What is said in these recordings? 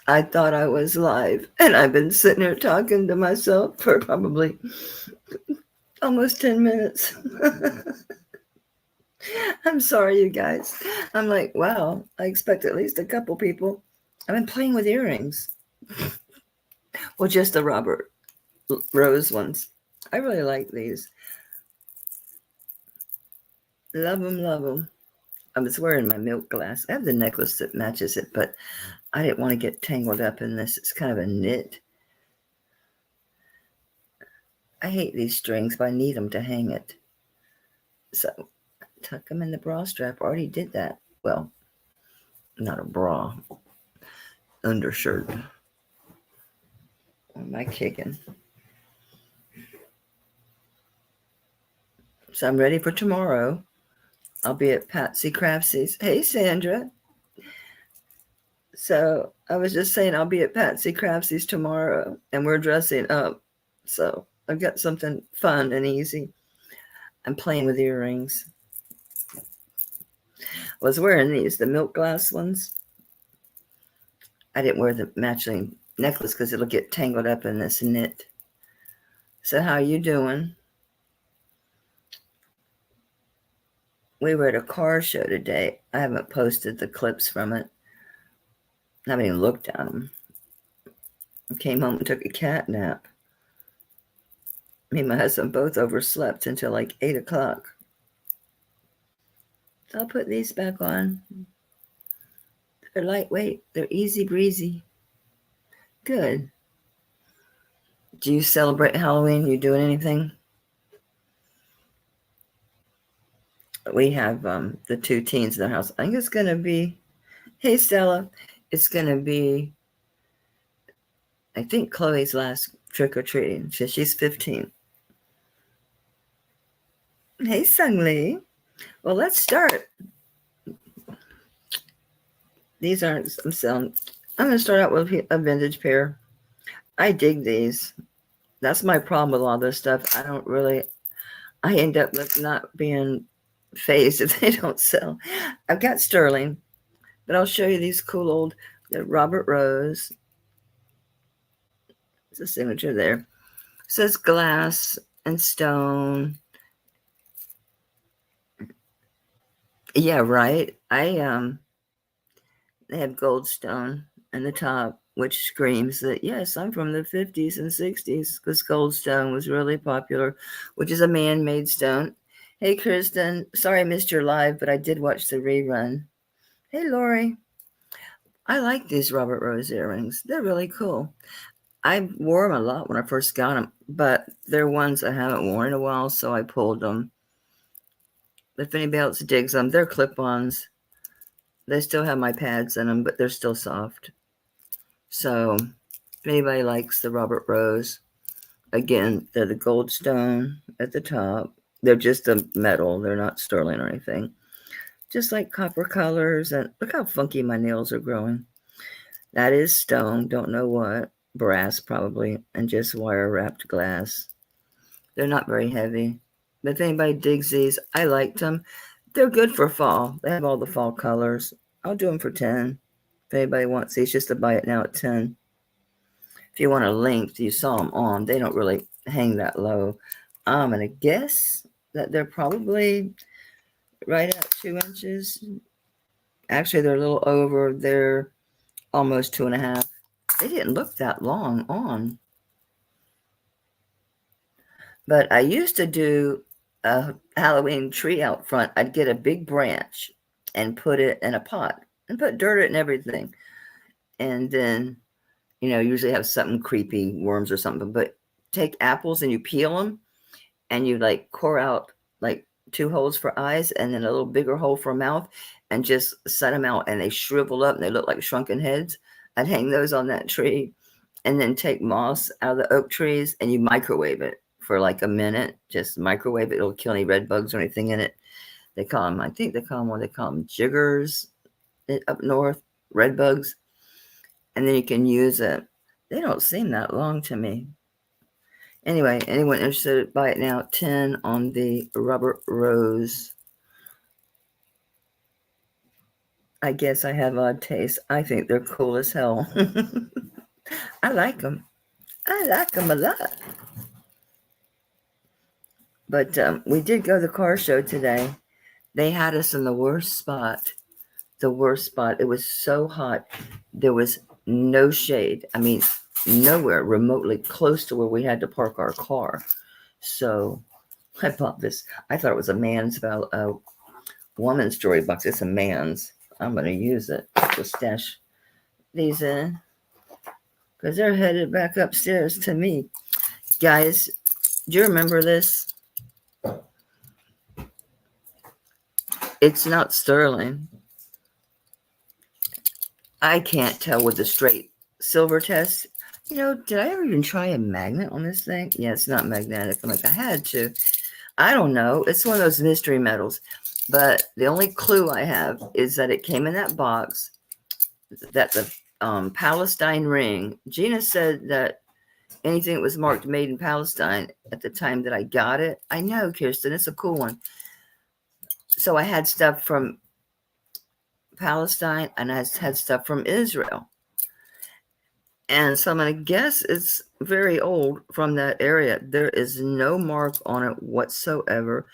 I thought I was live, and I've been sitting here talking to myself for probably almost 10 minutes. I'm sorry, you guys. I'm like, wow, I expect at least a couple people. I've been playing with earrings. Well, just the Robert Rose ones. I really like these. Love them, love them. I was wearing my milk glass. I have the necklace that matches it, but I didn't want to get tangled up in this. It's kind of a knit. I hate these strings, but I need them to hang it. So tuck them in the bra strap. Already did that. Well, not a bra, undershirt. What am I kicking? So I'm ready for tomorrow. I'll be at Patsy Crafsy's. Hey, Sandra. So I was just saying I'll be at Patsy Crafsy's tomorrow, and we're dressing up. So I've got something fun and easy. I'm playing with earrings. I was wearing these, the milk glass ones. I didn't wear the matching necklace because it'll get tangled up in this knit. So how you doing? We were at a car show today. I haven't posted the clips from it. I haven't even looked at them. I came home and took a cat nap. Me and my husband both overslept until like 8 o'clock. So I'll put these back on. They're lightweight. They're easy breezy. Good. Do you celebrate Halloween? You doing anything? We have the two teens in the house. I think it's going to be, hey, Stella, it's going to be, I think, Chloe's last trick-or-treating. She's 15. Hey, Sung Lee. Well, let's start. These aren't, I'm selling. I'm going to start out with a vintage pair. I dig these. That's my problem with all this stuff. I end up with not being phased if they don't sell. I've got sterling, but I'll show you these cool old Robert Rose. It's a signature there. It says glass and stone. Yeah, right. They have gold stone in the top, which screams that yes, I'm from the 50s and 60s because goldstone was really popular, which is a man-made stone. Hey, Kristen. Sorry I missed your live, but I did watch the rerun. Hey, Lori. I like these Robert Rose earrings. They're really cool. I wore them a lot when I first got them, but they're ones I haven't worn in a while, so I pulled them. If anybody else digs them, they're clip-ons. They still have my pads in them, but they're still soft. So if anybody likes the Robert Rose, again, they're the gold stone at the top. They're just a metal. They're not sterling or anything. Just like copper colors. And look how funky my nails are growing. That is stone. Don't know what. Brass probably. And just wire wrapped glass. They're not very heavy. But if anybody digs these, I liked them. They're good for fall. They have all the fall colors. I'll do them for 10. If anybody wants these, just to buy it now at 10. If you want a length, you saw them on. They don't really hang that low. I'm going to guess that they're probably right at 2 inches. Actually, they're a little over. They're almost 2.5. They didn't look that long on. But I used to do a Halloween tree out front. I'd get a big branch and put it in a pot and put dirt in it and everything. And then, usually have something creepy, worms or something. But take apples and you peel them and you like core out like 2 holes for eyes and then a little bigger hole for a mouth and just set them out and they shrivel up and they look like shrunken heads. I'd hang those on that tree and then take moss out of the oak trees and you microwave it for like a minute. Just microwave it. It'll kill any red bugs or anything in it. They call them jiggers up north, red bugs. And then you can use it. They don't seem that long to me. Anyway, anyone interested, buy it now. 10 on the Robert Rose. I guess I have odd taste. I think they're cool as hell. I like them. I like them a lot. But we did go to the car show today. They had us in the worst spot. The worst spot. It was so hot. There was no shade. I mean, nowhere remotely close to where we had to park our car. So I bought this. I thought it was a man's woman's jewelry box. It's a man's. I'm going to use it to stash these in because they're headed back upstairs to me. Guys, do you remember this? It's not sterling. I can't tell with the straight silver test. You know, did I ever even try a magnet on this thing? Yeah, it's not magnetic. I'm like, I had to. I don't know. It's one of those mystery metals. But the only clue I have is that it came in that box, that the Palestine ring. Gina said that anything that was marked made in Palestine at the time that I got it. I know, Kirsten, it's a cool one. So I had stuff from Palestine and I had stuff from Israel. And so I'm going to guess it's very old from that area. There is no mark on it whatsoever,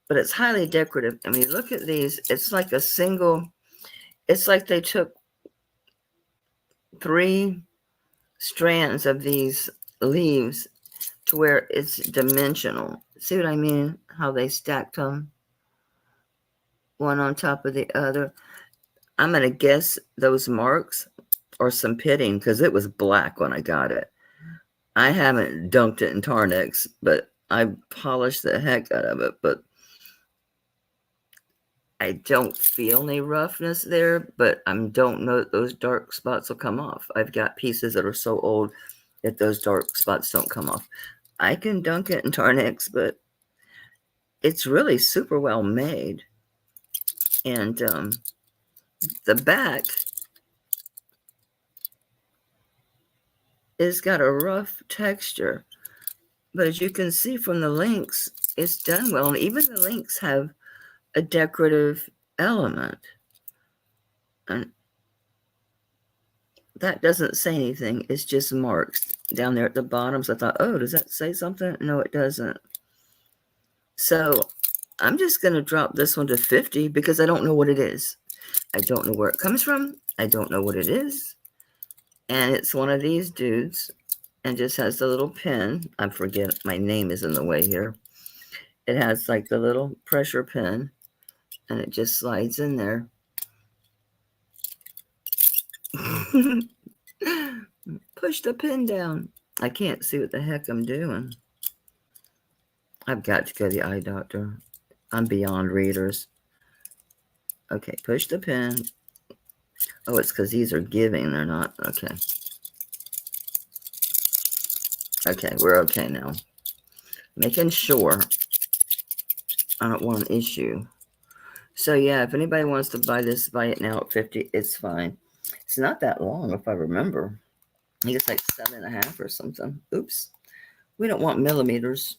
but it's highly decorative. I mean, look at these. It's like a single, it's like they took 3 strands of these leaves to where it's dimensional. See what I mean? How they stacked them one on top of the other. I'm going to guess those marks or some pitting because it was black when I got it. I haven't dunked it in Tarnex, but I polished the heck out of it. But I don't feel any roughness there, but I don't know that those dark spots will come off. I've got pieces that are so old that those dark spots don't come off. I can dunk it in Tarnex, but it's really super well made. And the back it's got a rough texture, but as you can see from the links, it's done well. And even the links have a decorative element. And that doesn't say anything. It's just marks down there at the bottom. So I thought, oh, does that say something? No, it doesn't. So I'm just going to drop this one to 50 because I don't know what it is. I don't know where it comes from. I don't know what it is. And it's one of these dudes and just has the little pin. I forget, my name is in the way here. It has like the little pressure pin and it just slides in there. Push the pin down. I can't see what the heck I'm doing. I've got to go to the eye doctor. I'm beyond readers. Okay, push the pin. Oh, it's because these are giving. They're not. Okay. Okay, we're okay now. Making sure I don't want an issue. So, yeah, if anybody wants to buy this, buy it now at 50. It's fine. It's not that long, if I remember. I think it's like 7.5 or something. Oops. We don't want millimeters.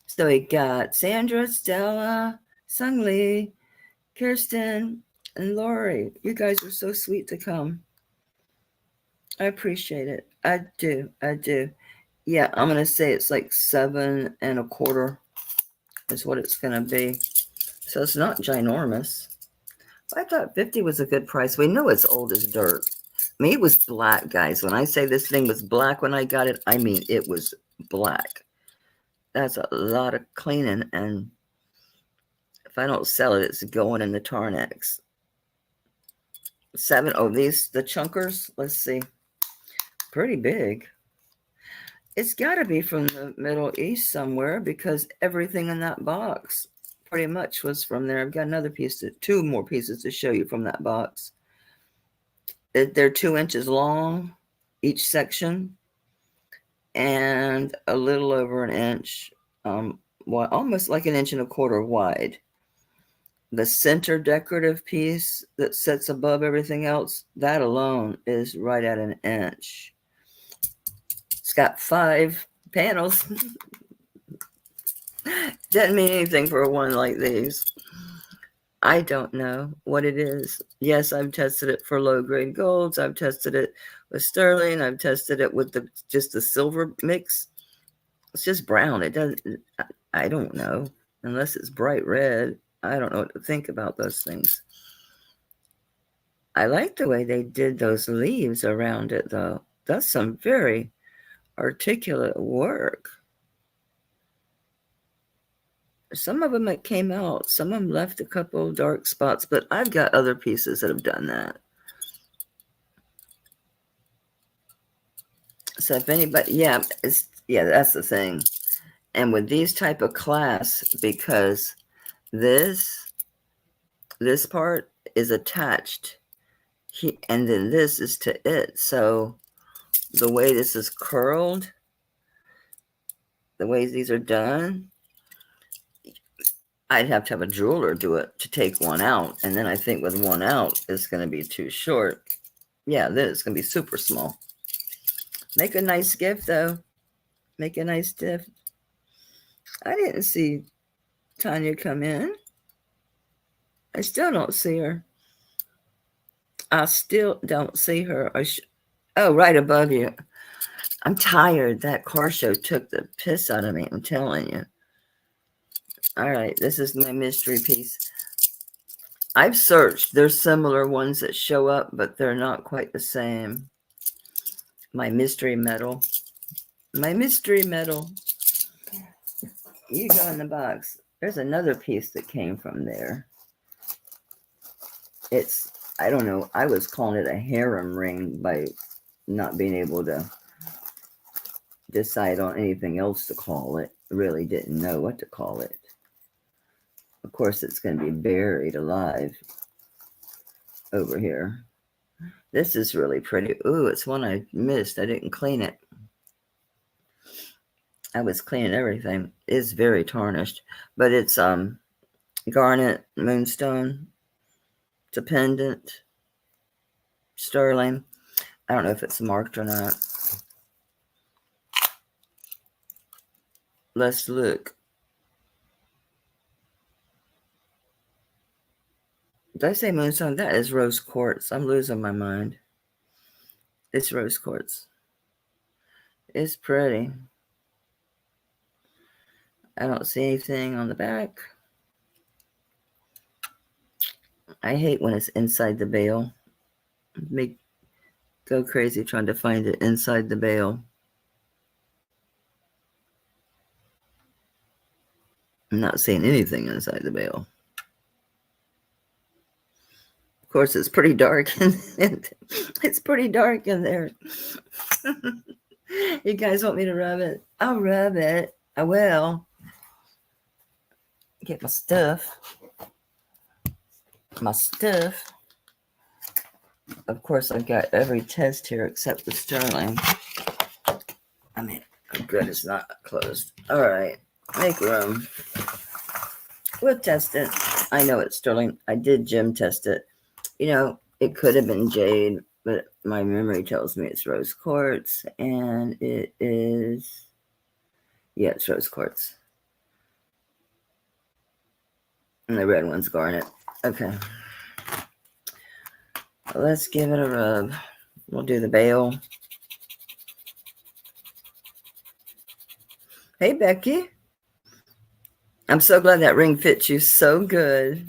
So we got Sandra, Stella, Sung Lee, Kirsten, and Lori. You guys were so sweet to come. I appreciate it. I do. I do. Yeah, I'm going to say it's like 7.25 is what it's going to be. So it's not ginormous. I thought 50 was a good price. We know it's old as dirt. I mean, it was black, guys. When I say this thing was black when I got it, I mean it was black. That's a lot of cleaning. And if I don't sell it, it's going in the Tarnex. 7. Oh, these, the chunkers. Let's see. Pretty big. It's got to be from the Middle East somewhere because everything in that box pretty much was from there. I've got another piece, 2 more pieces to show you from that box. They're 2 inches long, each section, and a little over an inch, almost like 1.25 inches wide. The center decorative piece that sits above everything else, that alone is right at 1 inch. It's got 5 panels. Doesn't mean anything for one like these. I don't know what it is. Yes, I've tested it for low grade golds. I've tested it with sterling. I've tested it with just the silver mix. It's just brown. It doesn't. I don't know unless it's bright red. I don't know what to think about those things. I like the way they did those leaves around it, though. That's some very articulate work. Some of them it came out. Some of them left a couple dark spots, but I've got other pieces that have done that. So if anybody, yeah, that's the thing. And with these type of class, because this part is attached, and then this is to it. So the way this is curled, the ways these are done, I'd have to have a jeweler do it to take one out. And then I think with one out, it's going to be too short. Yeah, then it's going to be super small. Make a nice gift, though. Make a nice gift. I didn't see Tanya come in. I still don't see her. I still don't see her. Oh, right above you. I'm tired. That car show took the piss out of me. I'm telling you. All right, this is my mystery piece. I've searched. There's similar ones that show up, but they're not quite the same. My mystery metal. My mystery metal. You go in the box. There's another piece that came from there. I don't know. I was calling it a harem ring by not being able to decide on anything else to call it. Really didn't know what to call it. Of course, it's going to be buried alive over here. This is really pretty. Ooh, it's one I missed. I didn't clean it. I was cleaning everything. It's very tarnished, but it's garnet, moonstone, it's a pendant, sterling. I don't know if it's marked or not. Let's look. Did I say moonstone? That is rose quartz. I'm losing my mind. It's rose quartz. It's pretty. I don't see anything on the back. I hate when it's inside the bale. Make go crazy trying to find it inside the bale. I'm not seeing anything inside the bale. Of course, it's pretty dark, and it's pretty dark in there. You guys want me to rub it? I'll rub it. I will. Get my stuff. My stuff. Of course, I've got every test here except the sterling. I mean, I'm good. It's not closed. All right. Make room. We'll test it. I know it's sterling. I did gem test it. You know, it could have been jade, but my memory tells me it's rose quartz, and it is, yeah, it's rose quartz. And the red one's garnet. Okay. Let's give it a rub. We'll do the bale. Hey, Becky. I'm so glad that ring fits you so good.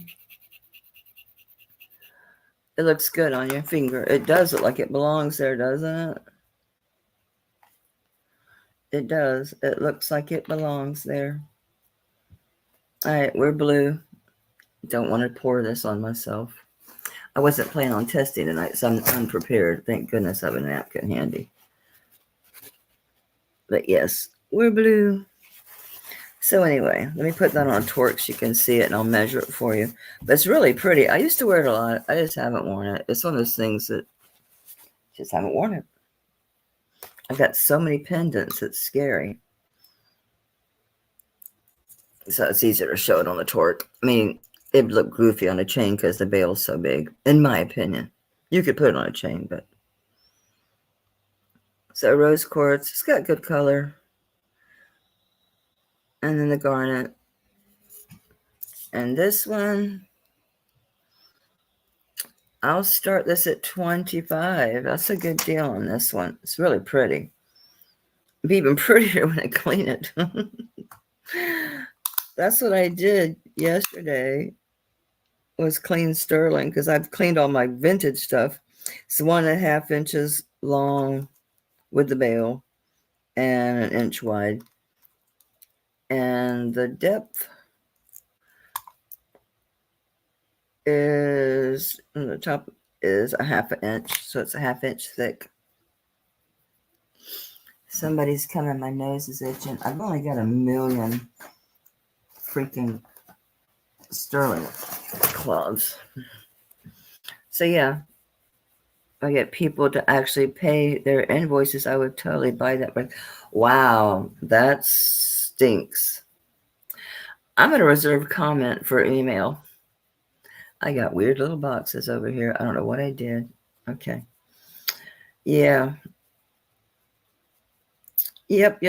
It looks good on your finger. It does look like it belongs there, doesn't it? It does. It looks like it belongs there. All right, we're blue. Don't want to pour this on myself. I wasn't planning on testing tonight, so I'm unprepared. Thank goodness I have a napkin handy. But yes, we're blue. So anyway, let me put that on a torque so you can see it, and I'll measure it for you. But it's really pretty. I used to wear it a lot. I just haven't worn it. It's one of those things that just haven't worn it. I've got so many pendants. It's scary. So it's easier to show it on the torque. I mean, it'd look goofy on a chain because the bale's so big, in my opinion. You could put it on a chain, but. So rose quartz. It's got good color. And then the garnet. And this one I'll start this at 25. That's a good deal on this one. It's really pretty. It'll be even prettier when I clean it. That's what I did yesterday, was clean sterling, because I've cleaned all my vintage stuff. It's 1.5 inches long with the bail and 1 inch wide. And the depth is, on the top is 1/2 inch. So it's 1/2 inch thick. Somebody's coming. My nose is itching. I've only got 1,000,000 freaking sterling cloves. So yeah, I get people to actually pay their invoices. I would totally buy that. But wow, that stinks. I'm going to reserve comment for email. I got weird little boxes over here. I don't know what I did. Okay. Yeah. Yep.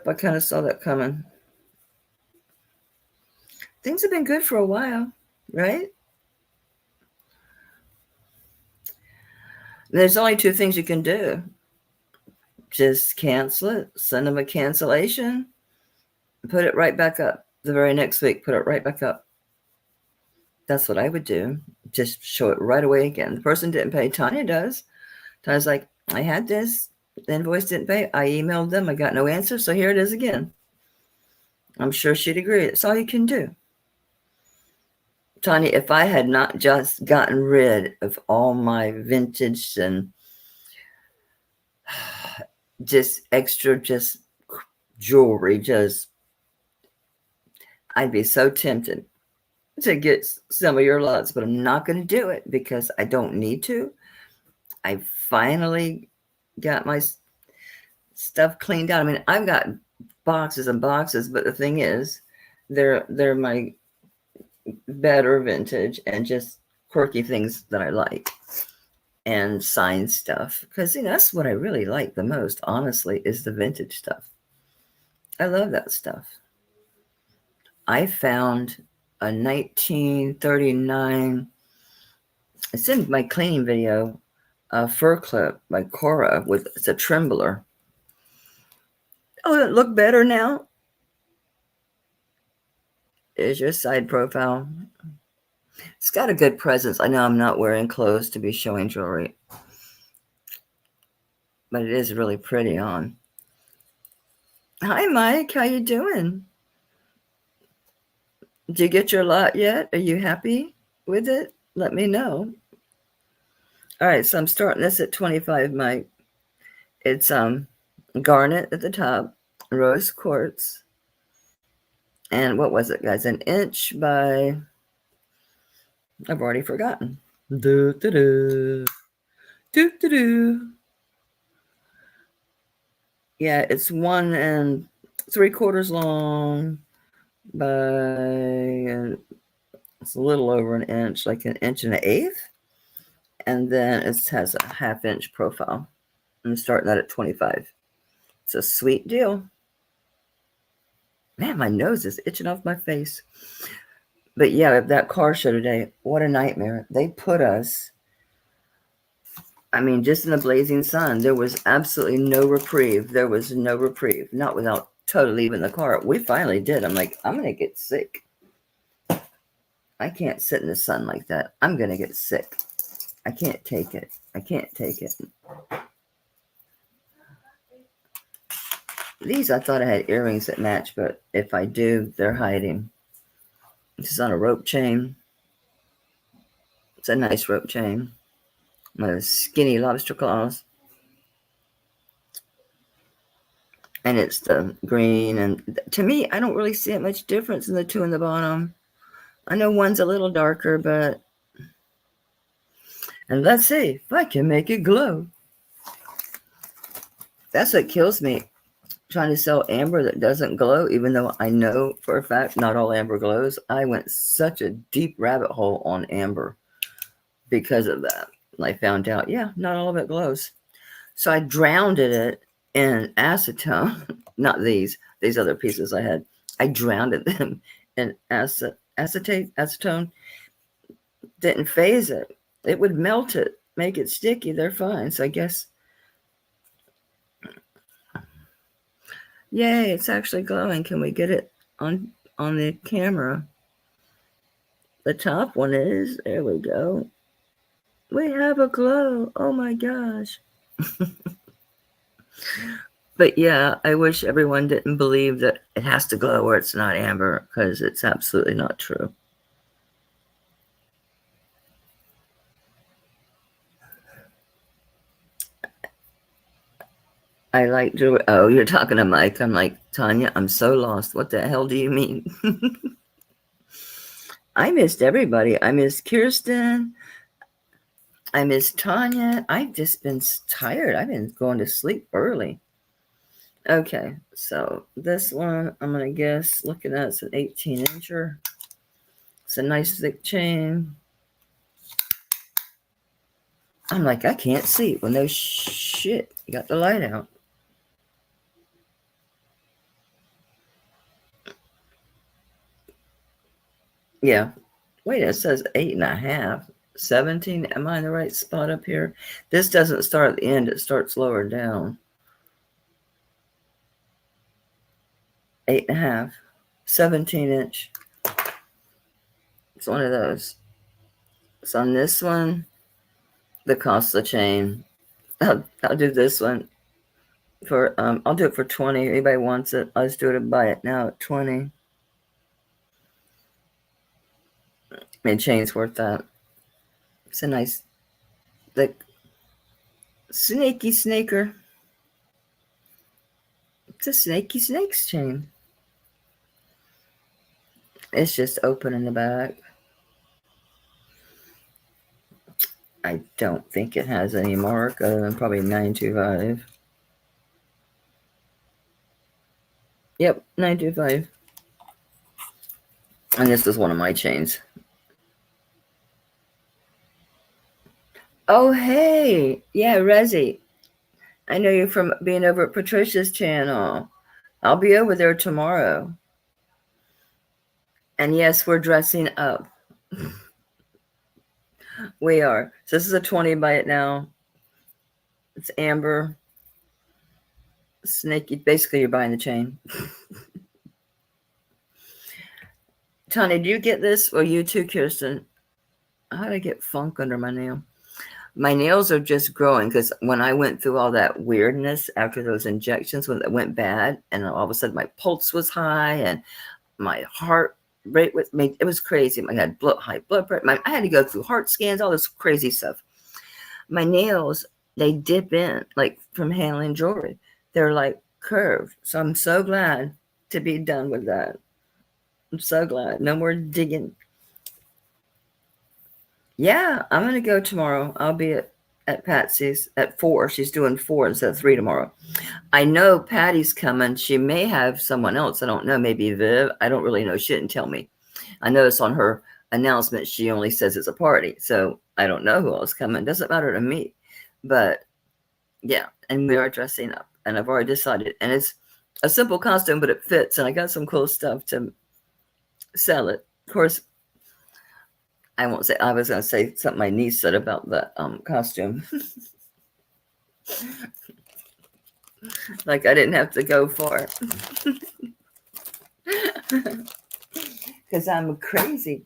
I kind of saw that coming. Things have been good for a while, right? There's only 2 things you can do. Just cancel it, send them a cancellation, put it right back up the very next week, put it right back up. That's what I would do. Just show it right away again. The person didn't pay. Tanya does. Tanya's like, I had this. The invoice didn't pay. I emailed them. I got no answer. So here it is again. I'm sure she'd agree. That's all you can do. Tanya, if I had not just gotten rid of all my vintage and just extra, just jewelry, I'd be so tempted to get some of your lots, but I'm not going to do it because I don't need to. I finally got my stuff cleaned out. I mean, I've got boxes and boxes, but the thing is, they're my better vintage and just quirky things that I like, and signed stuff, because that's what I really like the most, honestly, is the vintage stuff. I love that stuff. I found a 1939, it's in my cleaning video, a fur clip by Cora it's a trembler. Oh, it look better now? Is your side profile. It's got a good presence. I know I'm not wearing clothes to be showing jewelry, but it is really pretty on. Hi, Mike. How you doing? Did you get your lot yet? Are you happy with it? Let me know. All right, so I'm starting this at 25, Mike. It's garnet at the top, rose quartz, and what was it, guys? 1 inch by, I've already forgotten. Yeah, it's 1 3/4 long by, it's a little over 1 inch, like 1 1/8 inches. And then it has a 1/2 inch profile. I'm starting that at 25. It's a sweet deal. Man, my nose is itching off my face. But yeah, that car show today, what a nightmare. They put us, I mean, just in the blazing sun. There was absolutely no reprieve. There was no reprieve, not without totally leaving the car. We finally did. I'm like, I'm going to get sick. I can't sit in the sun like that. I'm going to get sick. I can't take it. I can't take it. These, I thought I had earrings that match, but if I do, they're hiding. This is on a rope chain. It's a nice rope chain. My skinny lobster claws. And it's the green. And to me, I don't really see that much difference in the 2 in the bottom. I know one's a little darker, but... And let's see if I can make it glow. That's what kills me. Trying to sell amber that doesn't glow, even though I know for a fact not all amber glows. I went such a deep rabbit hole on amber because of that. And I found out, yeah, not all of it glows. So I drowned it in acetone. Not these other pieces I had. I drowned them in acetone. Didn't phase it. It would melt it, make it sticky. They're fine. So I guess, yay, it's actually glowing. Can we get it on the camera? The top one is. There we go. We have a glow. Oh my gosh. But yeah, I wish everyone didn't believe that it has to glow or it's not amber, because it's absolutely not true. I like to. Oh, you're talking to Mike. I'm like, Tanya, I'm so lost. What the hell do you mean? I missed everybody. I missed Kirsten. I miss Tanya. I've just been tired. I've been going to sleep early. Okay, so this one, I'm going to guess, looking at it's an 18 incher. It's a nice thick chain. I'm like, I can't see. Well, no shit. You got the light out. Yeah. Wait, it says 8.5. 17. Am I in the right spot up here? This doesn't start at the end. It starts lower down. 8.5. 17 inch. It's one of those. So on this one, the cost of the chain. I'll do this one for I'll do it for 20. Anybody wants it, I'll just do it and buy it now at 20. And chain's worth that. It's a nice thick snaky snaker. It's a snaky snakes chain. It's just open in the back. I don't think it has any mark other than probably 925. Yep, 925. And this is one of my chains. Oh, hey. Yeah, Rezi. I know you from being over at Patricia's channel. I'll be over there tomorrow. And yes, we're dressing up. We are. So this is a 20 by it now. It's amber. Snaky. Basically, you're buying the chain. Tony, do you get this? Well, you too, Kirsten. How did I get funk under my nail? My nails are just growing because when I went through all that weirdness after those injections, when it went bad, and all of a sudden my pulse was high and my heart rate was made, it was crazy. I had high blood pressure. I had to go through heart scans, all this crazy stuff. My nails, they dip in like from handling jewelry. They're like curved. So I'm so glad to be done with that. I'm so glad. No more digging. Yeah, I'm going to go tomorrow. I'll be at Patsy's at 4. She's doing 4 instead of 3 tomorrow. I know Patty's coming. She may have someone else. I don't know. Maybe Viv. I don't really know. She didn't tell me. I noticed on her announcement, she only says it's a party. So I don't know who else coming. Doesn't matter to me. But yeah, and we are dressing up. And I've already decided. And it's a simple costume, but it fits. And I got some cool stuff to sell it. Of course, I won't say. I was going to say something my niece said about the costume. Like I didn't have to go far. Because I'm crazy.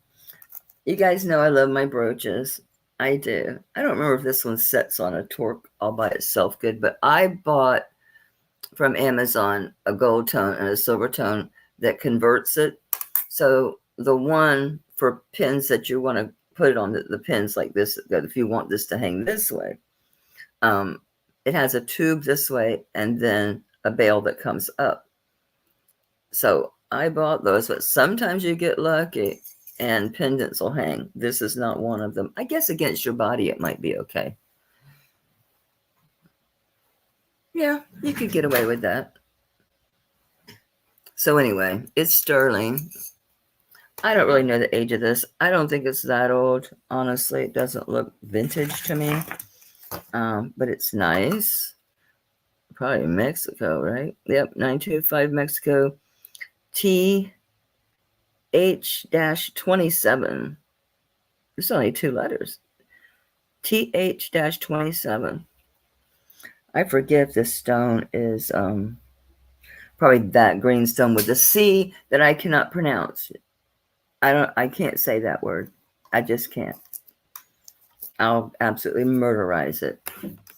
You guys know I love my brooches. I do. I don't remember if this one sets on a torque all by itself good, but I bought from Amazon a gold tone and a silver tone that converts it. So the one for pins that you want to put it on the pins like this, if you want this to hang this way, it has a tube this way and then a bail that comes up. So I bought those, but sometimes you get lucky and pendants will hang. This is not one of them. I guess against your body, it might be okay. Yeah, you could get away with that. So anyway, it's sterling. I don't really know the age of this. I don't think it's that old. Honestly, it doesn't look vintage to me. But it's nice. Probably Mexico, right? Yep, 925 Mexico. TH-27. It's only 2 letters. TH-27. I forget if this stone is probably that green stone with a C that I cannot pronounce. I can't say that word. I just can't. I'll absolutely murderize it.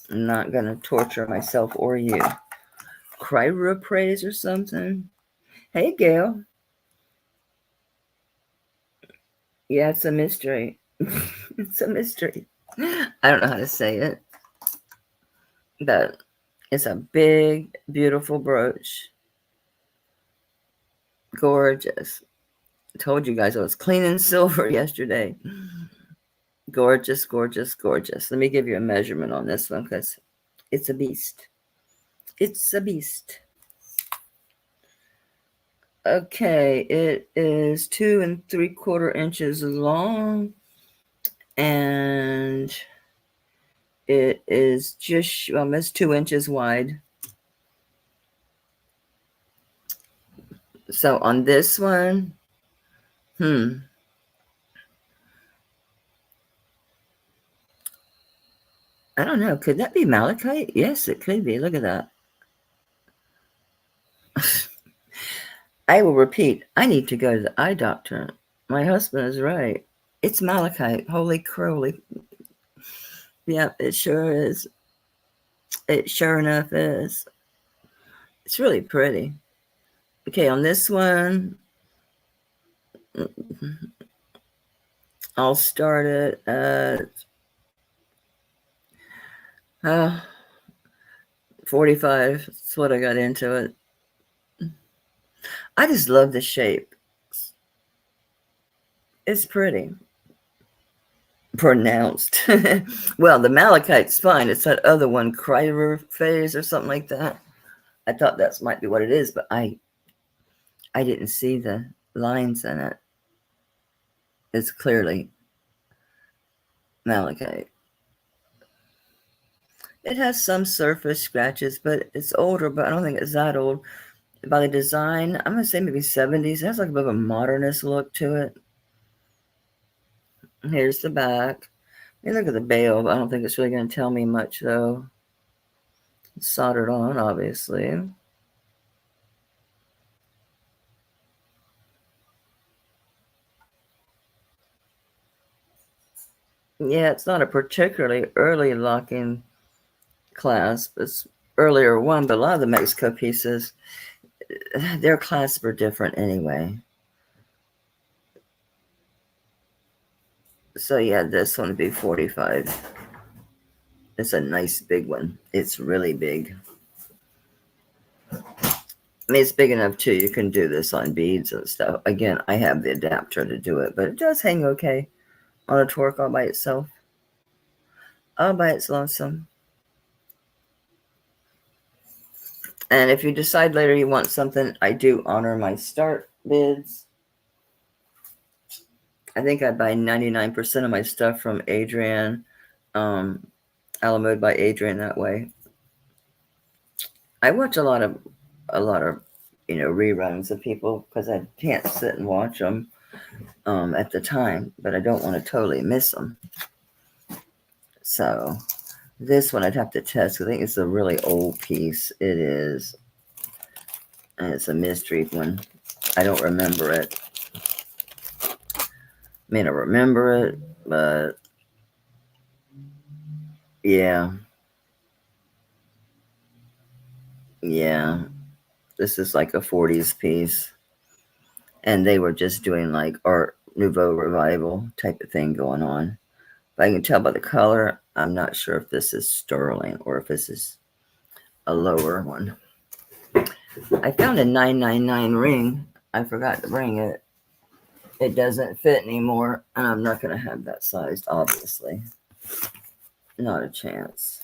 I'm not gonna torture myself or you. Cryopraise or something. Hey, Gail. Yeah, it's a mystery. It's a mystery. I don't know how to say it, but it's a big, beautiful brooch. Gorgeous. I told you guys I was cleaning silver yesterday. Gorgeous, gorgeous, gorgeous. Let me give you a measurement on this one because it's a beast. It's a beast. Okay, it is 2 3/4 inches long, and it is just almost 2 inches wide. So on this one, I don't know. Could that be malachite? Yes, it could be. Look at that. I will repeat. I need to go to the eye doctor. My husband is right. It's malachite. Holy crowly. Yep, it sure is. It sure enough is. It's really pretty. Okay, on this one, I'll start it at 45. That's what I got into it. I just love the shape. It's pretty. Pronounced. Well, the malachite's fine. It's that other one, cryopraise or something like that. I thought that might be what it is, but I didn't see the lines in it. It's clearly malachite. It has some surface scratches, but it's older, but I don't think it's that old. By the design, I'm going to say maybe 70s. It has like a bit of a modernist look to it. Here's the back. And look at the bail. I don't think it's really going to tell me much, though. It's soldered on, obviously. Yeah, it's not a particularly early locking clasp. It's earlier one, but a lot of the Mexico pieces, their clasps are different anyway. So yeah, this one would be 45. It's a nice big one. It's really big. I mean, it's big enough too. You can do this on beads and stuff. Again, I have the adapter to do it, but it does hang okay on a torque all by itself. All by its lonesome. And if you decide later you want something, I do honor my start bids. I think I buy 99% of my stuff from Adrienne, Alamode by Adrienne that way. I watch a lot of reruns of people because I can't sit and watch them at the time, but I don't want to totally miss them. So this one I'd have to test. I think it's a really old piece. It is, and it's a mystery one. I don't remember it. I mean, I remember it, but yeah. This is like a 40s piece. And they were just doing like Art Nouveau revival type of thing going on. But I can tell by the color, I'm not sure if this is sterling or if this is a lower one. I found a 999 ring. I forgot to bring it. It doesn't fit anymore, and I'm not going to have that sized, obviously. Not a chance.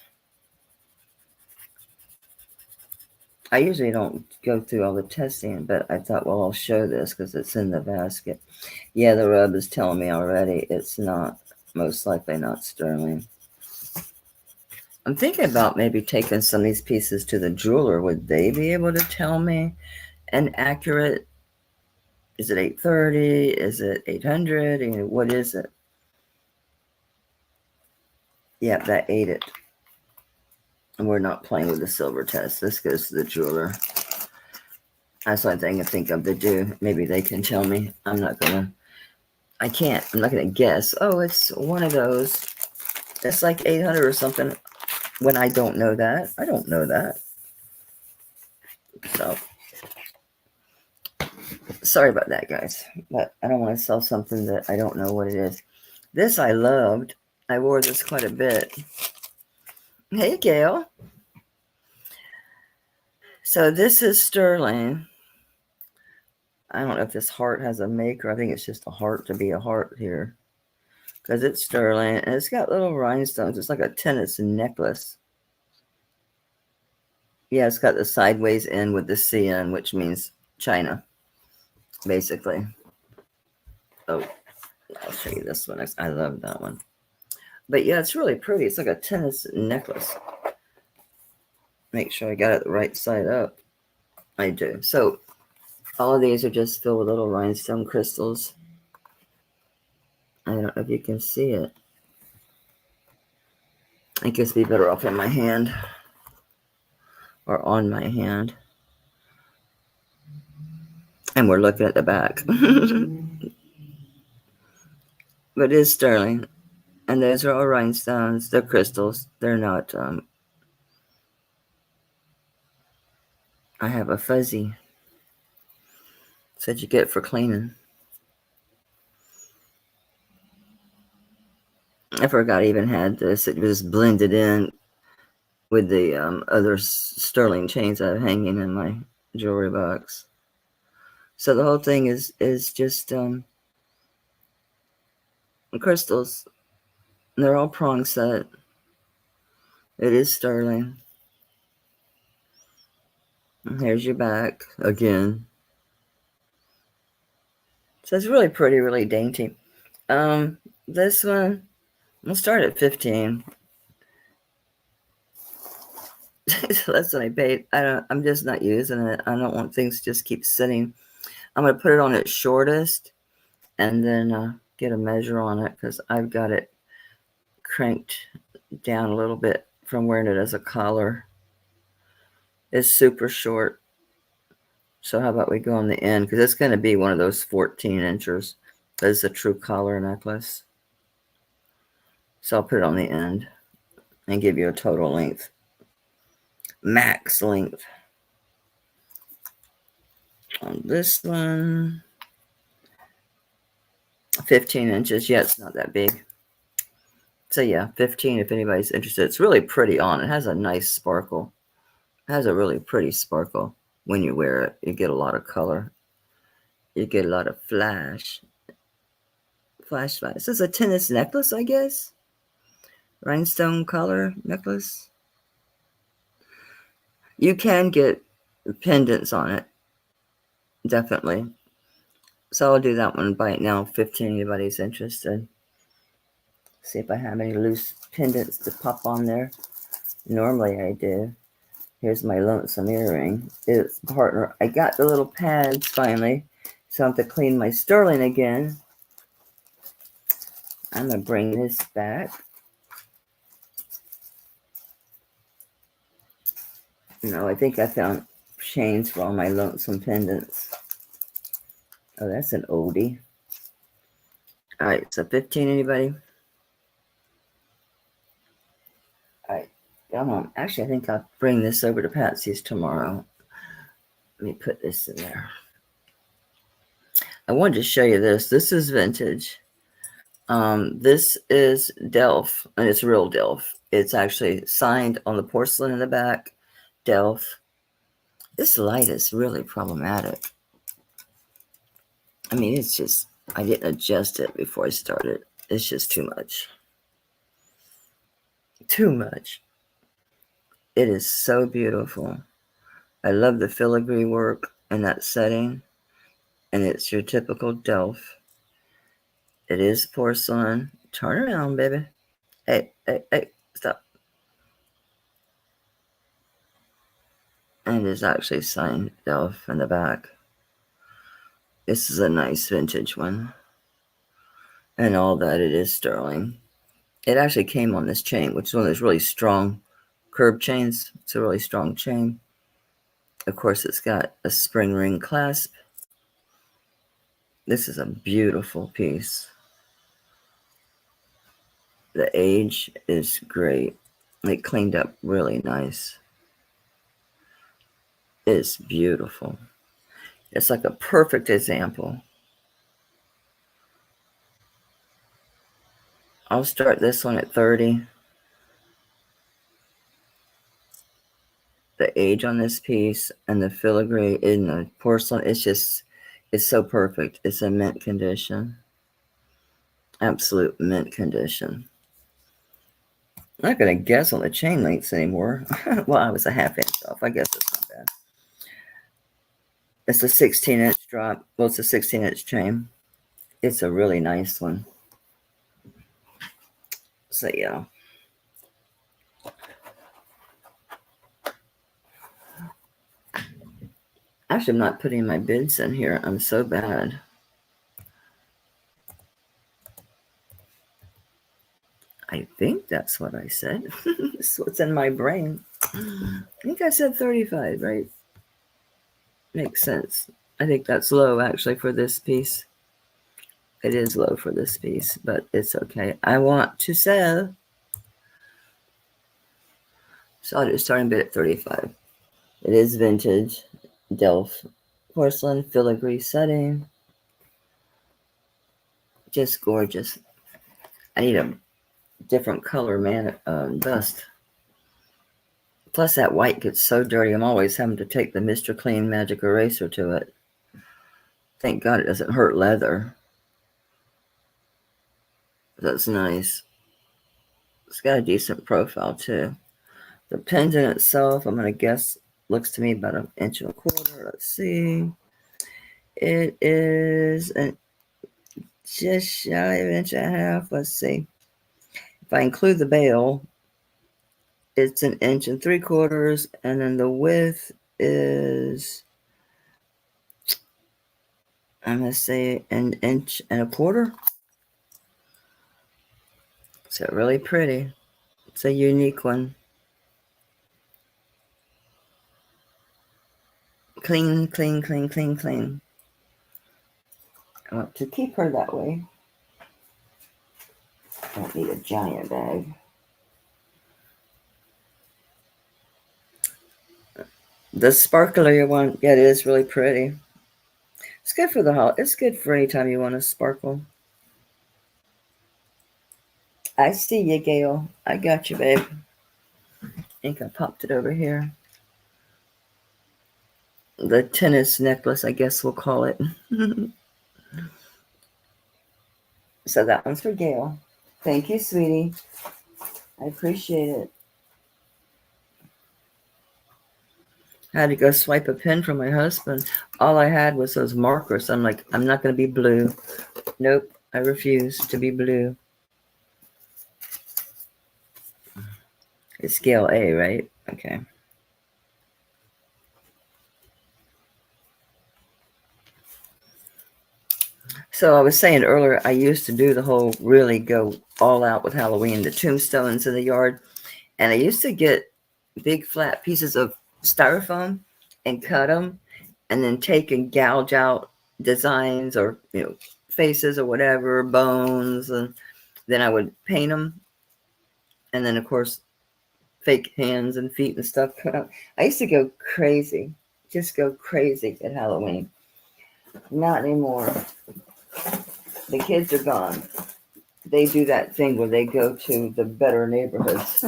I usually don't go through all the testing, but I thought, well, I'll show this because it's in the basket. Yeah, the rub is telling me already it's not, most likely not sterling. I'm thinking about maybe taking some of these pieces to the jeweler. Would they be able to tell me an accurate, is it 830? Is it 800? What is it? Yep, that ate it. And we're not playing with the silver test. This goes to the jeweler. That's the only thing I think of to do. Maybe they can tell me. I'm not going to. I can't. I'm not going to guess. Oh, it's one of those. It's like 800 or something. When I don't know that. I don't know that. So, sorry about that, guys. But I don't want to sell something that I don't know what it is. This I loved. I wore this quite a bit. Hey, Gail. So this is sterling. I don't know if this heart has a maker. I think it's just a heart to be a heart here. Because it's sterling. And it's got little rhinestones. It's like a tennis necklace. Yeah, it's got the sideways end with the CN, which means China, basically. Oh, I'll show you this one. I love that one. But yeah, it's really pretty. It's like a tennis necklace. Make sure I got it the right side up. I do. So all of these are just filled with little rhinestone crystals. I don't know if you can see it. I guess it'd be better off in my hand or on my hand. And we're looking at the back. But it is sterling. And those are all rhinestones. They're crystals. They're not, I have a fuzzy. Said you get for cleaning. I forgot I even had this. It was blended in with the other sterling chains I have hanging in my jewelry box. So the whole thing is just crystals. They're all prong set. It is sterling. And here's your back again. So it's really pretty, really dainty. This one, we'll start at 15. So that's what I paid. I'm just not using it. I don't want things to just keep sitting. I'm going to put it on its shortest and then get a measure on it because I've got it cranked down a little bit from wearing it as a collar. It's super short. So how about we go on the end? Because it's going to be one of those 14 inches. It's a true collar necklace. So I'll put it on the end and give you a total length. Max length. On this one, 15 inches. Yeah, it's not that big. So yeah, 15 if anybody's interested. It's really pretty on. It has a nice sparkle. It has a really pretty sparkle. When you wear it, you get a lot of color. You get a lot of flash. Flash. This is a tennis necklace, I guess. Rhinestone collar necklace. You can get pendants on it. Definitely. So I'll do that one right now. 15, anybody's interested. See if I have any loose pendants to pop on there. Normally I do. Here's my lonesome earring. It's partner. I got the little pads finally. So I have to clean my sterling again. I'm going to bring this back. No, I think I found chains for all my lonesome pendants. Oh, that's an oldie. All right, so 15, anybody? All right, come on. Actually, I think I'll bring this over to Patsy's tomorrow. Let me put this in there. I wanted to show you this. This is vintage. This is Delft, and it's real Delft. It's actually signed on the porcelain in the back. Delft. This light is really problematic. I mean, it's just, I didn't adjust it before I started. It's just too much. Too much. It is so beautiful. I love the filigree work in that setting. And it's your typical Delft. It is porcelain. Turn around, baby. Hey, stop. And it's actually signed Delft in the back. This is a nice vintage one. And all that, it is sterling. It actually came on this chain, which is one of those really strong curb chains. It's a really strong chain. Of course, it's got a spring ring clasp. This is a beautiful piece. The age is great. It cleaned up really nice. It's beautiful. It's like a perfect example. I'll start this one at 30. The age on this piece and the filigree in the porcelain, it's so perfect. It's a mint condition. Absolute mint condition. I'm not going to guess on the chain lengths anymore. Well, I was a half inch off. I guess it's not bad. It's a 16-inch drop. Well, it's a 16-inch chain. It's a really nice one. So, yeah. Actually, I'm not putting my bids in here. I'm so bad. I think that's what I said. That's what's in my brain. I think I said 35, right? Makes sense. I think that's low, actually, for this piece. It is low for this piece, but it's okay. I want to sell. So I'll do starting bid at 35. It is vintage. Delft porcelain filigree setting. Just gorgeous. I need a different color dust. Plus that white gets so dirty. I'm always having to take the Mr. Clean magic eraser to it. Thank God it doesn't hurt leather. That's nice. It's got a decent profile too. The pendant itself, I'm going to guess, looks to me about 1.25 inches. Let's see. It is just shy of 1.5 inches. Let's see. If I include the bail, it's 1.75 inches, and then the width is, I'm going to say 1.25 inches. So really pretty. It's a unique one. Clean, clean, clean, clean, clean. I want to keep her that way. I don't need a giant bag. The sparkler one, yeah, it is really pretty. It's good for the holiday. It's good for any time you want to sparkle. I see you, Gail. I got you, babe. I think I popped it over here. The tennis necklace, I guess we'll call it. So that one's for Gail. Thank you, sweetie. I appreciate it. I had to go swipe a pen from my husband. All I had was those markers. I'm like, I'm not going to be blue. Nope, I refuse to be blue. It's scale A, right? Okay. So I was saying earlier, I used to do the whole really go all out with Halloween, the tombstones in the yard. And I used to get big flat pieces of styrofoam and cut them and then take and gouge out designs or, faces or whatever, bones. And then I would paint them. And then, of course, fake hands and feet and stuff cut out. I used to go crazy, just go crazy at Halloween. Not anymore. The kids are gone. They do that thing where they go to the better neighborhoods.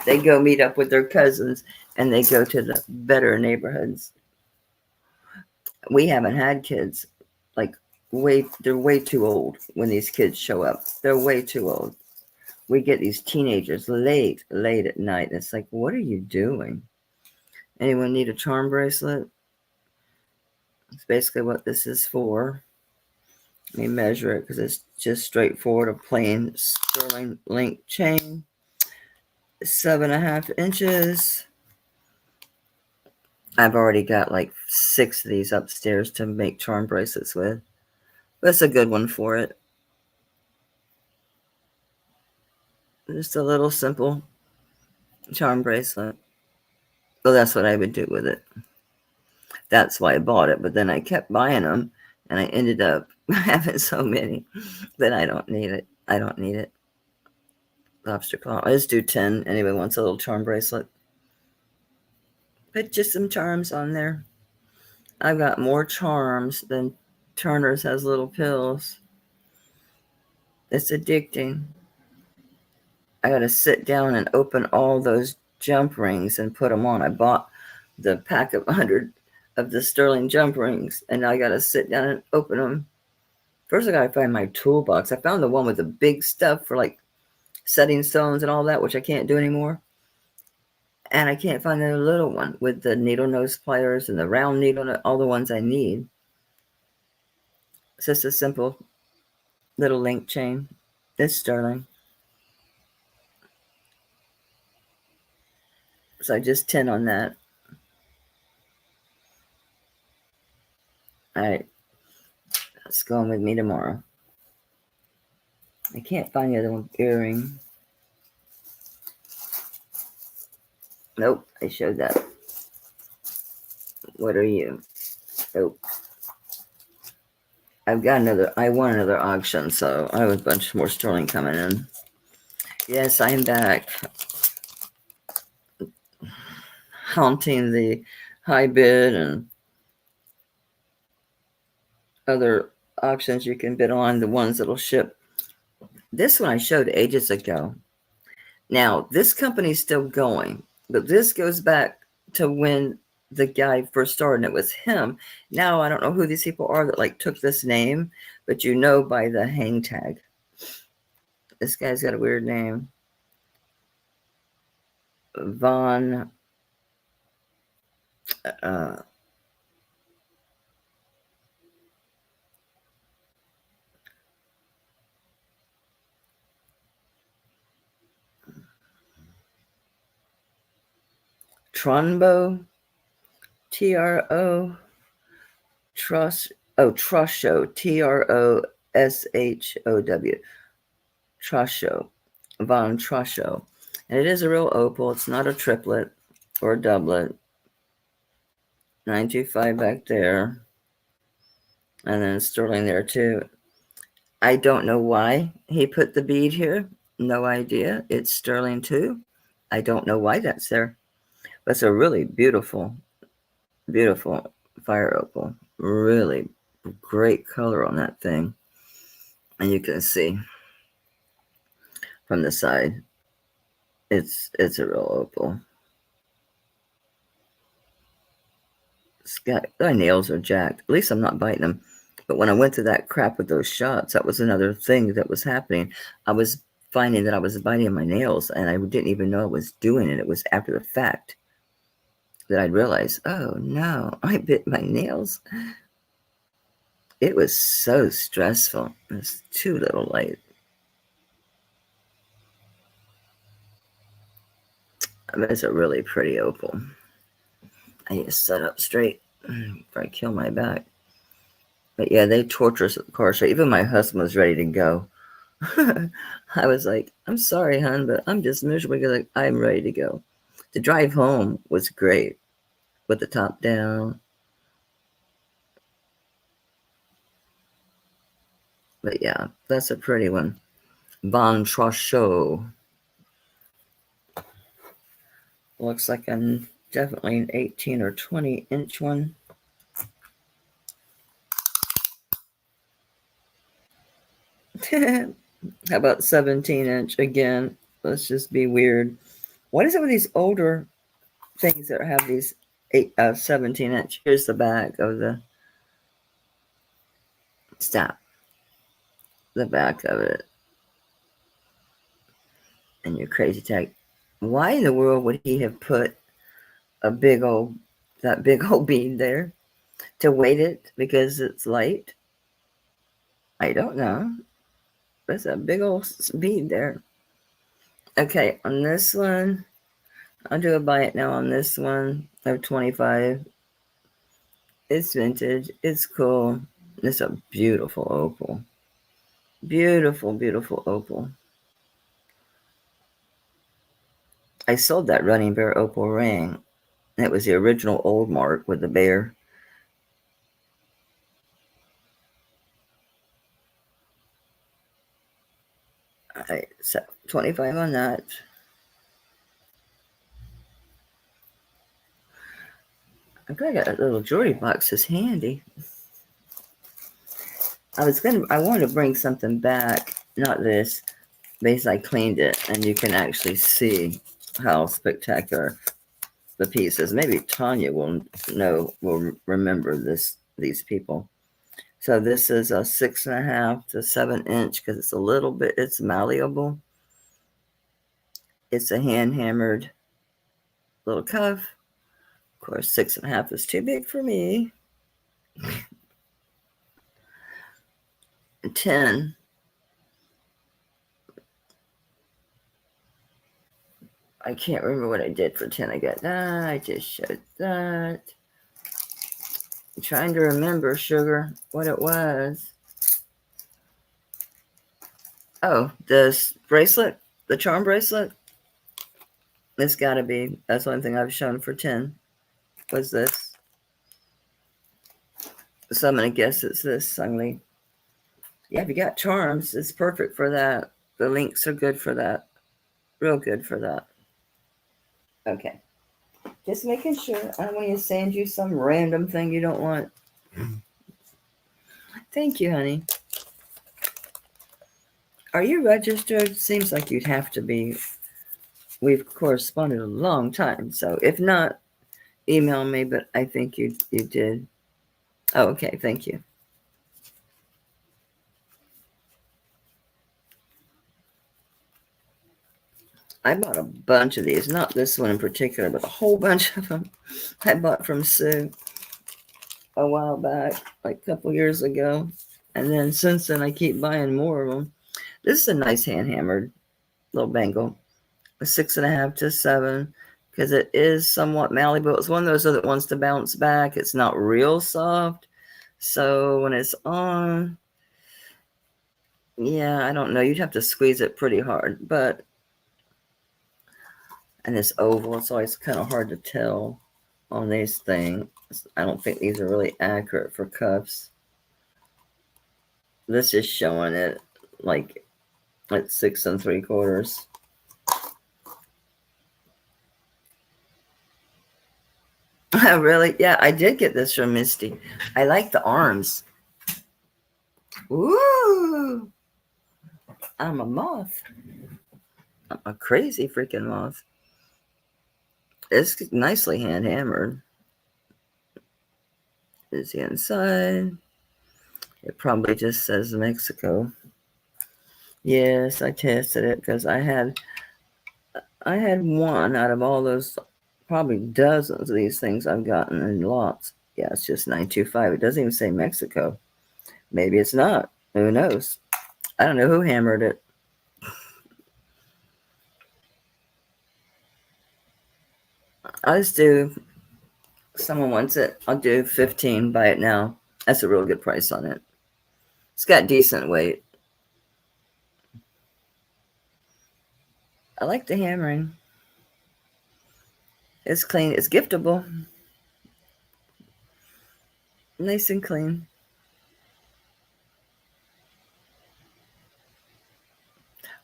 They go meet up with their cousins and they go to the better neighborhoods. We haven't had kids. Like, they're way too old when these kids show up. They're way too old. We get these teenagers late at night. And it's like, what are you doing? Anyone need a charm bracelet? That's basically what this is for. Let me measure it because it's just straightforward, a plain sterling link chain. 7.5 inches. I've already got like 6 of these upstairs to make charm bracelets with. That's a good one for it. Just a little simple charm bracelet. Well, that's what I would do with it. That's why I bought it. But then I kept buying them, and I ended up having so many that I don't need it. I don't need it. Lobster claw. I just do 10. Anybody wants a little charm bracelet? Put just some charms on there. I've got more charms than Turner's has little pills. It's addicting. I got to sit down and open all those jump rings and put them on. I bought the pack of 100 of the sterling jump rings, and I got to sit down and open them. First, I got to find my toolbox. I found the one with the big stuff for like setting stones and all that, which I can't do anymore. And I can't find the little one with the needle nose pliers and the round needle, all the ones I need. It's just a simple little link chain. It's sterling. So I just 10 on that. All right. That's going with me tomorrow. I can't find the other one earring. Nope, I showed that. What are you? Nope. I've got another, I want another auction, so I have a bunch more sterling coming in. Yes, I'm back. Haunting the high bid and other auctions you can bid on, the ones that'll ship. This one I showed ages ago. Now, this company's still going, but this goes back to when the guy first started, and it was him. Now, I don't know who these people are that like took this name, but you know by the hang tag. This guy's got a weird name. Von Tronbo, T-R-O, Trust, oh, Troshow, T-R-O-S-H-O-W, Troshow, Von Troshow. And it is a real opal. It's not a triplet or a doublet. 925 back there. And then sterling there too. I don't know why he put the bead here. No idea. It's sterling too. I don't know why that's there. But it's a really beautiful, beautiful fire opal. Really great color on that thing. And you can see from the side, it's a real opal. It's got, my nails are jacked. At least I'm not biting them. But when I went through that crap with those shots, that was another thing that was happening. I was finding that I was biting my nails, and I didn't even know I was doing it. It was after the fact that I'd realized, oh no, I bit my nails. It was so stressful. It's too little light. It's a really pretty opal. I need to set up straight before I kill my back. But yeah, they torture us at the car show. Even my husband was ready to go. I was like, I'm sorry, hon, but I'm just miserable because I'm ready to go. The drive home was great with the top down. But yeah, that's a pretty one. Von Troshow. Looks like I'm definitely an 18 or 20 inch one. How about 17 inch again? Let's just be weird. What is it with these older things that have these 17 inch? Here's the back of the stop. The back of it. And your crazy tag. Why in the world would he have put that big old bead there to weight it because it's light? I don't know. That's a big old bead there. Okay, on this one, I'll do a buy it now on this one of 25. It's vintage. It's cool. It's a beautiful opal. Beautiful, beautiful opal. I sold that Running Bear opal ring. It was the original old mark with the bear. All right, so 25 on that. I'm glad I got that little jewelry box. It's handy. I wanted to bring something back, not this, because I cleaned it, and you can actually see how spectacular the piece is. Maybe Tanya will remember these people. So this is a 6.5 to 7 inch because it's malleable. It's a hand hammered little cuff. Of course, 6.5 is too big for me. 10. I can't remember what I did for 10. I got that. I just showed that. I'm trying to remember, sugar, what it was. Oh, this bracelet, the charm bracelet. It's got to be. That's one thing I've shown for 10. Was this. So I'm going to guess it's this, Sungli. Yeah, if you got charms, it's perfect for that. The links are good for that. Real good for that. Okay. Just making sure. I don't want to send you some random thing you don't want. Thank you, honey. Are you registered? Seems like you'd have to be. We've corresponded a long time. So if not, email me, but I think you did. Oh, okay. Thank you. I bought a bunch of these, not this one in particular, but a whole bunch of them I bought from Sue a while back, like a couple years ago. And then since then, I keep buying more of them. This is a nice hand hammered little bangle, a 6.5 to 7, because it is somewhat malleable. It's one of those that wants to bounce back. It's not real soft. So when it's on, yeah, I don't know. You'd have to squeeze it pretty hard, but and it's oval. It's always kind of hard to tell on these things. I don't think these are really accurate for cuffs. This is showing it like at 6 3/4. Really? Yeah, I did get this from Misty. I like the arms. Ooh, I'm a moth. I'm a crazy freaking moth. It's nicely hand hammered. Is the inside. It probably just says Mexico. Yes, I tested it because I had one out of all those, probably dozens of these things I've gotten in lots. Yeah, it's just 925. It doesn't even say Mexico. Maybe it's not. Who knows? I don't know who hammered it. I just do. Someone wants it. I'll do 15. Buy it now. That's a real good price on it. It's got decent weight. I like the hammering. It's clean. It's giftable. Nice and clean.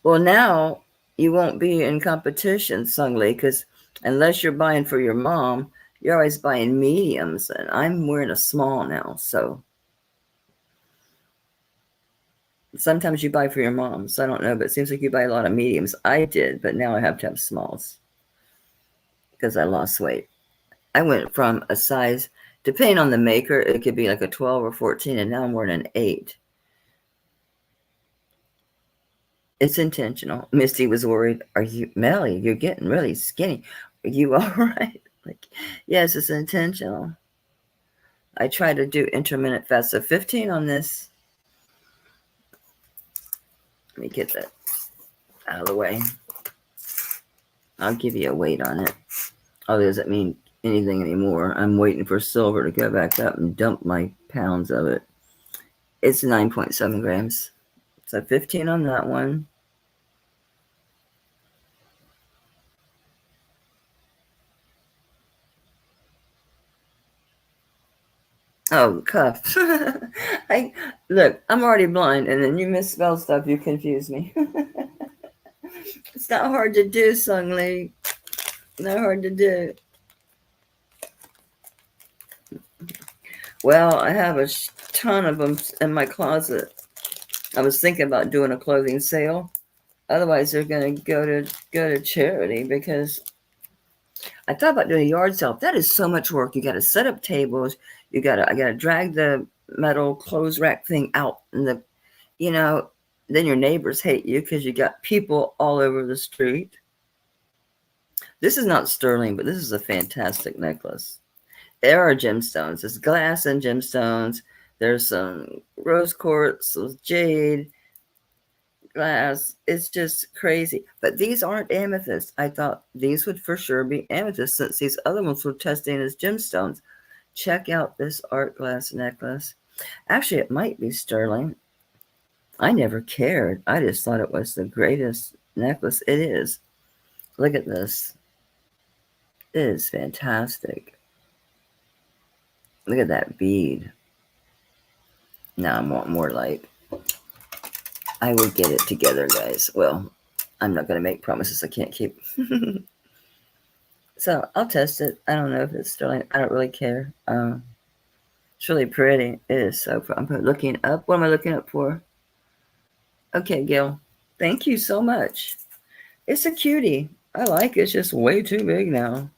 Well, now you won't be in competition, Sungli, because unless you're buying for your mom, you're always buying mediums, and I'm wearing a small now. So sometimes you buy for your mom. So I don't know, but it seems like you buy a lot of mediums. I did, but now I have to have smalls because I lost weight. I went from a size, depending on the maker, it could be like a 12 or 14, and now I'm wearing an 8. It's intentional. Misty was worried. Are you, Melly, you're getting really skinny. Are you all right? Like, yes, it's intentional. I try to do intermittent fast. So 15 on this. Let me get that out of the way. I'll give you a weight on it. Oh, doesn't mean anything anymore. I'm waiting for silver to go back up and dump my pounds of it. It's 9.7 grams. So 15 on that one. Oh, cuff. I look, I'm already blind, and then you misspell stuff, you confuse me. It's not hard to do, Sung Lee. Not hard to do. Well, I have a ton of them in my closet. I was thinking about doing a clothing sale. Otherwise, they're gonna go to charity because I thought about doing a yard sale. That is so much work. You got to set up tables. I got to drag the metal clothes rack thing out, and you know, then your neighbors hate you because you got people all over the street. This is not sterling, but this is a fantastic necklace. There are gemstones. There's glass and gemstones. There's some rose quartz, jade, glass. It's just crazy. But these aren't amethyst. I thought these would for sure be amethyst since these other ones were testing as gemstones. Check out this art glass necklace. Actually, it might be sterling. I never cared. I just thought it was the greatest necklace. It is. Look at this. It is fantastic. Look at that bead. Now I want more light. I will get it together, guys. Well, I'm not going to make promises I can't keep. So I'll test it. I don't know if it's sterling. I don't really care. It's really pretty. It is so fun. I'm looking up. What am I looking up for? Okay, Gil. Thank you so much. It's a cutie. I like it. It's just way too big now.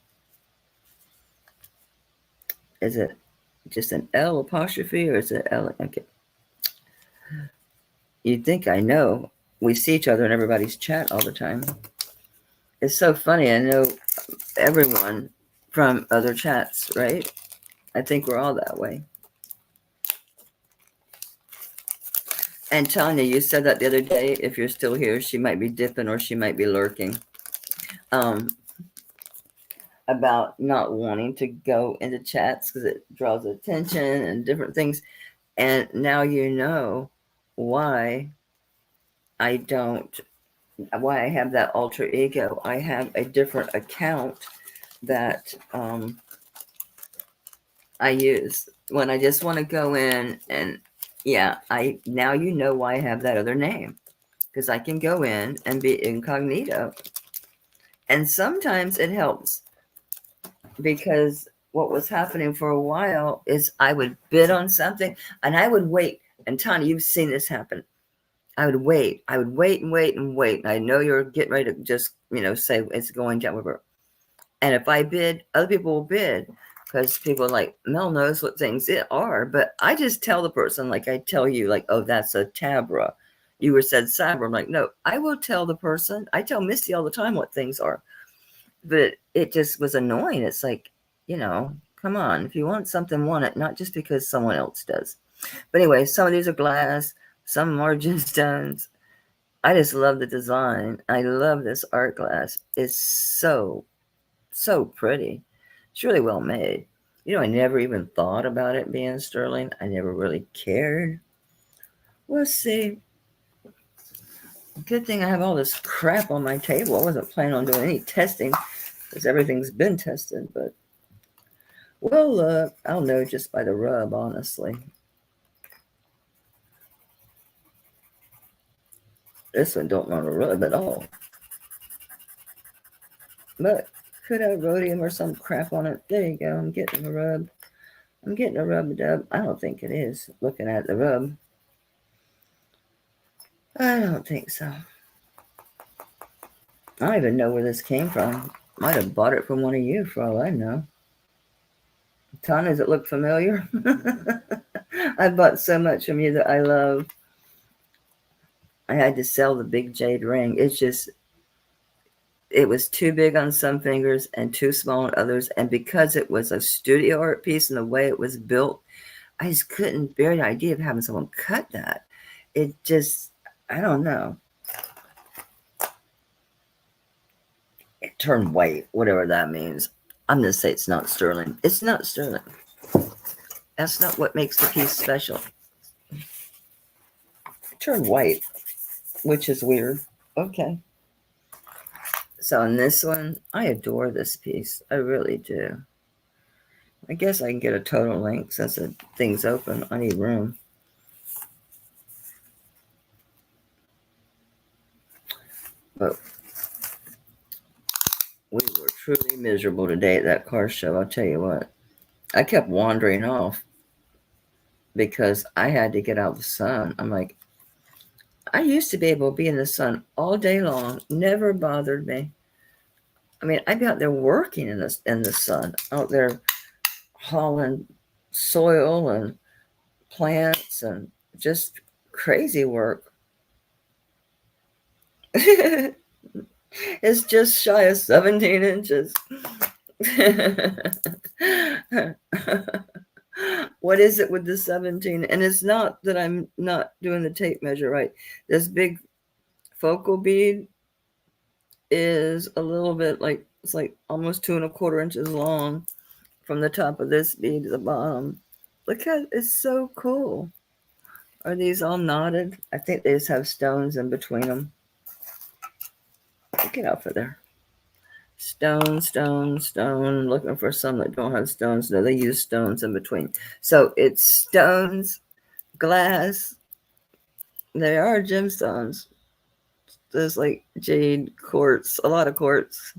Is it just an L apostrophe or is it L? Okay. You'd think I know. We see each other in everybody's chat all the time. It's so funny. I know everyone from other chats, right? I think we're all that way. And Tanya, you said that the other day. If you're still here, she might be dipping or she might be lurking. About not wanting to go into chats because it draws attention and different things. And now you know why I have that alter ego. I have a different account that I use when I just want to go in and now you know why I have that other name, because I can go in and be incognito. And sometimes it helps because what was happening for a while is I would bid on something and I would wait. And Tanya, you've seen this happen. I would wait and wait and wait. And I know you're getting ready to just, say it's going down with her. And if I bid, other people will bid because people are like, Mel knows what things are. But I just tell the person, like I tell you, like, oh, that's a Tabra. You were said Sabra. I'm like, no, I will tell the person. I tell Misty all the time what things are. But it just was annoying. It's like, come on. If you want something, want it, not just because someone else does. But anyway, some of these are glass, some margin stones. I just love the design. I love this art glass. It's so pretty. It's really well made. I never even thought about it being sterling. I never really cared. We'll see. Good thing I have all this crap on my table. I wasn't planning on doing any testing because everything's been tested, but we'll look. I'll know just by the rub, honestly. This one don't want to rub at all. But could have rhodium or some crap on it. There you go. I'm getting a rub. I'm getting a rub-a-dub. I don't think it is, looking at the rub. I don't think so. I don't even know where this came from. Might have bought it from one of you for all I know. Ton, does it look familiar? I bought so much from you that I love. I had to sell the big jade ring. It was too big on some fingers and too small on others. And because it was a studio art piece and the way it was built, I just couldn't bear the idea of having someone cut that. It just, I don't know. It turned white, whatever that means. I'm going to say it's not sterling. It's not sterling. That's not what makes the piece special. It turned white, which is weird. Okay. So in this one, I adore this piece. I really do. I guess I can get a total length since the thing's open. I need room. But we were truly miserable today at that car show. I'll tell you what. I kept wandering off because I had to get out of the sun. I'm like, I used to be able to be in the sun all day long. Never bothered me. I mean, I'd be out there working in the sun, out there hauling soil and plants and just crazy work. It's just shy of 17 inches. What is it with the 17? And it's not that I'm not doing the tape measure right. This big focal bead is a little bit like, it's like almost 2¼ inches long from the top of this bead to the bottom. Look at it, it's so cool. Are these all knotted? I think they just have stones in between them. Get out for there. Stone, stone, stone. Looking for some that don't have stones. No, they use stones in between. So it's stones, glass. They are gemstones. There's like jade, quartz, a lot of quartz.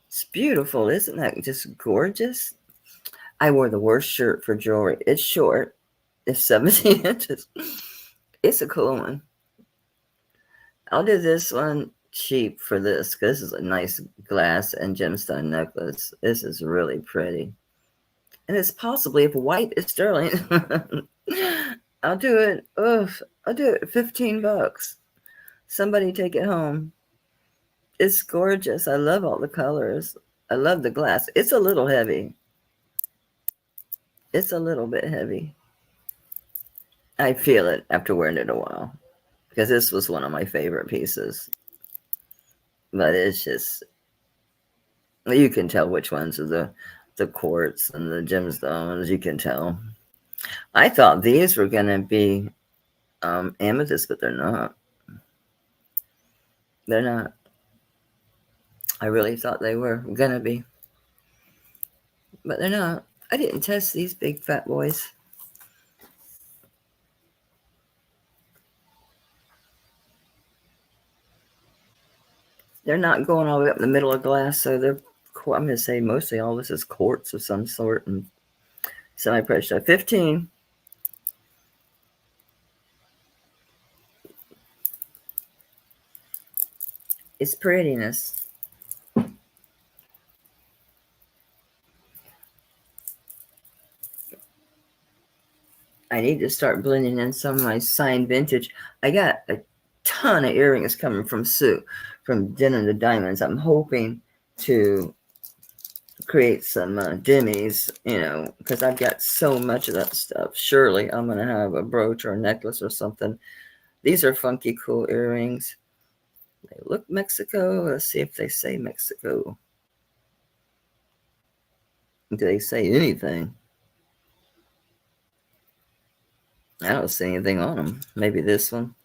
It's beautiful. Isn't that just gorgeous? I wore the worst shirt for jewelry. It's short. It's 17 inches. It's a cool one. I'll do this one cheap for this because this is a nice glass and gemstone necklace. This is really pretty. And it's possibly, if white is sterling, I'll do it. I'll do it. $15. Somebody take it home. It's gorgeous. I love all the colors. I love the glass. It's a little heavy. It's a little bit heavy. I feel it after wearing it a while because this was one of my favorite pieces. But it's just, you can tell which ones are the quartz and the gemstones. You can tell. I thought these were going to be amethyst, but they're not. They're not. I really thought they were going to be. But they're not. I didn't test these big fat boys. They're not going all the way up in the middle of glass, so they're, I'm going to say mostly all this is quartz of some sort and semi-precious. 15. It's prettiness. I need to start blending in some of my signed vintage. I got a ton of earrings coming from Sue, from Denim to Diamonds. I'm hoping to create some dimmies, you know, because I've got so much of that stuff. Surely I'm going to have a brooch or a necklace or something. These are funky, cool earrings. They look Mexico. Let's see if they say Mexico. Do they say anything? I don't see anything on them. Maybe this one.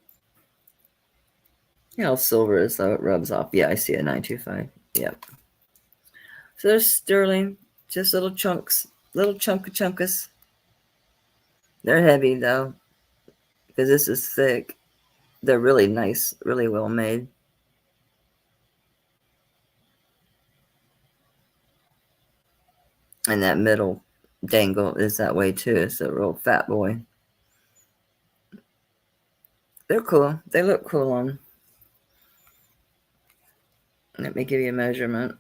Yeah, silver is though it rubs off. Yeah, I see a 925. Yep. So there's sterling, just little chunks, little chunkus. They're heavy though, because this is thick. They're really nice, really well made. And that middle dangle is that way too. It's a real fat boy. They're cool. They look cool on. Let me give you a measurement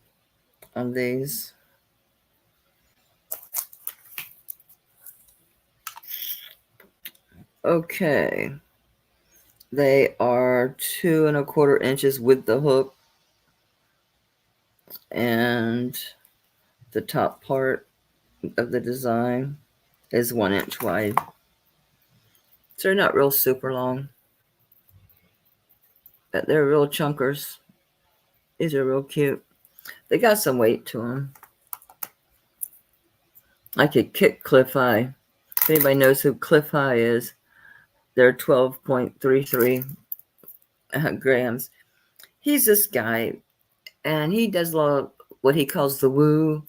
on these. Okay. They are 2¼ inches with the hook. And the top part of the design is 1 inch wide. So they're not real super long. But they're real chunkers. These are real cute. They got some weight to them. I could kick Cliff High. If anybody knows who Cliff High is, they're 12.33 grams. He's this guy, and he does a lot of what he calls the woo.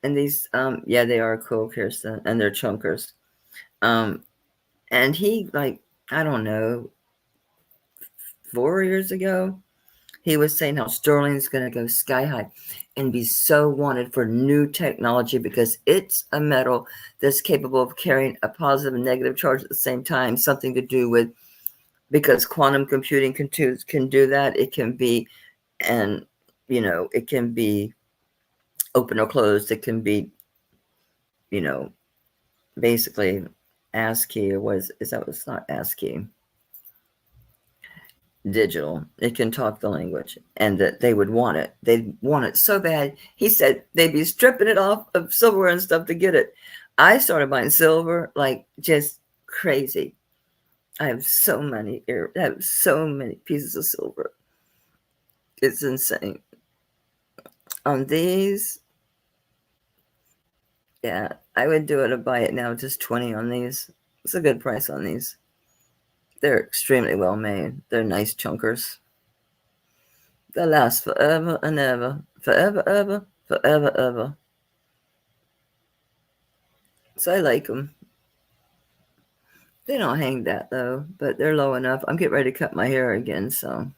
And these, yeah, they are cool, Kirsten, and they're chunkers. Um, and he, like, I don't know, 4 years ago, he was saying how Sterling's going to go sky high and be so wanted for new technology because it's a metal that's capable of carrying a positive and negative charge at the same time. Something to do with, because quantum computing can do that. It can be, and it can be open or closed. It can be, you know, basically ASCII, or is that what's not ASCII? Digital. It can talk the language, and that they would want it. They'd want it so bad. He said they'd be stripping it off of silverware and stuff to get it. I started buying silver like just crazy. I have so many pieces of silver. It's insane. On these, yeah, I would do it to buy it now, just 20 on these. It's a good price on these. They're extremely well made. They're nice chunkers. They last forever and ever. Forever, ever, forever, ever. So I like them. They don't hang that low, but they're low enough. I'm getting ready to cut my hair again, so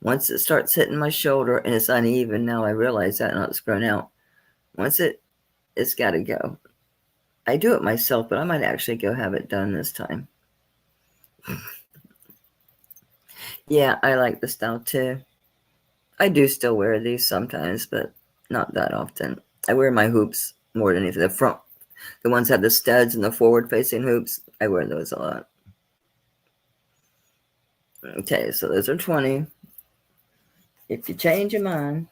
once it starts hitting my shoulder and it's uneven, now I realize that not it's grown out. Once it's got to go. I do it myself, but I might actually go have it done this time. Yeah, I like the style too. I do still wear these sometimes, but not that often. I wear my hoops more than anything. The ones that have the studs and the forward-facing hoops, I wear those a lot. Okay, so those are 20. If you change your mind,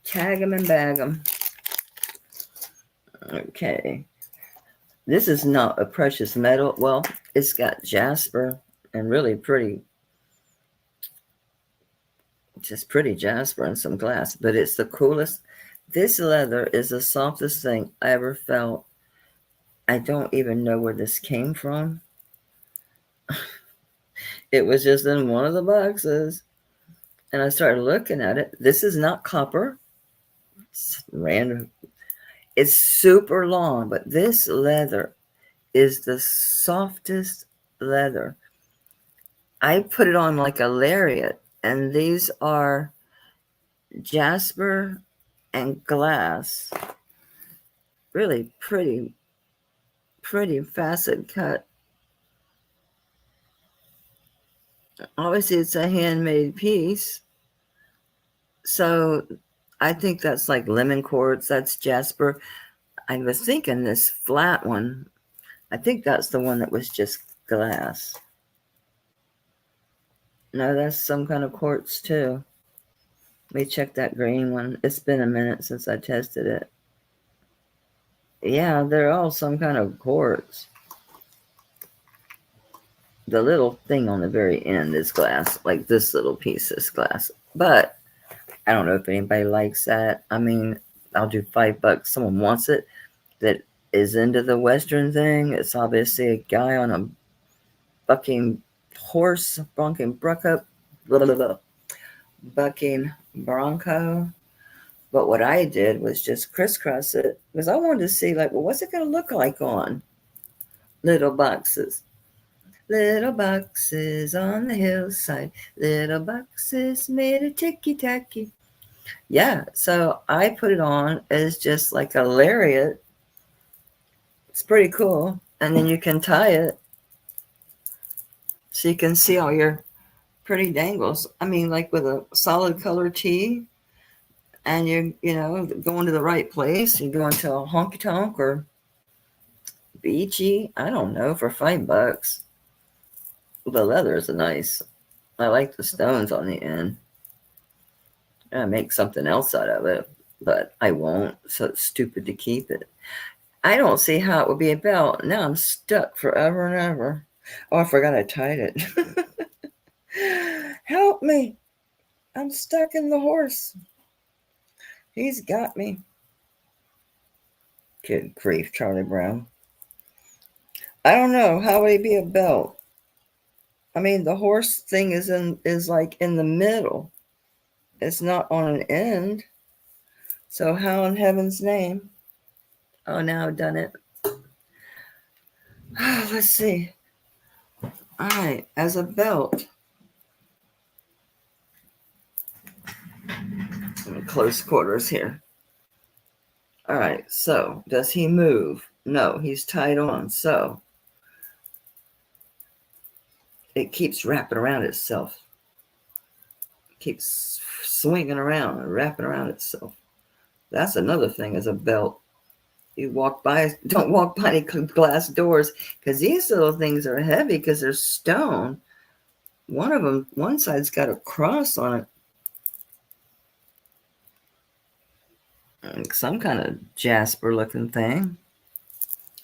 tag them and bag them. Okay. This is not a precious metal. Well, it's got jasper and really pretty, just pretty jasper and some glass, but it's the coolest. This leather is the softest thing I ever felt. I don't even know where this came from. It was just in one of the boxes. And I started looking at it. This is not copper. It's random. It's super long, but this leather is the softest leather. I put it on like a lariat, and these are jasper and glass. Really pretty facet cut. Obviously, it's a handmade piece. So I think that's like lemon quartz. That's jasper. I was thinking this flat one, I think that's the one that was just glass. No, that's some kind of quartz too. Let me check that green one. It's been a minute since I tested it. Yeah, they're all some kind of quartz. The little thing on the very end is glass, like this little piece is glass. But I don't know if anybody likes that. I mean, I'll do $5. Someone wants it that is into the Western thing. It's obviously a guy on a bucking horse, bucking bronco. But what I did was just crisscross it because I wanted to see, like, well, what's it going to look like on little boxes? Little boxes on the hillside, little boxes made of ticky-tacky. Yeah, so I put it on as just like a lariat. It's pretty cool. And then you can tie it so you can see all your pretty dangles. I mean, like with a solid color tee, and you're going to the right place. You go into a honky tonk or beachy. I don't know, for $5. The leather is nice. I like the stones on the end. I make something else out of it, but I won't. So it's stupid to keep it. I don't see how it would be a belt. Now I'm stuck forever and ever. Oh, I forgot I tied it. Help me. I'm stuck in the horse. He's got me. Good grief, Charlie Brown. I don't know. How would he be a belt? I mean, the horse thing is like in the middle. It's not on an end. So how in heaven's name? Oh, now I've done it. Let's see. All right, as a belt. Close quarters here. All right, so does he move? No, he's tied on. So it keeps wrapping around itself. Keeps swinging around and wrapping around itself. That's another thing as a belt. You don't walk by any glass doors, because these little things are heavy because they're stone. One of them, one side's got a cross on it. Some kind of jasper looking thing.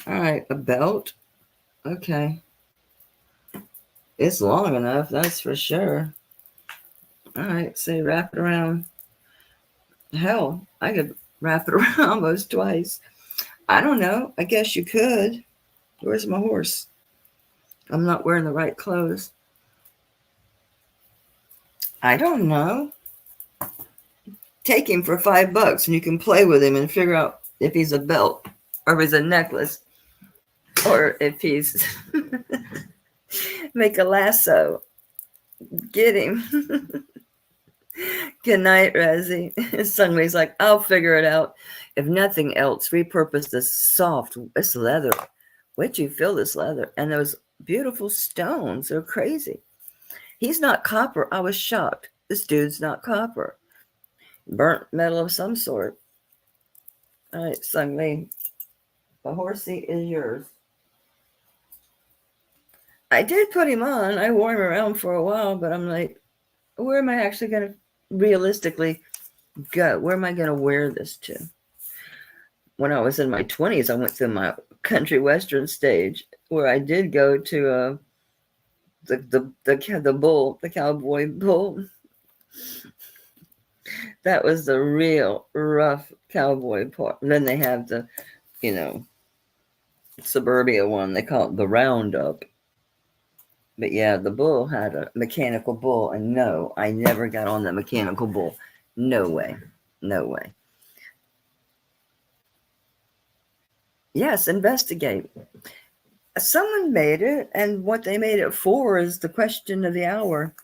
All right, a belt. Okay. It's long enough, that's for sure. All right, say wrap it around. Hell, I could wrap it around almost twice. I don't know. I guess you could. Where's my horse? I'm not wearing the right clothes. I don't know. Take him for $5 and you can play with him and figure out if he's a belt or if he's a necklace or if he's make a lasso. Get him. Good night, Razzie. Suddenly like, I'll figure it out. If nothing else, repurpose this soft, this leather. Where'd you feel this leather? And those beautiful stones. They're crazy. He's not copper. I was shocked. This dude's not copper. Burnt metal of some sort. All right, Sungli, the horsey is yours. I did put him on. I wore him around for a while, but I'm like, where am I actually going to realistically go? Where am I going to wear this to? When I was in my 20s, I went through my country western stage where I did go to the bull, the cowboy bull. That was the real rough cowboy part. And then they have the, suburbia one. They call it the roundup. But yeah, the bull had a mechanical bull. And no, I never got on the mechanical bull. No way. No way. Yes, investigate. Someone made it. And what they made it for is the question of the hour.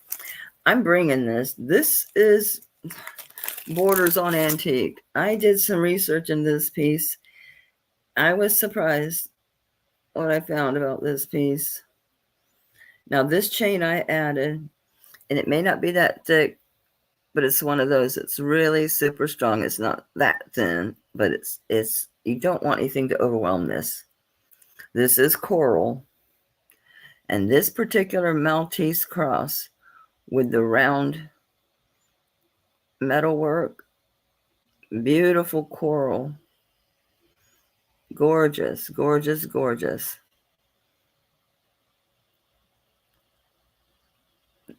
I'm bringing this. This is borders on antique. I did some research in this piece. I was surprised what I found about this piece. Now, this chain I added, and it may not be that thick, but it's one of those that's really super strong. It's not that thin, but it's you don't want anything to overwhelm this. This is coral, and this particular Maltese cross with the round metalwork, beautiful coral, gorgeous, gorgeous, gorgeous.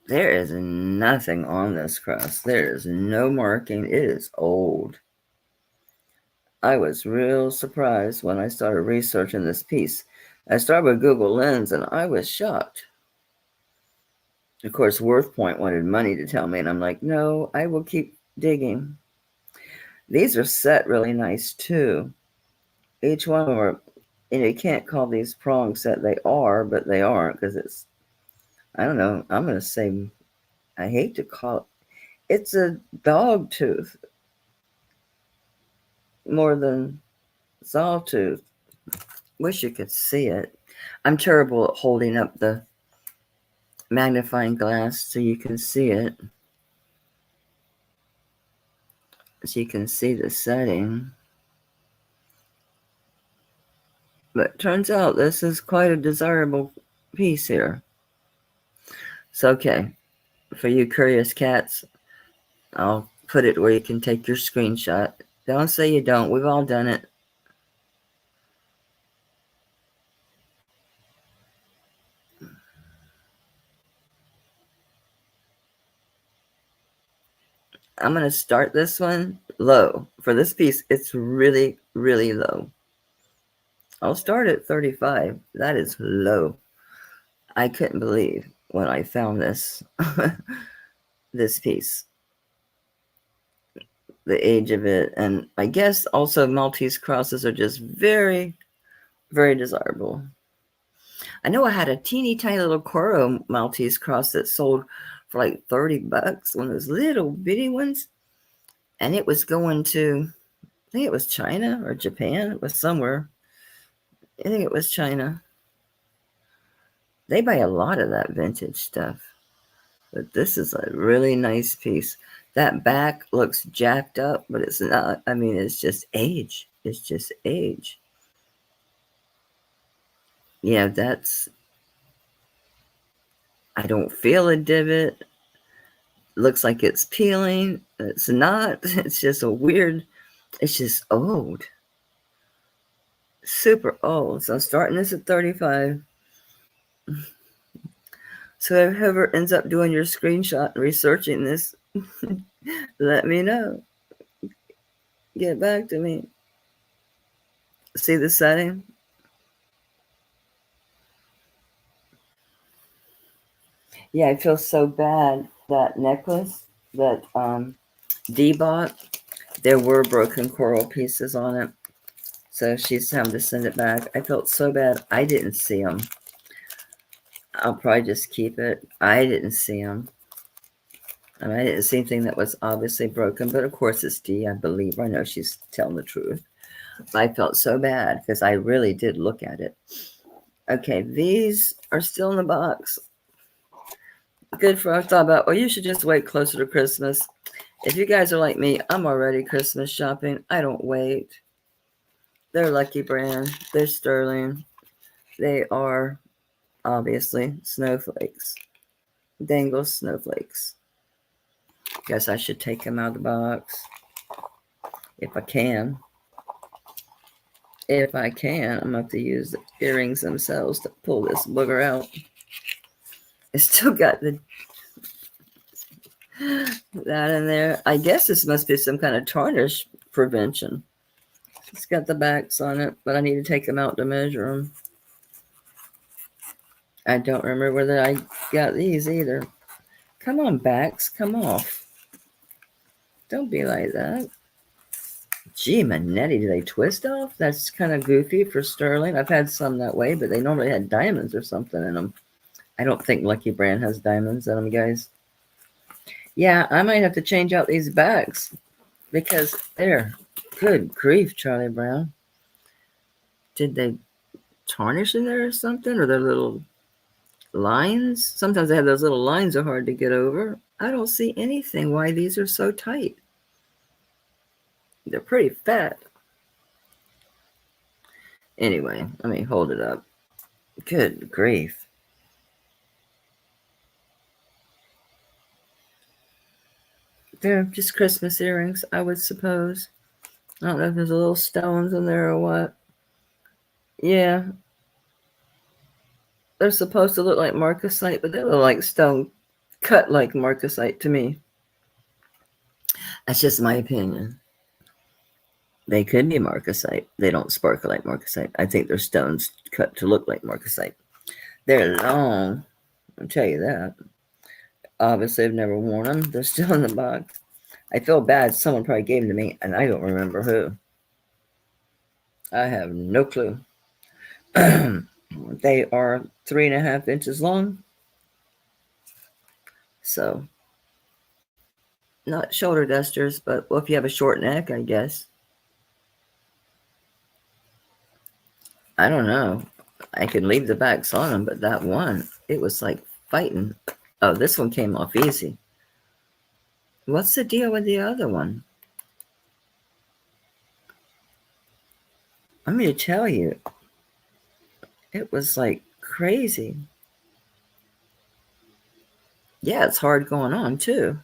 There is nothing on this cross. There is no marking. It is old. I was real surprised when I started researching this piece. I started with Google Lens and I was shocked. Of course, WorthPoint wanted money to tell me, and I'm like, no, I will keep digging. These are set really nice too. Each one of them are, you can't call these prongs set. They are, but they aren't because it's, I don't know. I'm going to say, I hate to call it, it's a dog tooth more than saw tooth. Wish you could see it. I'm terrible at holding up the magnifying glass so you can see it. So you can see the setting. But turns out this is quite a desirable piece here. So, okay. For you curious cats, I'll put it where you can take your screenshot. Don't say you don't. We've all done it. I'm going to start this one low. For this piece, it's really, really low. I'll start at 35. That is low. I couldn't believe when I found this, this piece. the age of it. And I guess also Maltese crosses are just very, very desirable. I know I had a teeny tiny little Coro Maltese cross that sold for like $30, one of those little bitty ones. And it was going to, I think it was China or Japan. It was somewhere. I think it was China. They buy a lot of that vintage stuff. But this is a really nice piece. That back looks jacked up, but it's not. I mean, it's just age. It's just age. Yeah, that's, I don't feel a divot. Looks like it's peeling. It's not. It's just a weird, it's just old. Super old. So I'm starting this at 35. So whoever ends up doing your screenshot and researching this, let me know. Get back to me. See the setting? Yeah, I feel so bad. That necklace that Dee bought, there were broken coral pieces on it. So she's having to send it back. I felt so bad. I didn't see them. I'll probably just keep it. I didn't see them. And I didn't see anything that was obviously broken. But of course, it's Dee. I believe. I know she's telling the truth. I felt so bad because I really did look at it. Okay, these are still in the box. Good for, I thought about, well, you should just wait closer to Christmas. If you guys are like me, I'm already Christmas shopping. I don't wait. They're Lucky Brand. They're sterling. They are obviously snowflakes. Dangle snowflakes. Guess I should take them out of the box. If I can. If I can, I'm going to have to use the earrings themselves to pull this booger out. It's still got the that in there. I guess this must be some kind of tarnish prevention. It's got the backs on it, but I need to take them out to measure them. I don't remember whether I got these either. Come on, backs. Come off. Don't be like that. Gee, Manetti, do they twist off? That's kind of goofy for sterling. I've had some that way, but they normally had diamonds or something in them. I don't think Lucky Brand has diamonds in them, guys. Yeah, I might have to change out these backs because they're, good grief, Charlie Brown. Did they tarnish in there or something? Or their little lines? Sometimes they have those little lines are hard to get over. I don't see anything why these are so tight. They're pretty fat. Anyway, let me hold it up. Good grief. They're just Christmas earrings, I would suppose. I don't know if there's little stones in there or what. Yeah. They're supposed to look like marcasite, but they look like stone cut like marcasite to me. That's just my opinion. They could be marcasite. They don't sparkle like marcasite. I think they're stones cut to look like marcasite. They're long. I'll tell you that. Obviously, I've never worn them. They're still in the box. I feel bad. Someone probably gave them to me, and I don't remember who. I have no clue. They are 3.5 inches long. So, not shoulder dusters, but well, if you have a short neck, I guess. I don't know. I could leave the backs on them, but that one, it was like fighting. Oh, this one came off easy. What's the deal with the other one? I'm going to tell you, it was like crazy. Yeah, it's hard going on too.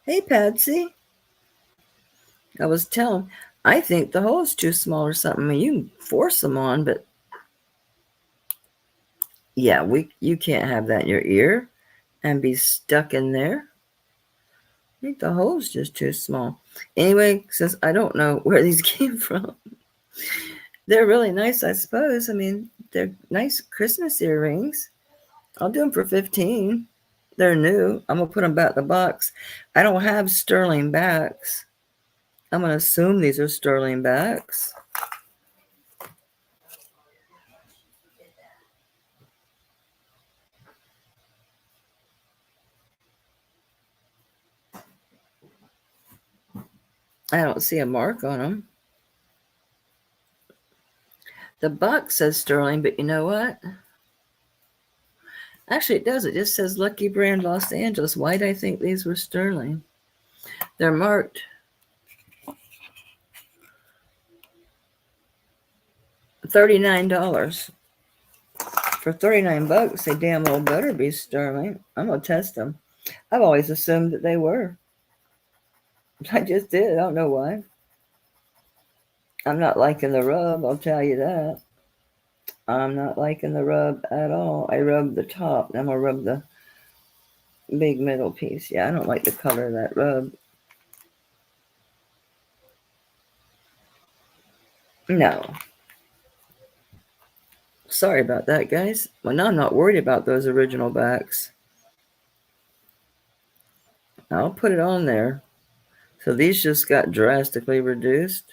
Hey, Patsy. I was telling, I think the hole's too small or something. I mean, you can force them on, but yeah, you can't have that in your ear and be stuck in there. I think the hole's just too small. Anyway, since I don't know where these came from, they're really nice, I suppose. I mean, they're nice Christmas earrings. I'll do them for 15. They're new. I'm gonna put them back in the box. I don't have sterling backs. I'm going to assume these are sterling backs. I don't see a mark on them. The box says sterling, but you know what? Actually, it does. It just says Lucky Brand Los Angeles. Why did I think these were sterling? They're marked $39. For 39 bucks, they damn well better be sterling. I'm going to test them. I've always assumed that they were. I just did. I don't know why. I'm not liking the rub, I'll tell you that. I'm not liking the rub at all. I rubbed the top. Now I'm going to rub the big middle piece. Yeah, I don't like the color of that rub. No. Sorry about that, guys. Well, now I'm not worried about those original backs. I'll put it on there. So these just got drastically reduced.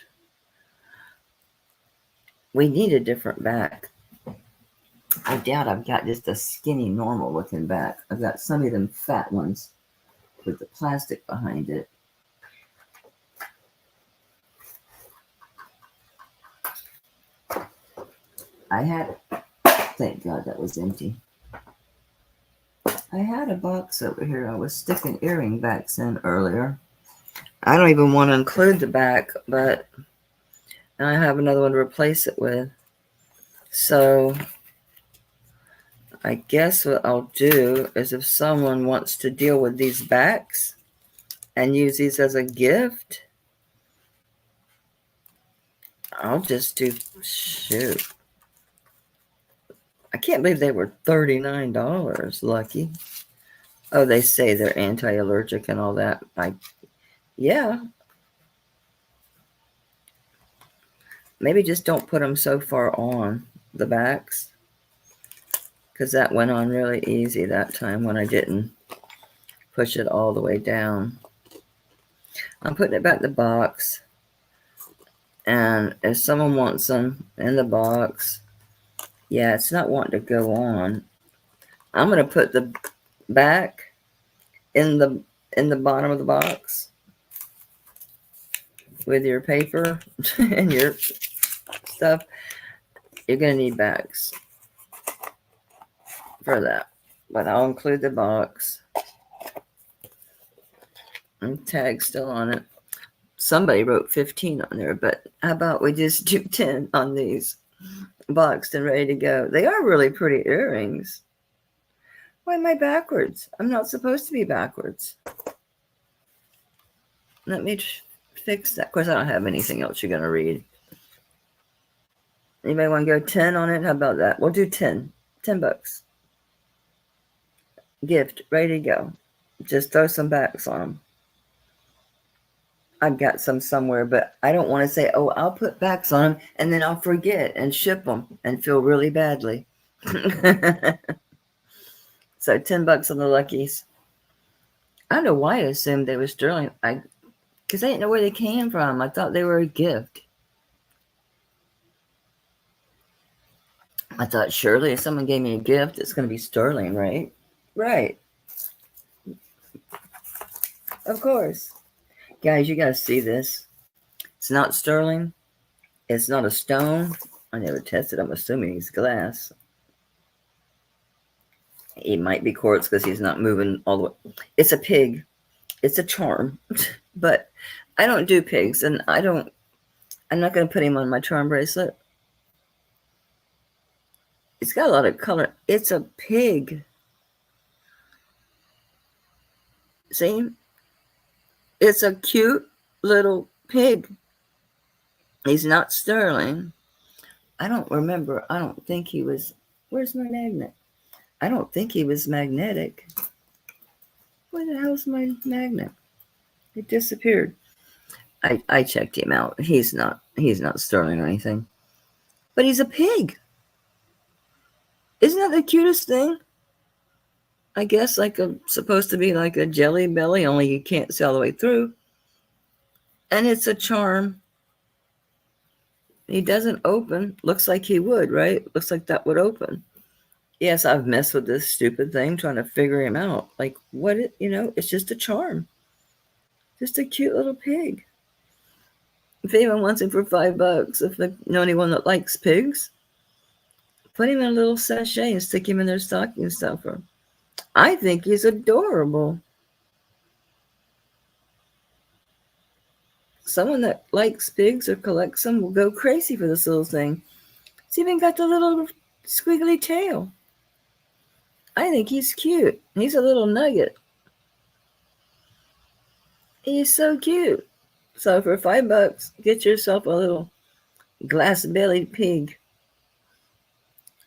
We need a different back. I doubt I've got just a skinny, normal looking back. I've got some of them fat ones with the plastic behind it. I had, thank God that was empty. I had a box over here. I was sticking earring backs in earlier. I don't even want to include the back, but I have another one to replace it with. So I guess what I'll do is if someone wants to deal with these backs and use these as a gift, I'll just do, shoot. I can't believe they were $39, Lucky. Oh, they say they're anti-allergic and all that. Yeah. Maybe just don't put them so far on the backs, because that went on really easy that time when I didn't push it all the way down. I'm putting it back in the box, and if someone wants them in the box, yeah, it's not wanting to go on. I'm going to put the back in the bottom of the box with your paper and your stuff. You're going to need bags for that, but I'll include the box and tag still on it. Somebody wrote 15 on there, but how about we just do 10 on these, boxed and ready to go. They are really pretty earrings. Why am I backwards? I'm not supposed to be backwards. Let me fix that. Of course, I don't have anything else you're going to read. Anybody want to go 10 on it? How about that? We'll do 10. 10 bucks. Gift, ready to go. Just throw some backs on them. I've got some somewhere, but I don't want to say, oh, I'll put backs on them, and then I'll forget and ship them and feel really badly. So 10 bucks on the Luckies. I don't know why I assumed they were sterling. Because I didn't know where they came from. I thought they were a gift. I thought, surely if someone gave me a gift, it's going to be sterling, right? Right. Of course. Guys, you got to see this. It's not sterling. It's not a stone. I never tested. I'm assuming it's glass. It might be quartz because he's not moving all the way. It's a pig. It's a charm. But I don't do pigs, and I'm not going to put him on my charm bracelet. It's got a lot of color. It's a pig. See? It's a cute little pig. He's not sterling. I don't remember. I don't think he was. Where's my magnet? I don't think he was magnetic. Where the hell's my magnet? It disappeared. I checked him out. He's not sterling or anything. But he's a pig. Isn't that the cutest thing? I guess supposed to be like a jelly belly, only you can't see all the way through. And it's a charm. He doesn't open. Looks like he would, right? Looks like that would open. Yes, I've messed with this stupid thing trying to figure him out. Like, what, it's just a charm. Just a cute little pig. If anyone wants him for $5, if they know anyone that likes pigs, put him in a little sachet and stick him in their stocking stuffer. I think he's adorable. Someone that likes pigs or collects them will go crazy for this little thing. It's even got the little squiggly tail. I think he's cute. He's a little nugget. He's so cute. So for $5, get yourself a little glass-bellied pig.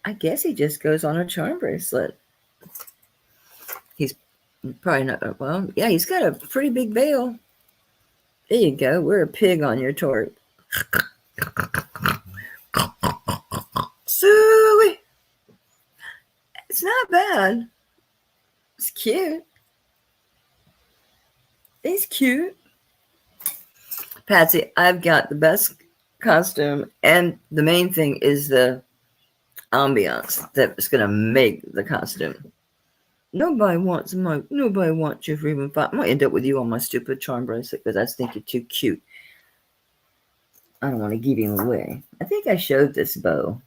I guess he just goes on a charm bracelet. He's probably not, well, yeah, he's got a pretty big veil. There you go. We're a pig on your tort. Suey. It's not bad. It's cute. He's cute. Patsy, I've got the best costume, and the main thing is the ambiance that's going to make the costume. Nobody wants you for even $5. I'm going to end up with you on my stupid charm bracelet because I think you're too cute. I don't want to give him away. I think I showed this bow.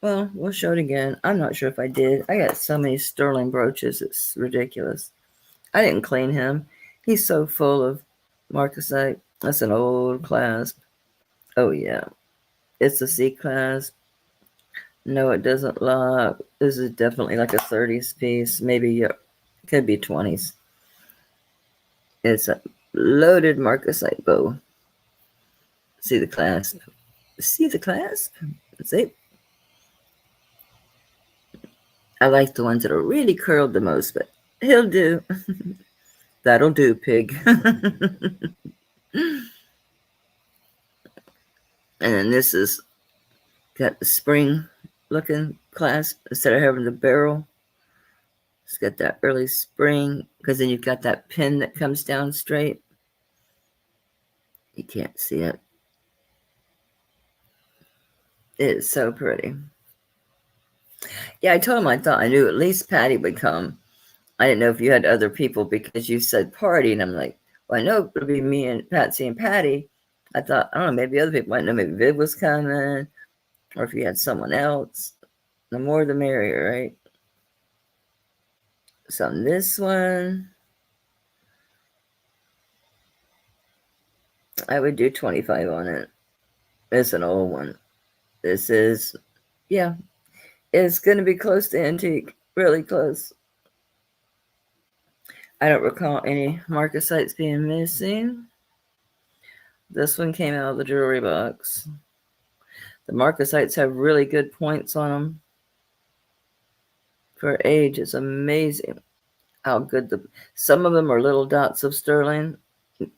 Well, we'll show it again. I'm not sure if I did. I got so many sterling brooches. It's ridiculous. I didn't clean him. He's so full of marcasite. That's an old clasp. Oh, yeah. It's a C clasp. No, it doesn't lock. This is definitely like a 30s piece. Maybe it could be 20s. It's a loaded marcasite bow. See the clasp? See the clasp? See? I like the ones that are really curled the most, but he'll do. That'll do, pig. And then this is got the spring looking clasp instead of having the barrel. It's got that early spring because then you've got that pin that comes down straight. You can't see it. It is so pretty. Yeah, I told him I thought I knew at least Patty would come. I didn't know if you had other people because you said party, and I'm like, well, I know it'll be me and Patsy and Patty. I thought, I don't know, maybe other people might know. Maybe Viv was coming, or if you had someone else. The more the merrier, right? So on this one, I would do 25 on it. It's an old one. This is, yeah, it's going to be close to antique, really close. I don't recall any marcasites being missing. This one came out of the jewelry box. The marcasites have really good points on them. For age, it's amazing how good some of them are little dots of sterling.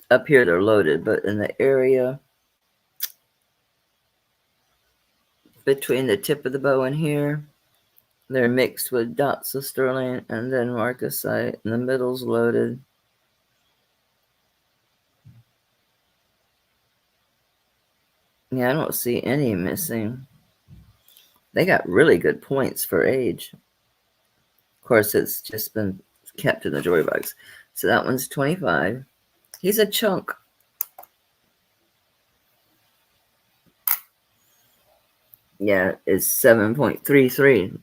Up here they're loaded, but in the area between the tip of the bow and here, they're mixed with dots of sterling and then marcasite, and the middle's loaded. Yeah, I don't see any missing. They got really good points for age. Of course, it's just been kept in the jewelry box. So that one's 25. He's a chunk. Yeah, it's 7.33.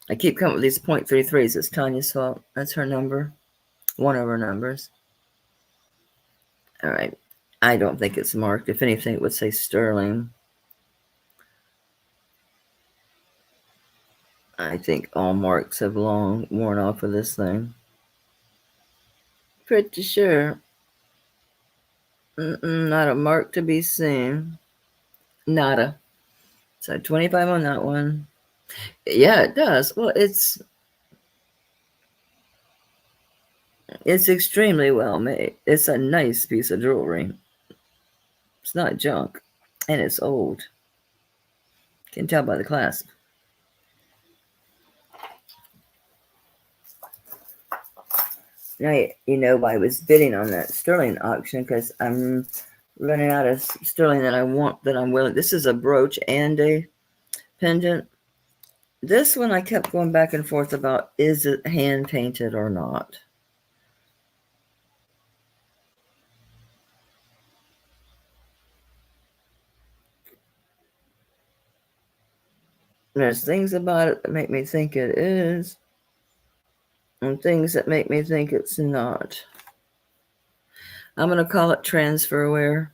I keep coming with these 0.33s. It's Tanya's fault. That's her number. One of her numbers. All right. I don't think it's marked. If anything, it would say sterling. I think all marks have long worn off of this thing. Pretty sure. Not a mark to be seen. Nada. So 25 on that one. Yeah, it does. Well, it's extremely well made. It's a nice piece of jewelry. It's not junk. And it's old. Can tell by the clasp. Now, you know, I was bidding on that sterling auction because I'm running out of sterling that I want, that I'm willing. This is a brooch and a pendant. This one I kept going back and forth about, is it hand painted or not? There's things about it that make me think it is, and things that make me think it's not. I'm going to call it transferware.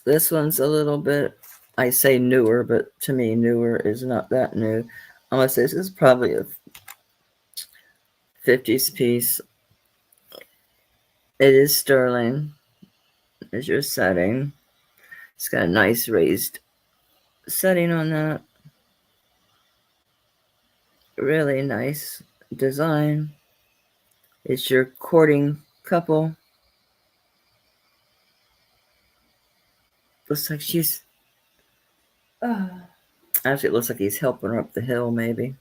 This one's a little bit, I say newer, but to me, newer is not that new. I'm going to say this is probably a 50s piece. It is sterling. There's your setting. It's got a nice raised setting on that. Really nice design. It's your courting couple. Looks like she's... actually, it looks like he's helping her up the hill, maybe.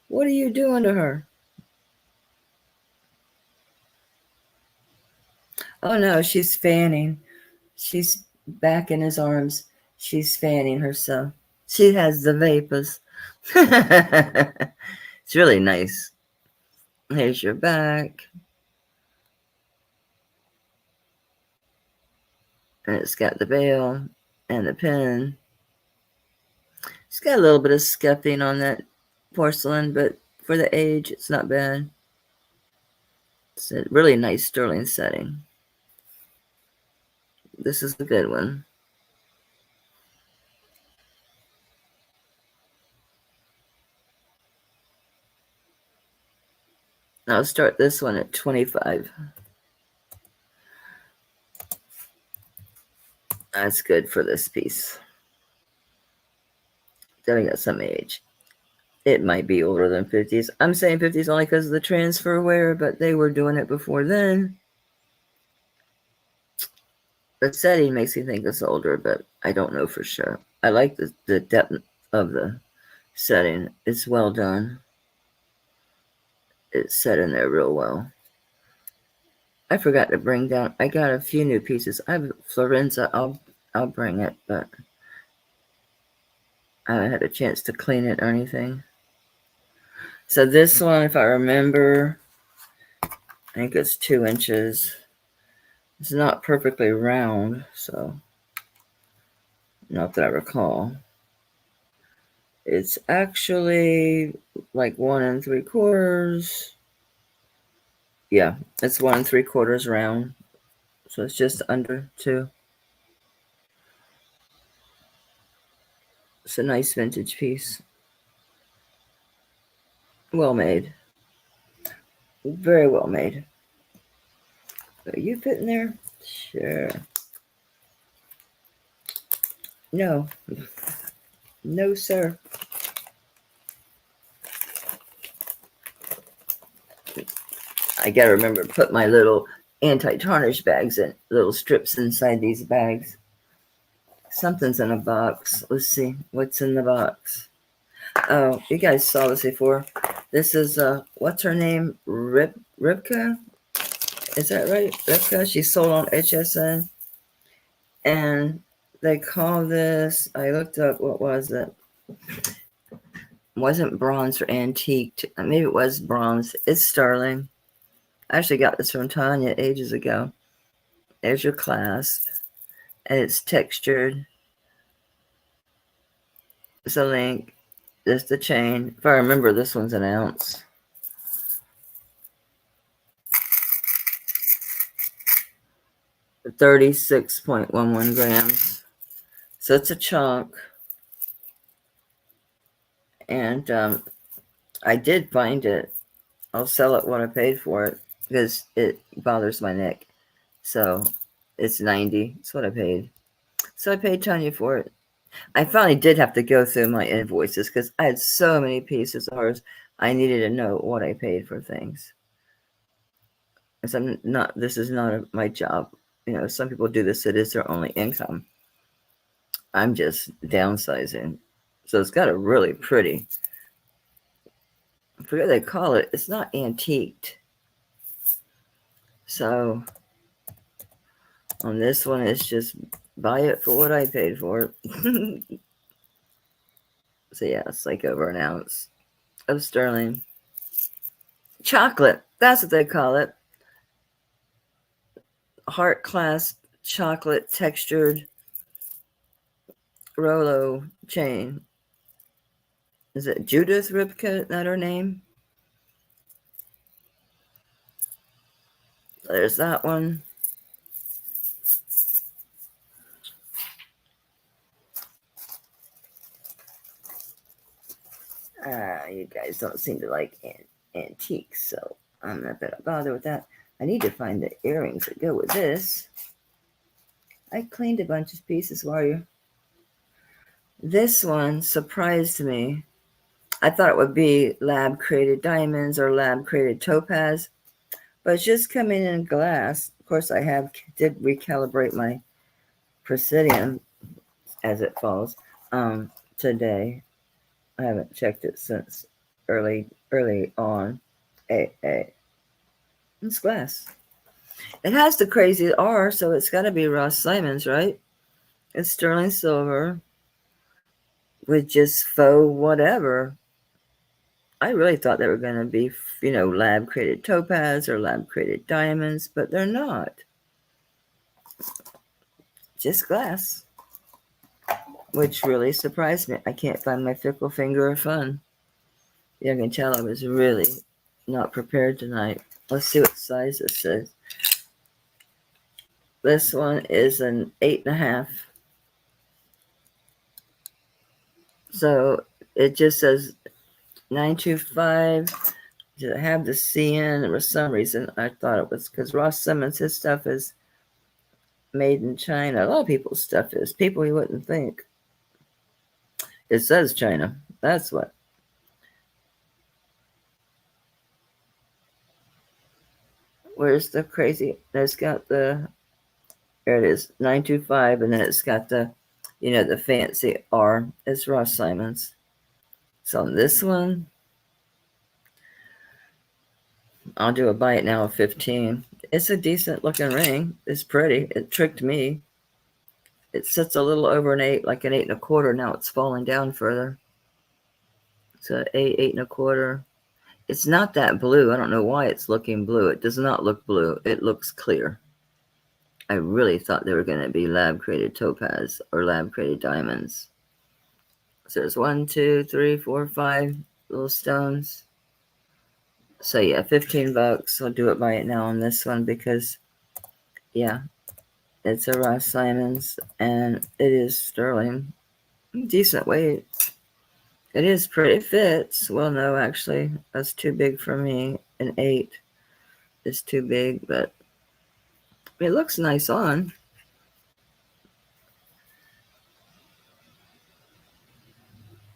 What are you doing to her? Oh, no, she's fanning. She's back in his arms. She's fanning herself. She has the vapors. It's really nice. Here's your back. And it's got the veil and the pin. It's got a little bit of scuffing on that porcelain, but for the age, it's not bad. It's a really nice sterling setting. This is a good one. I'll start this one at 25. That's good for this piece. Definitely got some age. It might be older than 50s. I'm saying 50s only because of the transferware, but they were doing it before then. The setting makes me think it's older, but I don't know for sure. I like the depth of the setting. It's well done. It's set in there real well. I forgot to bring down. I got a few new pieces. I have Florenza. I'll bring it, but I haven't had a chance to clean it or anything. So this one, if I remember, I think it's 2 inches. It's not perfectly round, so not that I recall. It's actually like 1 3/4. Yeah, it's 1 3/4 round. So it's just under 2. It's a nice vintage piece. Well made. Very well made. Are you fitting there? Sure. No. No, sir. I gotta remember to put my little anti-tarnish bags in, little strips inside these bags. Something's in a box. Let's see what's in the box. Oh, you guys saw this before. This is what's her name? Ribka? Is that right? Ribka? She sold on HSN. And they call this, I looked up, what was it? Wasn't bronze or antiqued. Maybe it was bronze. It's sterling. I actually got this from Tanya ages ago. There's your clasp. And it's textured. It's a link. There's the chain. If I remember, this one's an ounce. $36.11 grams. So it's a chunk. And I did find it. I'll sell it what I paid for it because it bothers my neck. So it's $90. That's what I paid. So I paid Tanya for it. I finally did have to go through my invoices because I had so many pieces of hers. I needed to know what I paid for things. Because I'm not, this is not my job. You know, some people do this, it is their only income. I'm just downsizing. So it's got a really pretty, I forget what they call it. It's not antiqued. So On this one, it's just buy it for what I paid for it. So yeah, it's like over an ounce of sterling. Chocolate, that's what they call it. Heart clasp chocolate textured Rolo chain. Is it Judith Ripka? Is that her name? There's that one. You guys don't seem to like antiques, so I'm not gonna bother with that. I need to find the earrings that go with this. I cleaned a bunch of pieces while you. This one surprised me. I thought it would be lab created diamonds or lab created topaz, but it's just coming in glass. Of course, I did recalibrate my Presidium as it falls today. I haven't checked it since early on. It's glass. It has the crazy R, so it's got to be Ross Simons, right? It's sterling silver with just faux whatever. I really thought they were going to be, lab created topaz or lab created diamonds, but they're not. Just glass, which really surprised me. I can't find my fickle finger of fun. You can tell I was really not prepared tonight. Let's see what size this is. This one is an 8.5. So it just says 925. Does it have the CN? For some reason, I thought it was because Ross Simmons, his stuff is made in China. A lot of people's stuff is. People you wouldn't think. It says China. That's what. Where's the crazy? There's got the. There it is, 925, and then it's got the, the fancy R. It's Ross Simons. So on this one, I'll do a buy it now of 15. It's a decent looking ring. It's pretty. It tricked me. It sits a little over an 8, like an 8.25. Now it's falling down further. So 8.25. It's not that blue. I don't know why it's looking blue. It does not look blue. It looks clear. I really thought they were going to be lab created topaz or lab created diamonds. So there's 1, 2, 3, 4, 5 little stones. So yeah, $15. I'll do it buy it now on this one because, yeah, it's a Ross Simons and it is sterling. Decent weight. It is pretty. It fits. Well, no, actually, that's too big for me. An 8 is too big, but it looks nice on.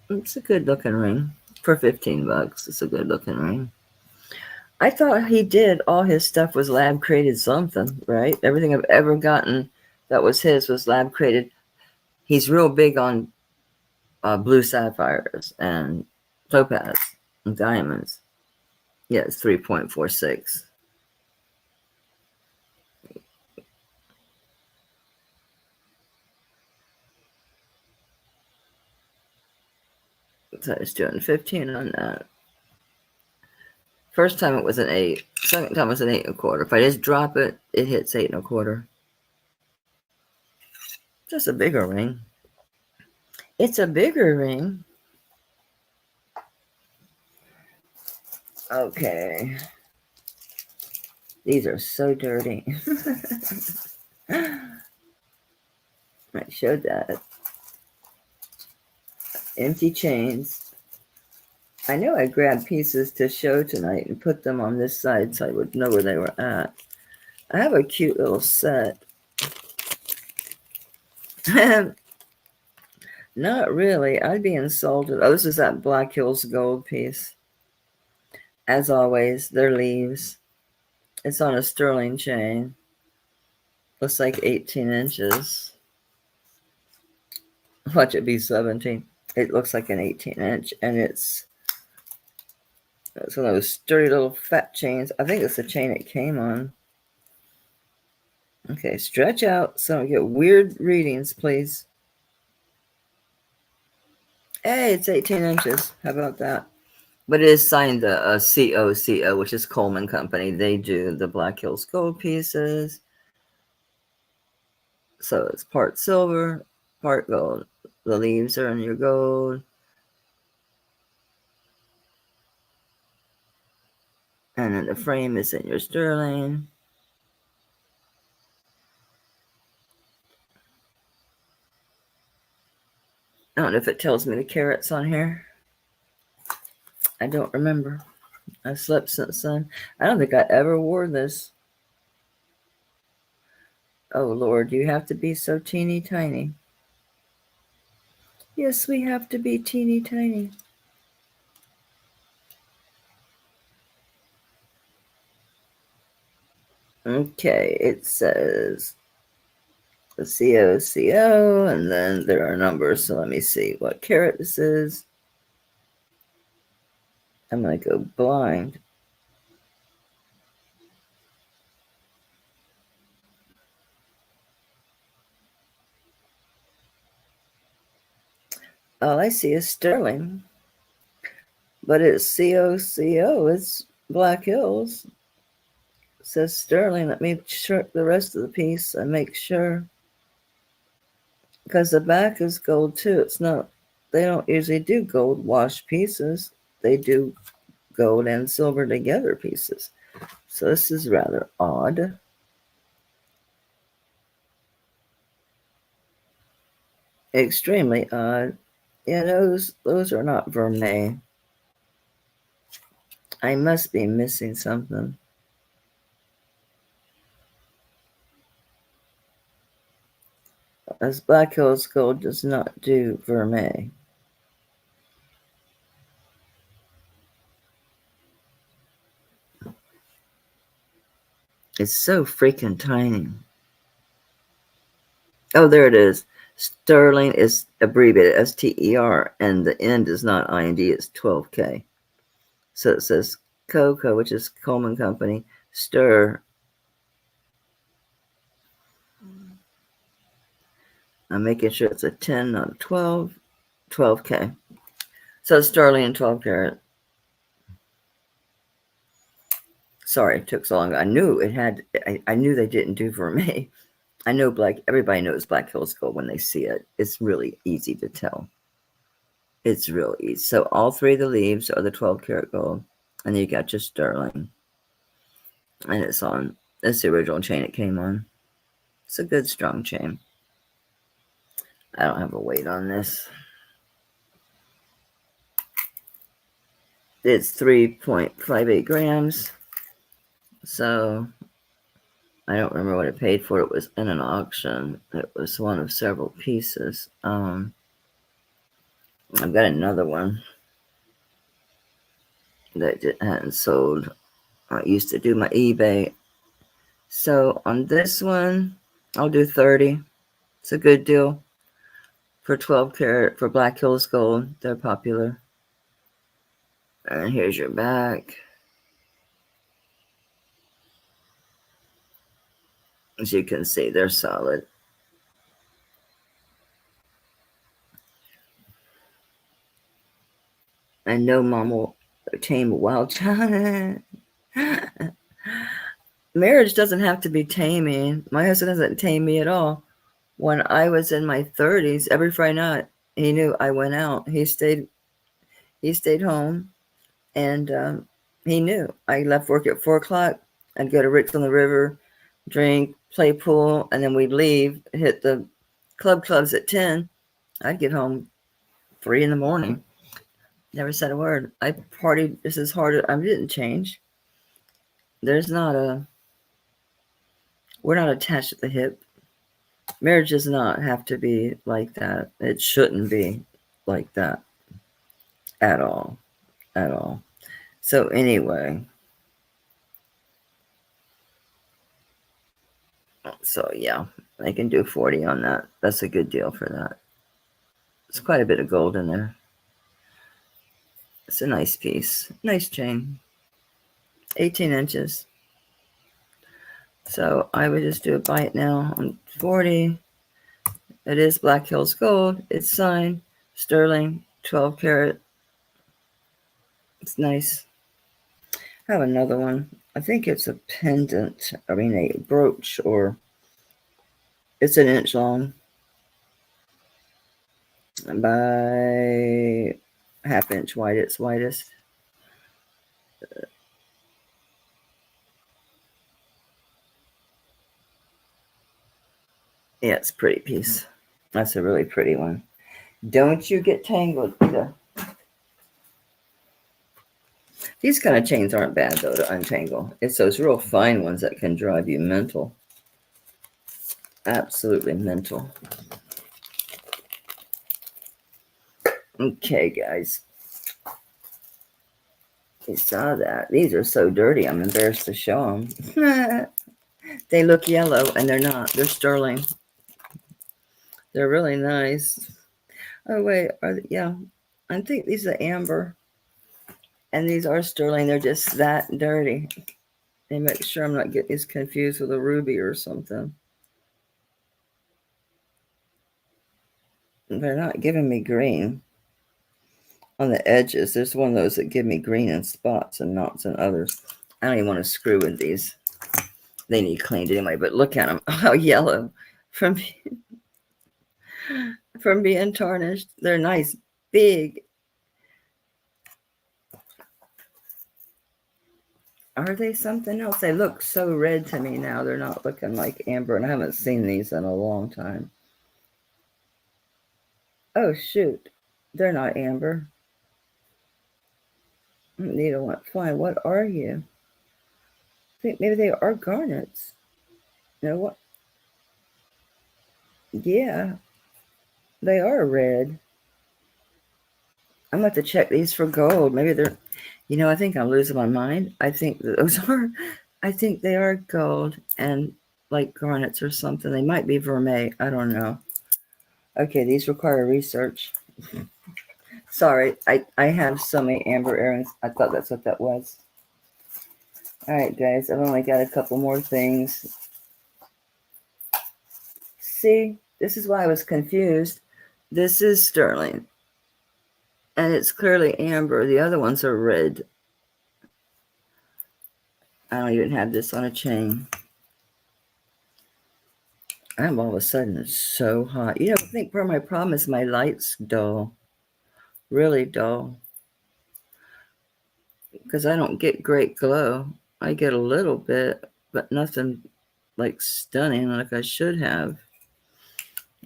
It's a good looking ring for $15. It's a good looking ring. I thought he did all his stuff was lab created something, right? Everything I've ever gotten that was his was lab created. He's real big on blue sapphires and topaz and diamonds. Yeah, it's 3.46. So it's doing 15 on that. First time it was an 8. Second time it was an 8.25. If I just drop it, it hits 8.25. Just a bigger ring. It's a bigger ring. Okay. These are so dirty. I showed that. Empty chains. I know I grabbed pieces to show tonight and put them on this side so I would know where they were at. I have a cute little set. Not really. I'd be insulted. Oh, this is that Black Hills gold piece. As always, they're leaves. It's on a sterling chain. Looks like 18 inches. Watch it be 17. It looks like an 18-inch, and it's one of those sturdy little fat chains. I think it's the chain it came on. Okay, stretch out so I don't get weird readings, please. Hey, it's 18 inches. How about that? But it is signed the COCO, which is Coleman Company. They do the Black Hills Gold pieces. So it's part silver, part gold. The leaves are in your gold. And then the frame is in your sterling. I don't know if it tells me the carats on here. I don't remember. I slept since then. I don't think I ever wore this. Oh, Lord, you have to be so teeny tiny. Yes, we have to be teeny tiny. Okay, it says the COCO, and then there are numbers. So let me see what carat this is. I'm going to go blind. All I see is sterling, but it's COCO. It's Black Hills. It says sterling. Let me check the rest of the piece and make sure. Because the back is gold too. It's not, they don't usually do gold wash pieces. They do gold and silver together pieces. So this is rather odd. Extremely odd. Yeah, those are not vermeil. I must be missing something. As Black Hills Gold does not do vermeil. It's so freaking tiny. Oh, there it is. Sterling is abbreviated STER, and the end is not IND, it's 12K. So it says COCO, which is Coleman Company, stir. I'm making sure it's a 10, not a 12. 12K. So it's sterling and 12 karat. Sorry, it took so long. I knew it had, I knew they didn't do vermeil. I know everybody knows Black Hills Gold when they see it. It's really easy to tell. It's real easy. So all three of the leaves are the 12 karat gold. And then you got your sterling. And it's the original chain it came on. It's a good strong chain. I don't have a weight on this. It's 3.58 grams. So I don't remember what I paid for it. It was in an auction. It was one of several pieces. I've got another one that hadn't sold. I used to do my eBay. So on this one, I'll do 30. It's a good deal for 12 karat for Black Hills Gold. They're popular. And here's your back. As you can see, they're solid. I know Mom will tame a wild child. Marriage doesn't have to be taming. My husband doesn't tame me at all. When I was in my 30s, every Friday night, he knew I went out. He stayed home, and he knew I left work at 4 o'clock. I'd go to Rick's on the River, drink, play pool, and then we'd leave, hit the clubs at 10. I'd get home 3 in the morning. Never said a word. I partied just as hard. I didn't change. We're not attached at the hip. Marriage does not have to be like that. It shouldn't be like that at all. At all. So anyway. So yeah, I can do 40 on that. That's a good deal for that. It's quite a bit of gold in there. It's a nice piece. Nice chain. 18 inches. So I would just do a bite now on 40. It is Black Hills Gold. It's signed sterling, 12 karat. It's nice. I have another one. I think it's a pendant. I mean, a brooch, or it's an inch long by half-inch wide. It's widest. Yeah, it's a pretty piece. That's a really pretty one. Don't you get tangled either. These kind of chains aren't bad, though, to untangle. It's those real fine ones that can drive you mental. Absolutely mental. Okay, guys. You saw that. These are so dirty, I'm embarrassed to show them. They look yellow, and they're not. They're sterling. They're really nice. Oh, wait. Yeah. I think these are amber. And these are sterling. They're just that dirty. They make sure I'm not getting these confused with a ruby or something. They're not giving me green on the edges. There's one of those that give me green in spots and knots and others. I don't even want to screw with these. They need cleaned anyway, but look at them. How yellow from being tarnished. They're nice, big. Are they something else? They look so red to me now. They're not looking like amber, and I haven't seen these in a long time. Oh, shoot. They're not amber. Neither one. Fine. What are you? I think maybe they are garnets. You know what? Yeah. They are red. I'm going to have to check these for gold. Maybe they're, I think I'm losing my mind. I think they are gold and like garnets or something. They might be vermeil. I don't know. Okay, these require research. Sorry, I have so many amber earrings. I thought that's what that was. All right, guys, I've only got a couple more things. See, this is why I was confused. This is sterling. And it's clearly amber. The other ones are red. I don't even have this on a chain. I'm all of a sudden so hot. I think part of my problem is my light's dull. Really dull. Because I don't get great glow. I get a little bit, but nothing like stunning like I should have.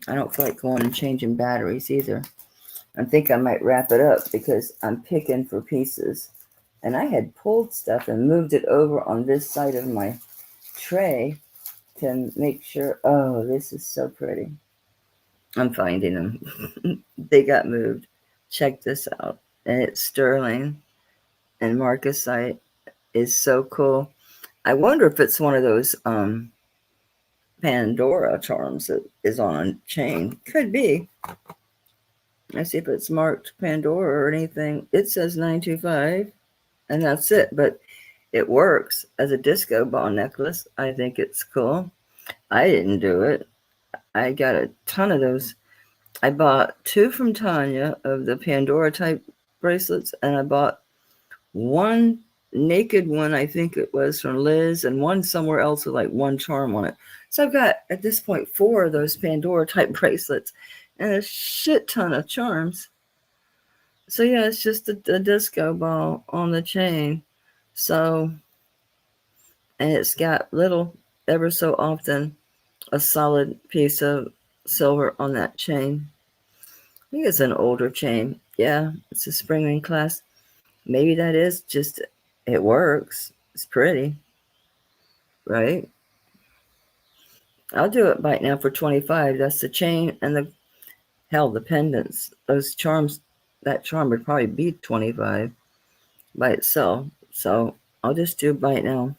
I don't feel like going and changing batteries either. I think I might wrap it up because I'm picking for pieces. And I had pulled stuff and moved it over on this side of my tray to make sure. Oh, this is so pretty. I'm finding them. They got moved. Check this out. And it's sterling. And marcasite is so cool. I wonder if it's one of those Pandora charms that is on a chain. Could be. Let's see if it's marked Pandora or anything. It says 925, and that's it. But it works as a disco ball necklace. I think it's cool. I didn't do it. I got a ton of those. I bought 2 from Tanya of the Pandora type bracelets, and I bought one naked one, I think it was from Liz, and one somewhere else with like one charm on it. So I've got, at this point, 4 of those Pandora type bracelets and a shit ton of charms. So yeah, it's just a disco ball on the chain. So, and it's got little, ever so often, a solid piece of silver on that chain. I think it's an older chain. Yeah, it's a spring ring clasp. Maybe that is just, it works. It's pretty, right? I'll do it right now for 25. That's the chain and the pendants. Those charms, that charm would probably be 25 by itself. So I'll just do it right now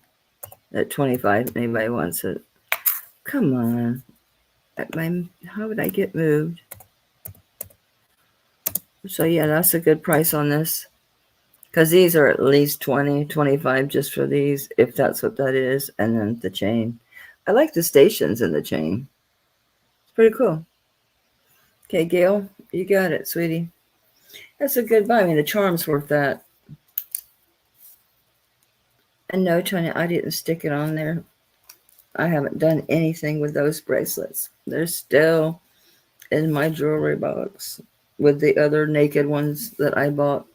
at 25. Anybody wants it? Come on. How would I get moved? So yeah, that's a good price on this. Because these are at least 20, 25 just for these, if that's what that is. And then the chain. I like the stations in the chain. It's pretty cool. Okay, Gail, you got it, sweetie. That's a good buy. I mean, the charm's worth that. And no, Tanya, I didn't stick it on there. I haven't done anything with those bracelets. They're still in my jewelry box with the other naked ones that I bought.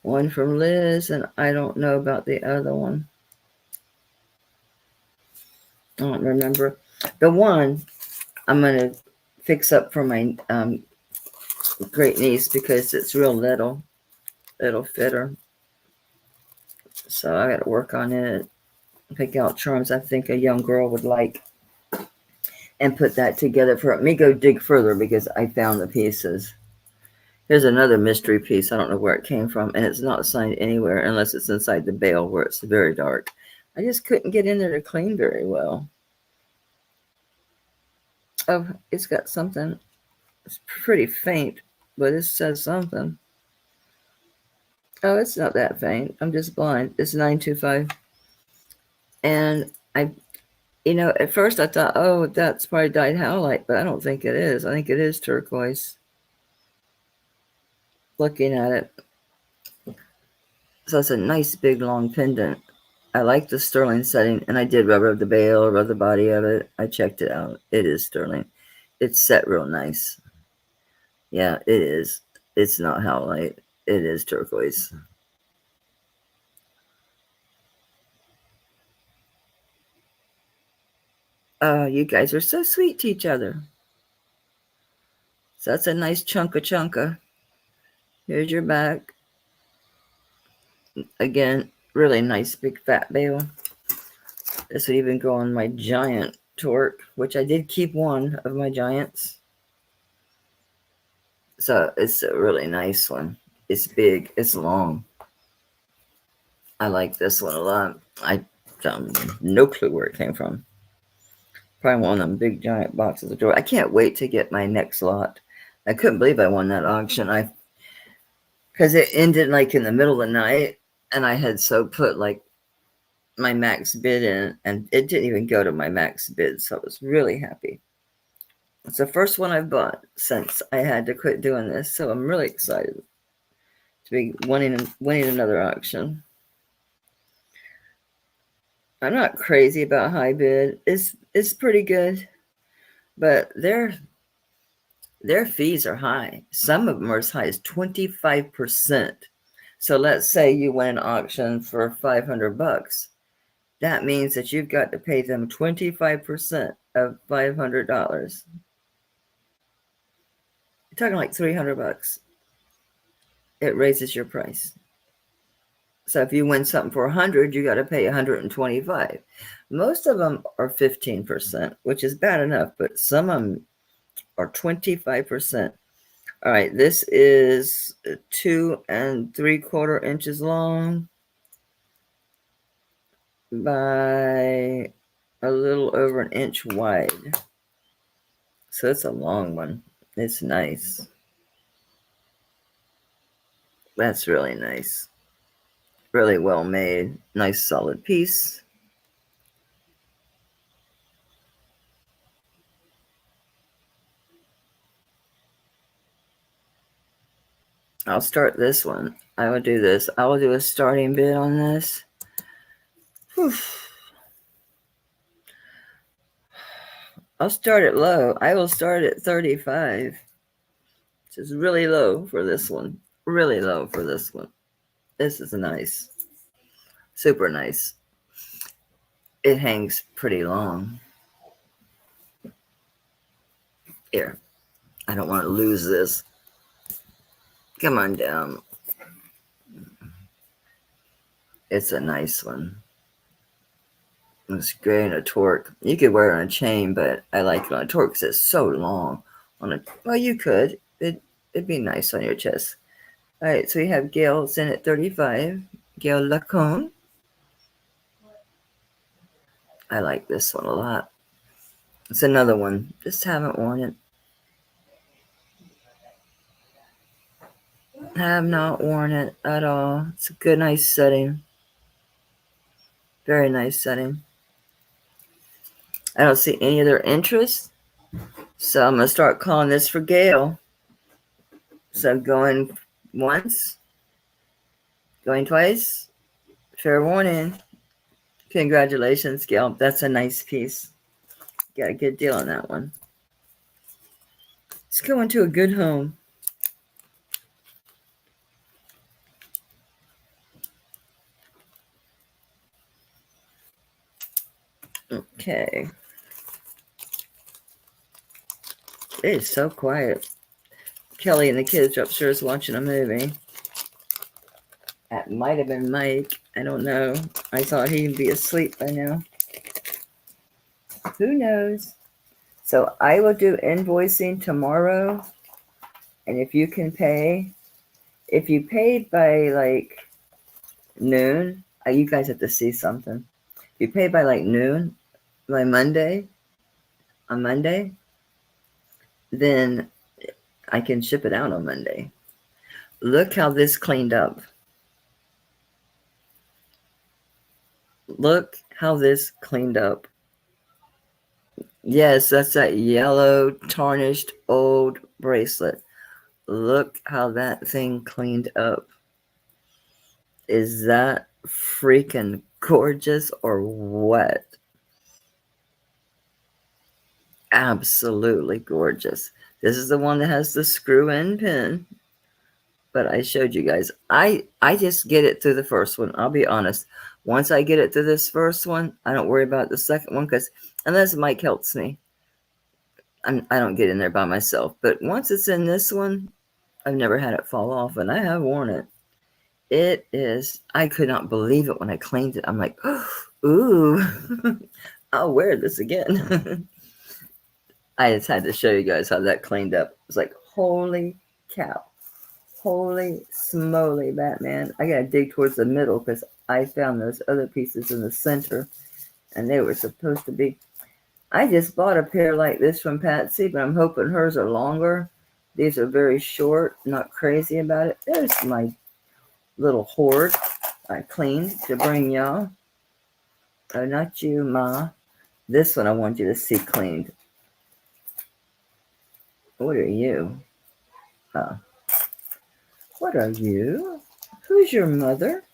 One from Liz, and I don't know about the other one. I don't remember. The one I'm going to fix up for my great niece because it's real little. It'll fit her. So I got to work on it. Pick out charms I think a young girl would like and put that together for her. Let me go dig further because I found the pieces. Here's another mystery piece. I don't know where it came from, and it's not signed anywhere unless it's inside the bale where it's very dark. I just couldn't get in there to clean very well. Oh, it's got something. It's pretty faint, but it says something. Oh, it's not that faint. I'm just blind. It's 925. And at first I thought, oh, that's probably dyed howlite, but I don't think it is. I think it is turquoise. Looking at it. So it's a nice big long pendant. I like the sterling setting, and I did rub the bale, rub the body of it. I checked it out. It is sterling. It's set real nice. Yeah, it is. It's not howlite. It is turquoise. Oh, you guys are so sweet to each other. So that's a nice chunka. Here's your back. Again, really nice big fat bale. This would even go on my giant torque, which I did keep one of my giants. So it's a really nice one. It's big. It's long. I like this one a lot. I found no clue where it came from. Probably one of them big giant boxes of jewelry. I can't wait to get my next lot. I couldn't believe I won that auction. Because it ended like in the middle of the night, and I had put like my max bid in, and it didn't even go to my max bid, so I was really happy. It's the first one I've bought since I had to quit doing this, so I'm really excited to be winning another auction. I'm not crazy about high bid. It's pretty good, but their fees are high. Some of them are as high as 25%. So let's say you win an auction for $500. That means that you've got to pay them 25% of $500. You're talking like $300. It raises your price. So if you win something for 100, you got to pay 125. Most of them are 15%, which is bad enough, but some of them are 25%. All right, this is 2 3/4 inches long by a little over an inch wide. So it's a long one. It's nice. That's really nice. Really well made. Nice solid piece. I'll start this one. I will do this. I will do a starting bid on this. Whew. I'll start it low. I will start at 35. Which is really low for this one. Really low for this one. This is nice. Super nice. It hangs pretty long. Here. I don't want to lose this. Come on down. It's a nice one. It's great on a torque. You could wear it on a chain, but I like it on a torque because it's so long. Well, you could. It'd be nice on your chest. All right, so we have Gail in at 35. Gail Lacone. I like this one a lot. It's another one. Just haven't worn it. Have not worn it at all. It's a good, nice setting. Very nice setting. I don't see any other interest. So I'm going to start calling this for Gail. So going once, going twice. Fair warning. Congratulations, Gail. That's a nice piece. Got a good deal on that one. Let's go into a good home. Okay. It is so quiet. Kelly and the kids are upstairs watching a movie. That might have been Mike. I don't know. I thought he'd be asleep by now. Who knows? So I will do invoicing tomorrow. And if you can pay, if you paid by like noon, you guys have to see something. If you pay by like noon, by Monday, on Monday, then I can ship it out on Monday. Look how this cleaned up. Look how this cleaned up. Yes, that's that yellow, tarnished, old bracelet. Look how that thing cleaned up. Is that freaking gorgeous or what? Absolutely gorgeous. This is the one that has the screw-in pin. But I showed you guys. I just get it through the first one. I'll be honest. Once I get it through this first one, I don't worry about the second one because unless Mike helps me, I don't get in there by myself. But once it's in this one, I've never had it fall off, and I have worn it. It is, I could not believe it when I cleaned it. I'm like, oh, ooh, I'll wear this again. I just had to show you guys how that cleaned up. It was like, holy cow. Holy smoly, Batman. I gotta dig towards the middle because I found those other pieces in the center and they were supposed to be. I just bought a pair like this from Patsy, but I'm hoping hers are longer. These are very short, not crazy about it. There's my little hoard I cleaned to bring y'all. Oh, not you, Ma. This one I want you to see cleaned. What are you? What are you? Who's your mother?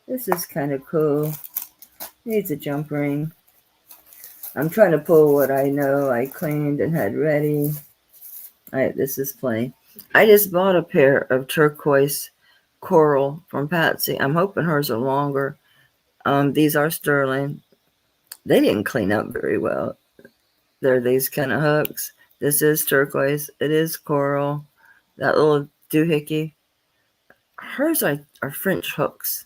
This is kind of cool. Needs a jump ring. I'm trying to pull what I know I cleaned and had ready. This is plenty. I just bought a pair of turquoise coral from Patsy. I'm hoping hers are longer. These are sterling. They didn't clean up very well. They're these kind of hooks. This is turquoise. It is coral. That little doohickey. Hers are French hooks.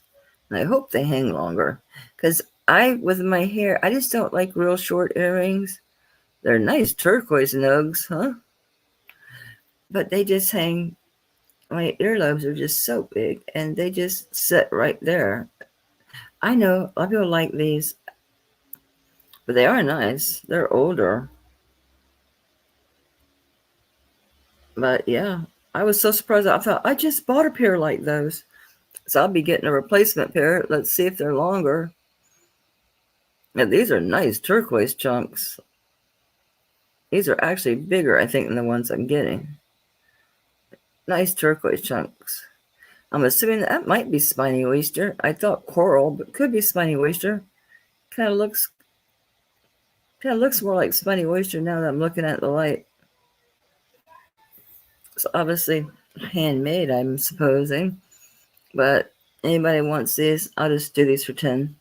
And I hope they hang longer. Because with my hair, I just don't like real short earrings. They're nice turquoise nugs, huh? But they just hang, my earlobes are just so big and they just sit right there. I know a lot of people like these, but they are nice. They're older. But yeah, I was so surprised. I thought, I just bought a pair like those. So I'll be getting a replacement pair. Let's see if they're longer. Now, these are nice turquoise chunks. These are actually bigger, I think, than the ones I'm getting. Nice turquoise chunks. I'm assuming that might be spiny oyster. I thought coral, but could be spiny oyster. Kind of looks more like spiny oyster now that I'm looking at the light. So obviously handmade, I'm supposing. But anybody wants these, I'll just do these for 10.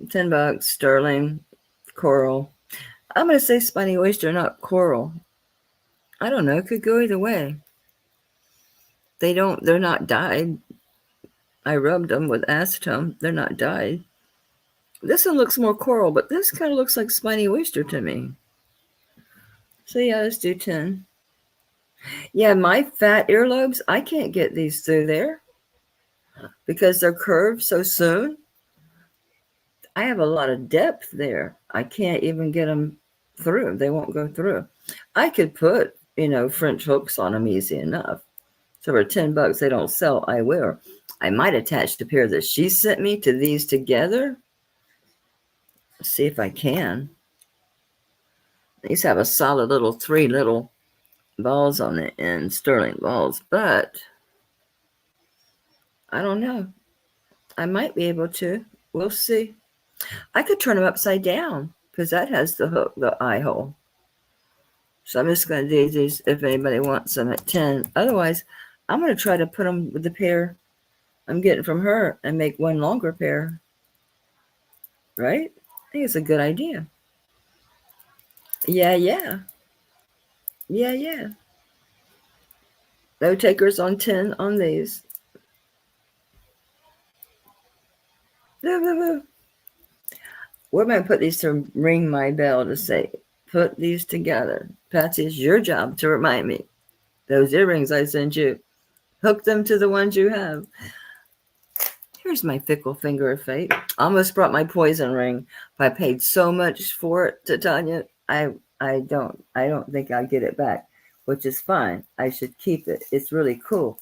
$10 sterling, coral. I'm going to say spiny oyster, not coral. I don't know. It could go either way. They're not dyed. I rubbed them with acetone. They're not dyed. This one looks more coral, but this kind of looks like spiny oyster to me. So yeah, let's do 10. Yeah, my fat earlobes, I can't get these through there because they're curved so soon. I have a lot of depth there. I can't even get them through. They won't go through. I could put, French hooks on them easy enough. So for $10 they don't sell, I will. I might attach the pair that she sent me to these together. See if I can. These have a solid little 3 little balls on the end, sterling balls, but I don't know. I might be able to. We'll see. I could turn them upside down because that has the hook, the eye hole. So I'm just going to do these if anybody wants them at 10. Otherwise, I'm going to try to put them with the pair I'm getting from her and make one longer pair. Right? I think it's a good idea. Yeah. No takers on 10 on these. We're going to put these to ring my bell to say, put these together. Patsy, it's your job to remind me. Those earrings I sent you, hook them to the ones you have. Here's my fickle finger of fate. Almost brought my poison ring. But I paid so much for it to Tanya. I don't think I'll get it back, which is fine. I should keep it. It's really cool.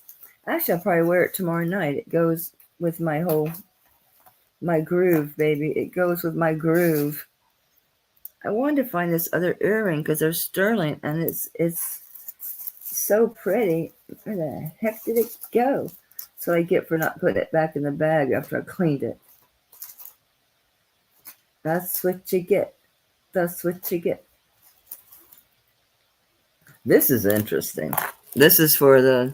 Actually, I'll probably wear it tomorrow night. It goes with my groove, baby. It goes with my groove. I wanted to find this other earring because they're sterling and it's so pretty. Where the heck did it go? So I get for not putting it back in the bag after I cleaned it. That's what you get. That's what you get. This is interesting. This is for the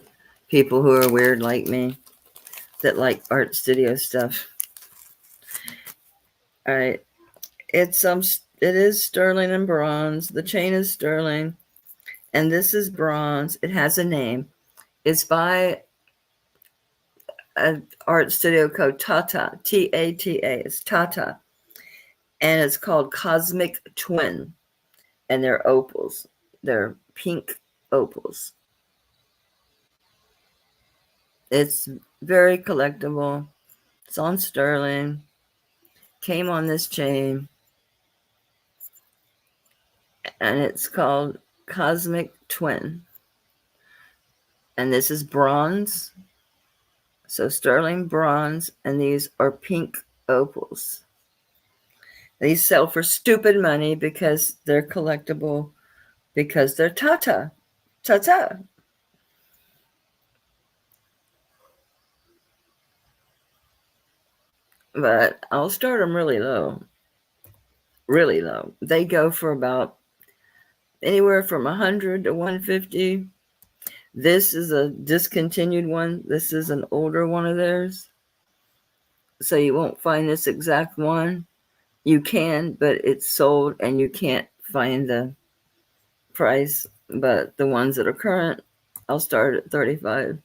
people who are weird like me that like art studio stuff. All right. It is sterling and bronze. The chain is sterling. And this is bronze. It has a name. It's by an art studio called Tata. T-A-T-A. It's Tata. And it's called Cosmic Twin. And they're opals. They're pink opals. It's very collectible. It's on sterling. Came on this chain. And it's called Cosmic Twin. And this is bronze. So sterling bronze. And these are pink opals. These sell for stupid money because they're collectible, because they're Tata. Tata. But I'll start them really low. Really low. They go for about anywhere from 100 to 150. This is a discontinued one. This is an older one of theirs. So you won't find this exact one. You can, but it's sold and you can't find the price. But the ones that are current, I'll start at 35.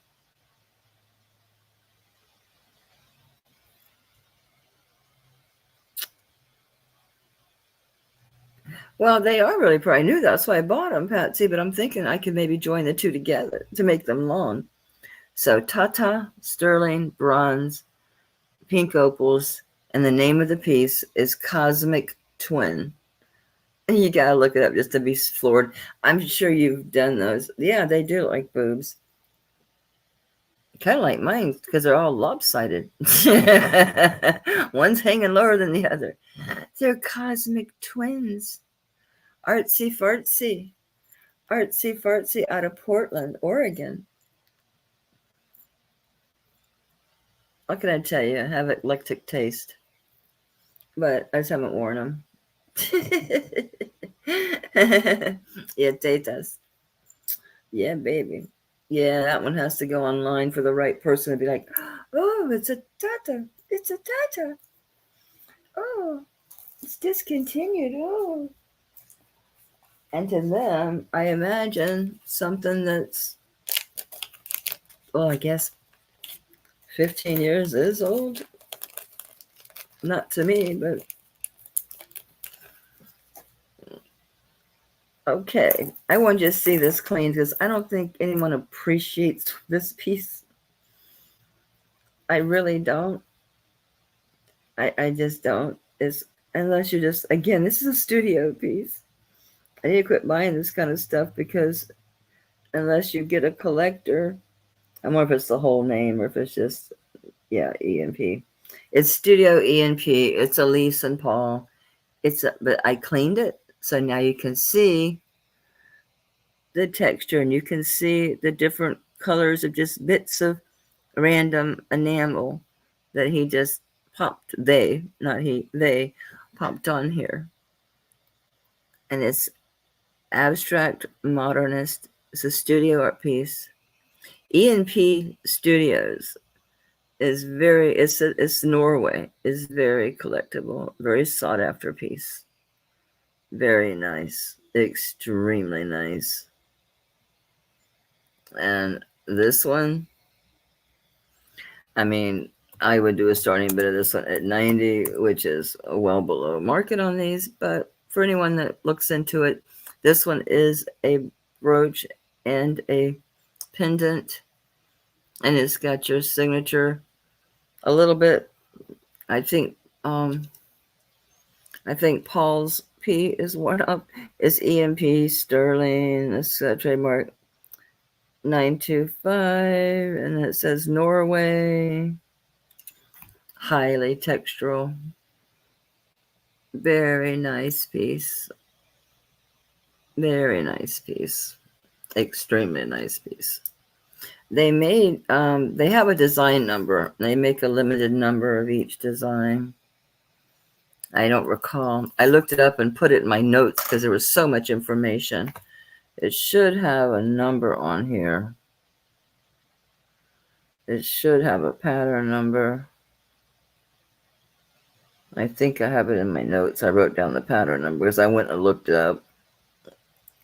Well, they are really pretty. I knew that's why I bought them, Patsy, but I'm thinking I could maybe join the two together to make them long. So Tata, sterling, bronze, pink opals, and the name of the piece is Cosmic Twin. And you gotta look it up just to be floored. I'm sure you've done those. Yeah, they do like boobs. Kind of like mine because they're all lopsided. One's hanging lower than the other. They're cosmic twins. Artsy fartsy. Artsy fartsy out of Portland, Oregon. What can I tell you? I have eclectic taste. But I just haven't worn them. Yeah, tetas. Yeah, baby. Yeah, that one has to go online for the right person to be like, oh, it's a tata. It's a tata. Oh, it's discontinued. Oh. And to them, I imagine something that's, well, I guess 15 years is old. Not to me, but okay. I want you to see this clean because I don't think anyone appreciates this piece. I really don't. I just don't. It's unless you just, again, this is a studio piece. I need to quit buying this kind of stuff because unless you get a collector, I wonder if it's the whole name or if it's just, yeah, E&P. It's Studio E&P. It's Elise and Paul. but I cleaned it. So now you can see the texture and you can see the different colors of just bits of random enamel that he just popped. They popped on here. And it's abstract modernist. It's a studio art piece. E&P Studios is it's Norway, is very collectible, very sought after piece. Very nice, extremely nice. And this one, I mean, I would do a starting bid of this one at 90, which is well below market on these, but for anyone that looks into it, this one is a brooch and a pendant, and it's got your signature a little bit. I think Paul's P is one up. Is EMP Sterling. This trademark 925, and it says Norway. Highly textural. Very nice piece. Very nice piece. Extremely nice piece. They have a design number. They make a limited number of each design. I don't recall. I looked it up and put it in my notes because there was so much information. It should have a number on here. It should have a pattern number. I think I have it in my notes. I wrote down the pattern number because I went and looked it up.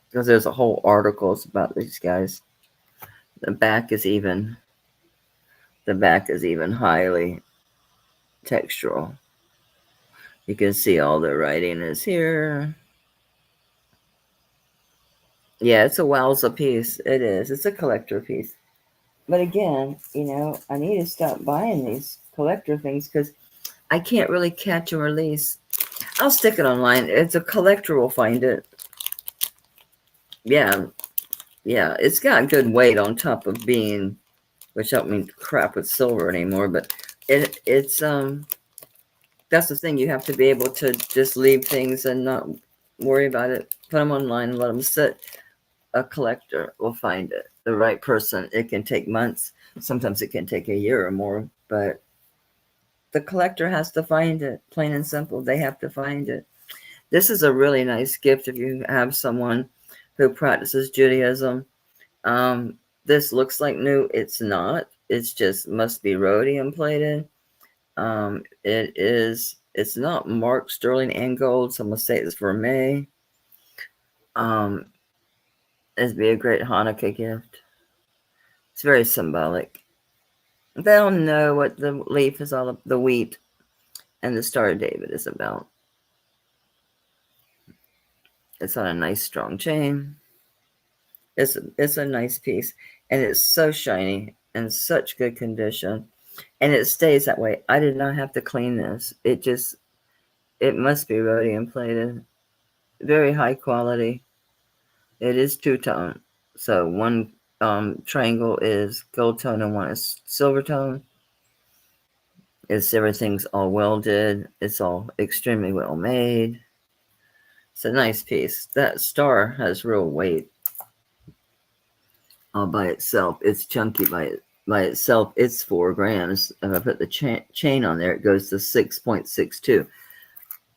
Because there's a whole articles about these guys. The back is even highly textural. You can see all the writing is here. Yeah, it's a wowza piece. It is. It's a collector piece. But again, I need to stop buying these collector things because I can't really catch and release. I'll stick it online. It's a collector will find it. Yeah, it's got good weight on top of being, which don't mean crap with silver anymore, but it's that's the thing. You have to be able to just leave things and not worry about it. Put them online and let them sit. A collector will find it. The right person. It can take months. Sometimes it can take a year or more, but the collector has to find it. Plain and simple. They have to find it. This is a really nice gift if you have someone who practices Judaism. This looks like new. It's not. It's just must be rhodium plated. It's not marked sterling and gold, so I'm gonna say it's vermeil. It'd be a great Hanukkah gift. It's very symbolic. They'll know what the leaf is all, the wheat and the Star of David is about. It's on a nice strong chain. It's a nice piece, and it's so shiny and such good condition, and it stays that way. I did not have to clean this. It must be rhodium plated. Very high quality. It is two-tone. So one triangle is gold tone and one is silver tone. Everything's all welded. It's all extremely well made. It's a nice piece. That star has real weight all by itself. It's chunky by itself. It's 4 grams. If I put the chain on there, it goes to 6.62.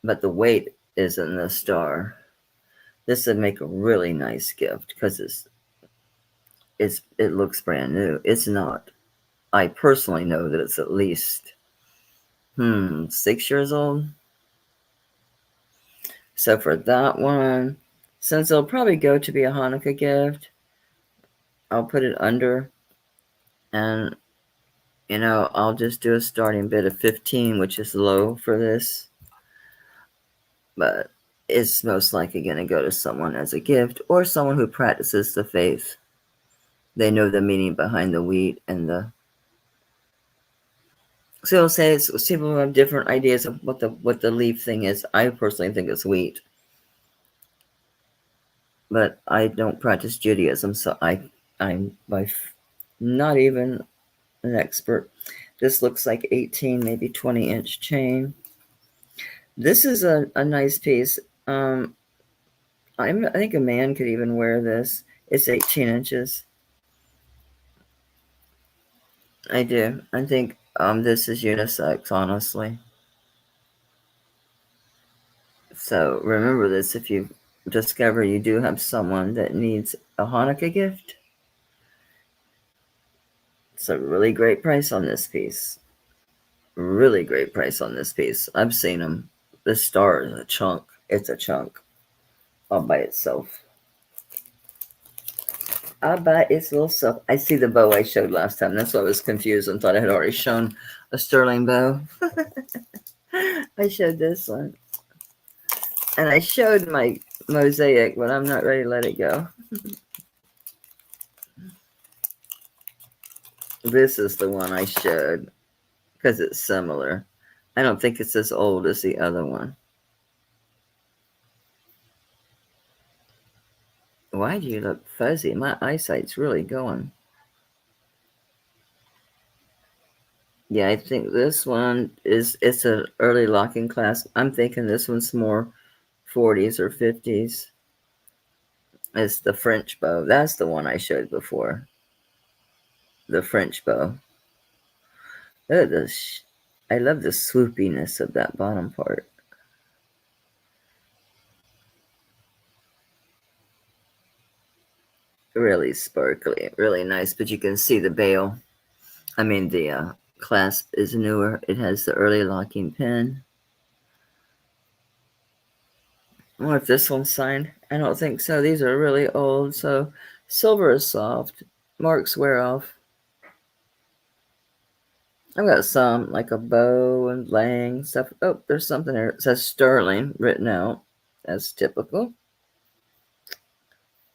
But the weight is in the star. This would make a really nice gift because it looks brand new. It's not. I personally know that it's at least 6 years old. So for that one, since it'll probably go to be a Hanukkah gift, I'll put it under, and I'll just do a starting bid of 15, which is low for this, but it's most likely going to go to someone as a gift or someone who practices the faith. They know the meaning behind the wheat and the. So I'll say people have different ideas of what the leaf thing is. I personally think it's wheat, but I don't practice Judaism, so I'm not even an expert. This looks like 18, maybe 20-inch chain. This is a nice piece. I think a man could even wear this. It's 18 inches. I do. I think this is unisex, honestly. So remember this if you discover you do have someone that needs a Hanukkah gift. It's a really great price on this piece. Really great price on this piece. I've seen them. This star is a chunk. It's a chunk all by itself. All by its little self. I see the bow I showed last time. That's why I was confused and thought I had already shown a sterling bow. I showed this one. And I showed my mosaic, but I'm not ready to let it go. This is the one I showed because it's similar. I don't think it's as old as the other one. Why do you look fuzzy? My eyesight's really going. Yeah, I think this one it's an early locking class. I'm thinking this one's more 40s or 50s. It's the French bow. That's the one I showed before. The French bow. Look at this. I love the swoopiness of that bottom part. Really sparkly, really nice, but you can see the bail. I mean, the clasp is newer. It has the early locking pin. I wonder if this one's signed. I don't think so. These are really old, so silver is soft. Marks wear off. I've got some, like a bow and lang stuff. Oh, there's something there. It says sterling written out. That's typical.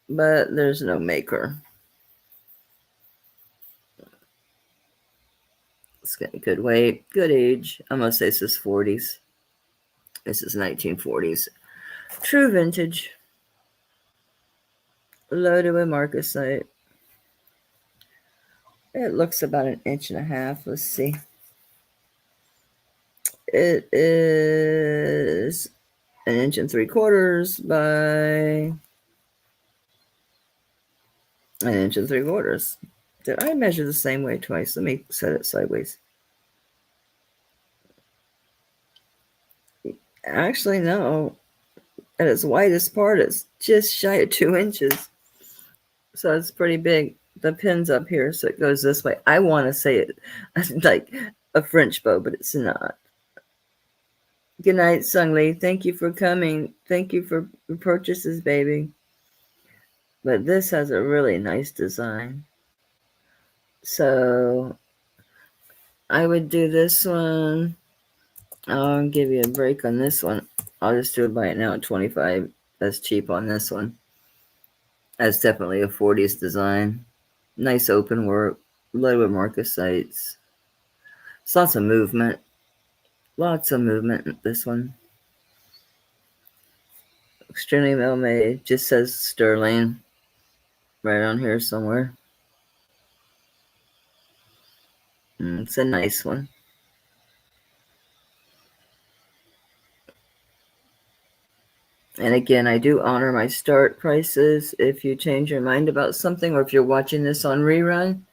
But there's no maker. It's got a good weight, good age. I'm going to say this is 40s. This is 1940s. True vintage. Loaded with marcasite. It looks about 1.5 inches. Let's see. It is 1.75 inches by 1.75 inches. Did I measure the same way twice? Let me set it sideways. Actually, no. At its widest part, it's just shy of 2 inches. So it's pretty big. The pin's up here, so it goes this way. I want to say it like a French bow, but it's not. Good night, Sung Lee. Thank you for coming. Thank you for purchases, baby. But this has a really nice design. So I would do this one. I'll give you a break on this one. I'll just do it by it now at 25. That's cheap on this one. That's definitely a 40s design. Nice open work. Loaded with marcasites. It's lots of movement. Lots of movement in this one. Extremely well made. Just says sterling right on here somewhere. It's a nice one. And again, I do honor my start prices. If you change your mind about something, or if you're watching this on rerun,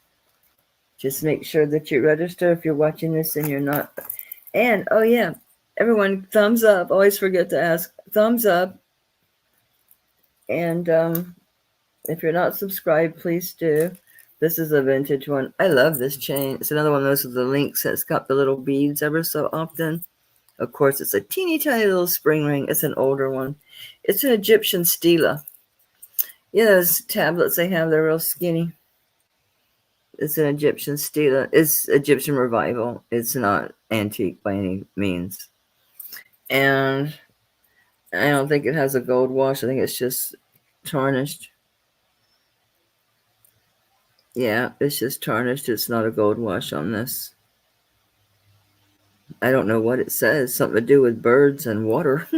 just make sure that you register if you're watching this and you're not. And, oh yeah, everyone, thumbs up. Always forget to ask. Thumbs up. And if you're not subscribed, please do. This is a vintage one. I love this chain. It's another one of those with the links that's got the little beads ever so often. Of course, it's a teeny tiny little spring ring. It's an older one. It's an Egyptian stela. Yeah, those tablets they have, they're real skinny. It's an Egyptian stela. It's Egyptian revival. It's not antique by any means. And I don't think it has a gold wash. I think it's just tarnished. Yeah, it's just tarnished. It's not a gold wash on this. I don't know what it says. Something to do with birds and water.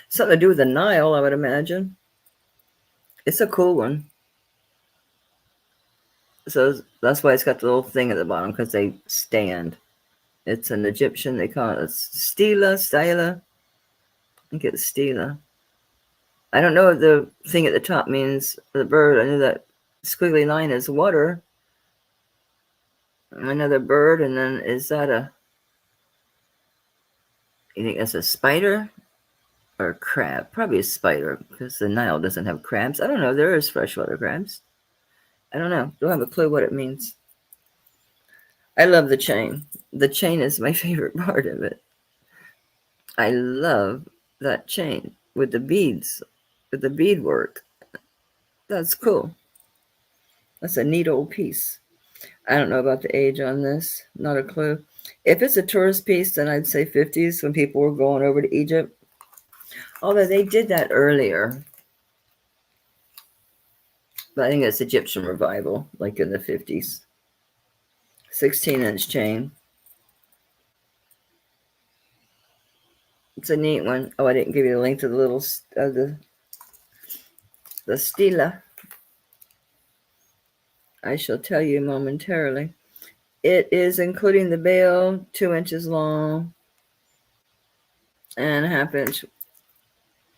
Something to do with the Nile, I would imagine. It's a cool one. So that's why it's got the little thing at the bottom, because they stand. It's an Egyptian. They call it stela. I think it's stela. I don't know if the thing at the top means the bird. I know that squiggly line is water. Another bird, and then is that you think that's a spider or a crab? Probably a spider because the Nile doesn't have crabs. I don't know. There is freshwater crabs. I don't know. Don't have a clue what it means. I love the chain. The chain is my favorite part of it. I love that chain with the beads, with the beadwork. That's cool. That's a neat old piece. I don't know about the age on this. Not a clue. If it's a tourist piece, then I'd say 50s when people were going over to Egypt. Although they did that earlier. But I think it's Egyptian revival, like in the 50s. 16-inch chain. It's a neat one. Oh, I didn't give you the link to the little the stela. I shall tell you momentarily. It is including the bail, 2 inches long and a half inch.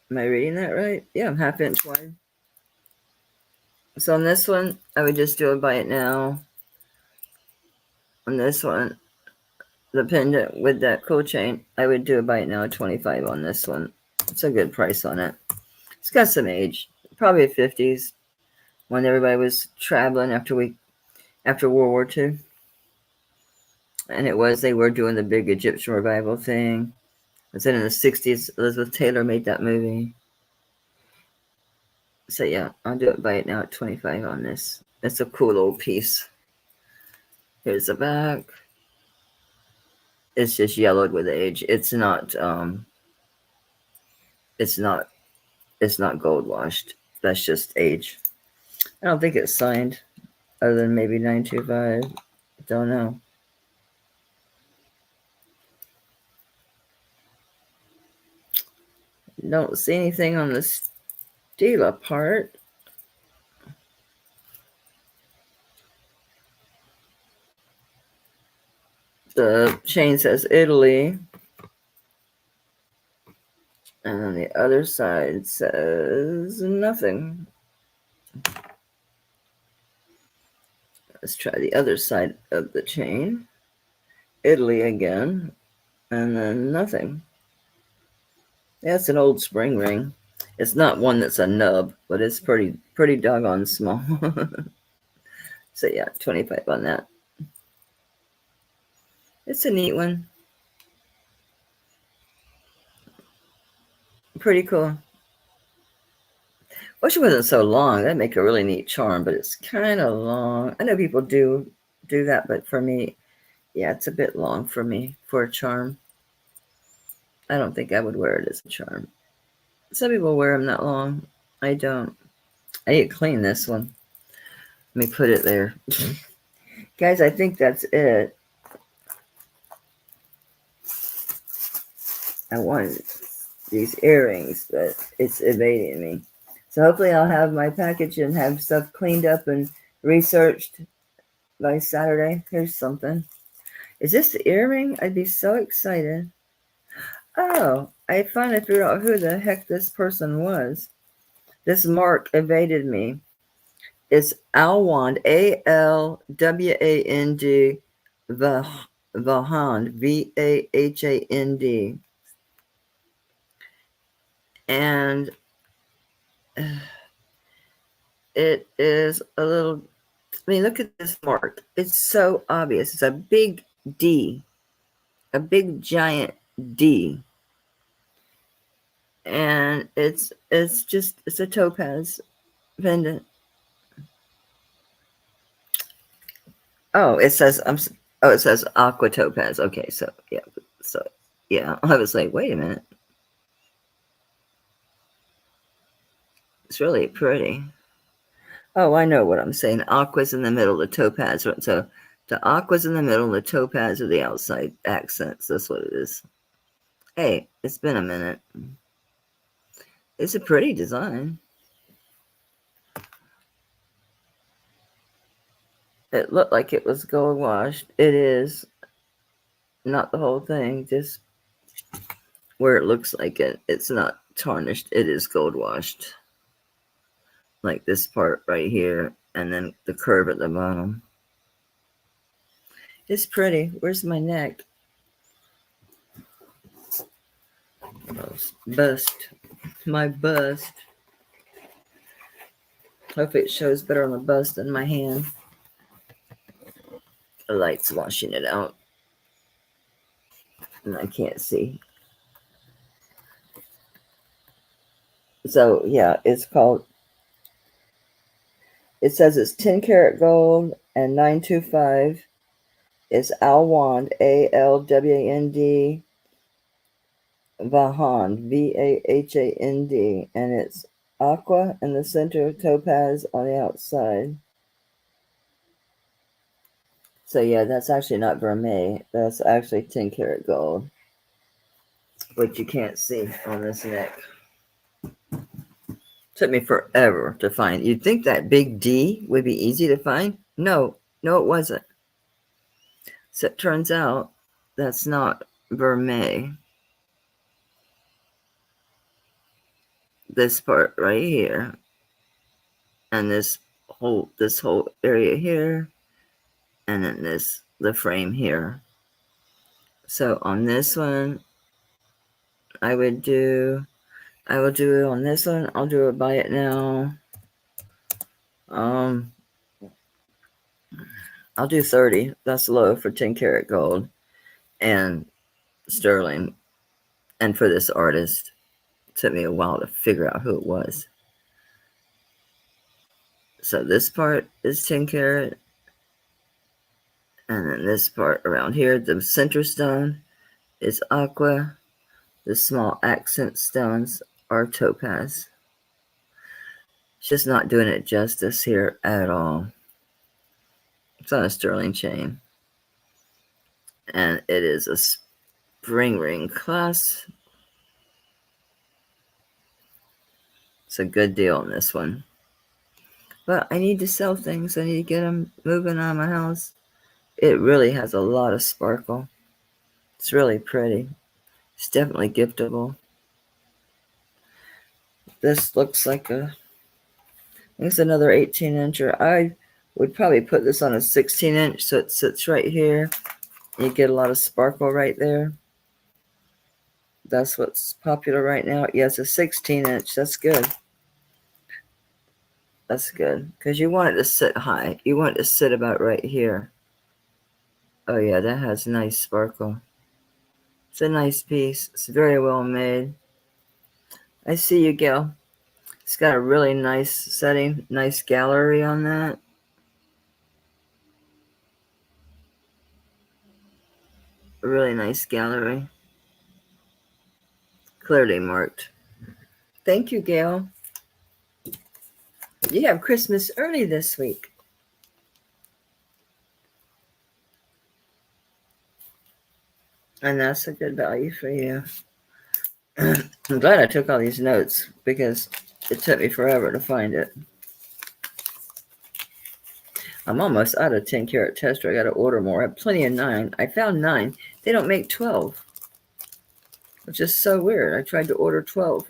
Am I reading that right? Yeah, half inch wide. So on this one, I would just do a buy it now. On this one, the pendant with that cool chain, I would do a buy it now, 25 on this one. It's a good price on it. It's got some age, probably 50s when everybody was traveling after World War II. And they were doing the big Egyptian revival thing. It was in the 60s. Elizabeth Taylor made that movie. So yeah, I'll do it buy it now at 25 on this. It's a cool old piece. Here's the back. It's just yellowed with age. It's not gold washed. That's just age. I don't think it's signed other than maybe 925. Don't know. Don't see anything on the stela part. The chain says Italy. And then the other side says nothing. Let's try the other side of the chain. Italy again. And then nothing. That's an old spring ring. It's not one that's a nub, but it's pretty doggone small. So yeah, 25 on that. It's a neat one. Pretty cool. Wish it wasn't so long. That'd make a really neat charm, but it's kind of long. I know people do that, but for me, yeah, it's a bit long for me for a charm. I don't think I would wear it as a charm. Some people wear them that long. I don't. I need to clean this one. Let me put it there. Guys, I think that's it. I wanted these earrings, but it's evading me. So hopefully I'll have my package and have stuff cleaned up and researched by Saturday. Here's something. Is this the earring? I'd be so excited. Oh, I finally figured out who the heck this person was. This mark evaded me. It's Alwand, Alwand, Vahand, Vahand. And it is a little, I mean, look at this mark. It's so obvious. It's a big D, a big giant D. And it's a topaz pendant. Oh, it says it says aqua topaz. Okay, so yeah, I was like, wait a minute. It's really pretty. Oh, I know what I'm saying. Aqua's in the middle, the topaz. So the aqua's in the middle, the topaz are the outside accents. That's what it is. Hey, it's been a minute. It's a pretty design. It looked like it was gold washed. It is. Not the whole thing, just where it looks like it. It's not tarnished. It is gold washed. Like this part right here, and then the curve at the bottom. It's pretty. Where's my neck? Bust. My bust. Hopefully it shows better on the bust than my hand. The light's washing it out. And I can't see. So, yeah, it's called, it says it's 10 karat gold and 925. It's Alwand, Alwand, Vahand, Vahand, and it's aqua in the center, topaz on the outside. So yeah, that's actually not vermeil. That's actually 10 karat gold, which you can't see on this neck. Took me forever to find. You'd think that big D would be easy to find. No, it wasn't. So it turns out that's not vermeil. This part right here, and this whole area here, and then the frame here. So on this one, I will do it on this one. I'll do it by it now. I'll do 30. That's low for 10 karat gold and sterling. And for this artist, it took me a while to figure out who it was. So this part is 10 karat. And then this part around here, the center stone is aqua. The small accent stones are topaz. It's just not doing it justice here at all. It's on a sterling chain. And it is a spring ring clasp. It's a good deal on this one. But I need to sell things. I need to get them moving on my house. It really has a lot of sparkle. It's really pretty. It's definitely giftable. This looks like it's another 18-incher. I would probably put this on a 16-inch so it sits right here. You get a lot of sparkle right there. That's what's popular right now. Yes, a 16-inch. That's good. That's good. Because you want it to sit high. You want it to sit about right here. Oh, yeah, that has nice sparkle. It's a nice piece. It's very well made. I see you, Gail. It's got a really nice setting, nice gallery on that. A really nice gallery. Clearly marked. Thank you, Gail. You have Christmas early this week. And that's a good value for you. I'm glad I took all these notes because it took me forever to find it. I'm almost out of 10 karat tester. I got to order more. I have plenty of 9. I found 9. They don't make 12. It's just so weird. I tried to order 12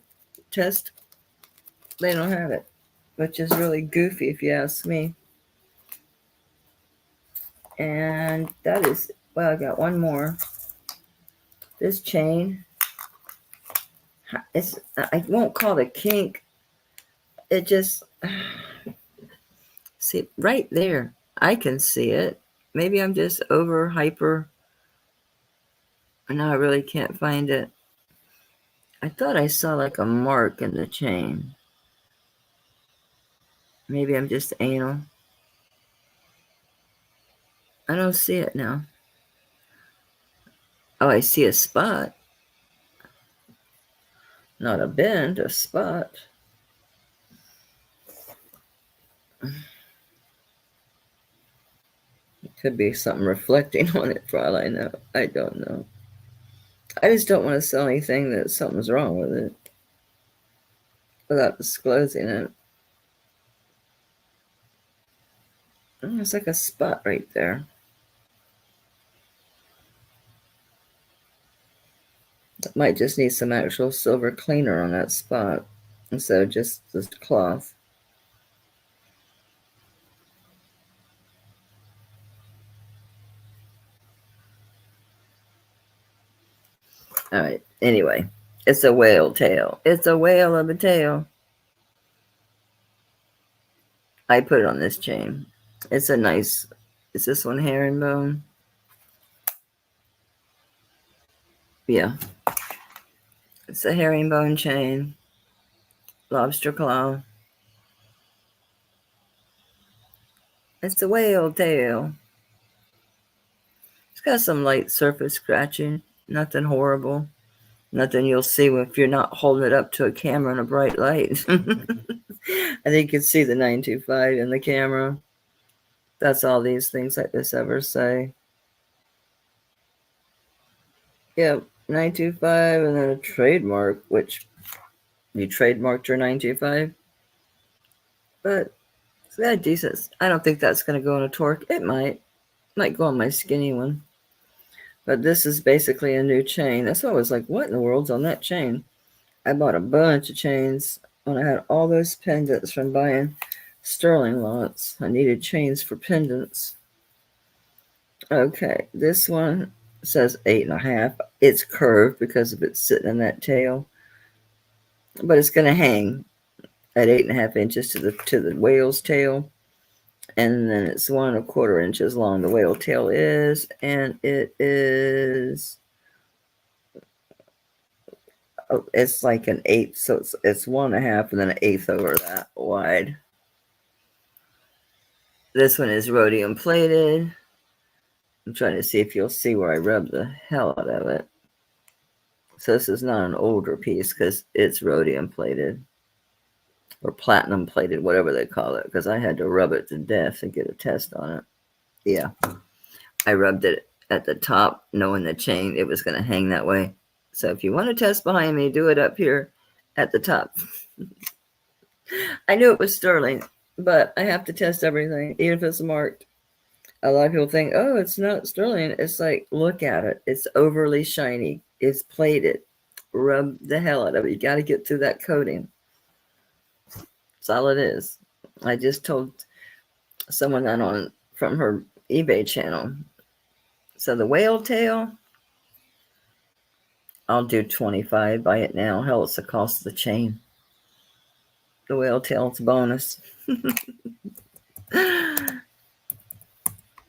test. They don't have it, which is really goofy if you ask me. And that is, well, I got one more. This chain, I won't call it a kink. It just, see, right there, I can see it. Maybe I'm just over hyper. And now I really can't find it. I thought I saw like a mark in the chain. Maybe I'm just anal. I don't see it now. Oh, I see a spot. Not a bend, a spot. It could be something reflecting on it for all I know. I don't know. I just don't want to sell anything that something's wrong with it without disclosing it. Oh, it's like a spot right there. might just need some actual silver cleaner on that spot instead of just the cloth. All right. Anyway, it's a whale tail. It's a whale of a tail. I put it on this chain. It's a nice, is this one herringbone? Yeah. It's a herringbone chain. Lobster claw. It's a whale tail. It's got some light surface scratching. Nothing horrible. Nothing you'll see if you're not holding it up to a camera in a bright light. I think you can see the 925 in the camera. That's all these things like this ever say. Yep, 925 and then a trademark, which you trademarked your 925. But it's got a decent. I don't think that's going to go in a torque. It might go on my skinny one. But this is basically a new chain. That's why I was like, what in the world's on that chain? I bought a bunch of chains when I had all those pendants from buying sterling lots. I needed chains for pendants. Okay, this one says 8.5. It's curved because of it sitting in that tail. But it's going to hang at 8.5 inches to the whale's tail. And then it's 1.25 inches long. The whale tail is, and it is. Oh, it's like an eighth, so it's 1.5 and then an eighth over that wide. This one is rhodium plated. I'm trying to see if you'll see where I rub the hell out of it. So this is not an older piece because it's rhodium plated or platinum plated, whatever they call it, because I had to rub it to death and get a test on it. Yeah, I rubbed it at the top, knowing the chain, it was going to hang that way. So if you want to test behind me, do it up here at the top. I knew it was sterling, but I have to test everything, even if it's marked. A lot of people think, oh, it's not sterling. It's like, look at it. It's overly shiny. It's plated. Rub the hell out of it. You got to get through that coating. That's all it is. I just told someone that from her eBay channel. So the whale tail, I'll do 25. Buy it now. Hell, it's the cost of the chain. The whale tail, it's a bonus.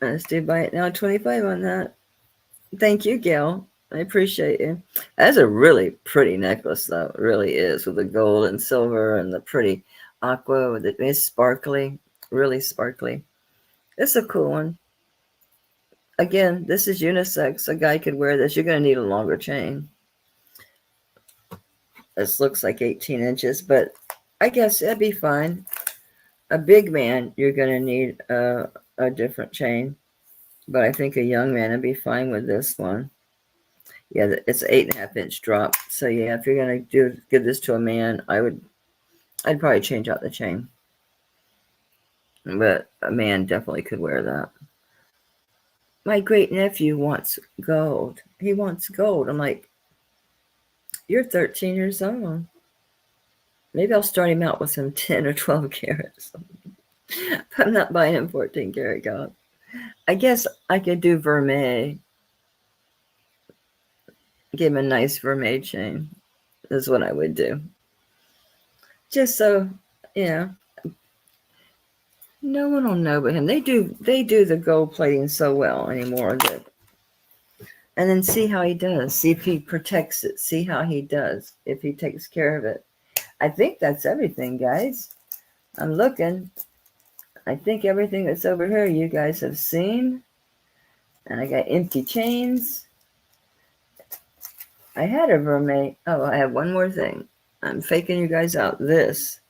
Let's do buy it now. 25 on that. Thank you, Gail. I appreciate you. That's a really pretty necklace, though. It really is, with the gold and silver and the pretty aqua with it. It's sparkly, really sparkly. It's a cool one. Again, this is unisex. A guy could wear this. You're going to need a longer chain. This looks like 18 inches, but I guess that'd be fine. A big man, you're going to need a different chain. But I think a young man would be fine with this one. Yeah, it's an 8.5 inch drop. So yeah, if you're going to give this to a man, I'd probably change out the chain. But a man definitely could wear that. My great nephew wants gold. He wants gold. I'm like, you're 13 years old. Maybe I'll start him out with some 10 or 12 carats. I'm not buying him 14 karat gold. I guess I could do vermeil. Give him a nice vermeil chain. Is what I would do. Just so, yeah. No one will know but him. They do the gold plating so well anymore that. And then see how he does. See if he protects it. See how he does. If he takes care of it. I think that's everything, guys. I'm looking. I think everything that's over here you guys have seen. And I got empty chains. I had a vermeil. Oh, I have one more thing. I'm faking you guys out. This.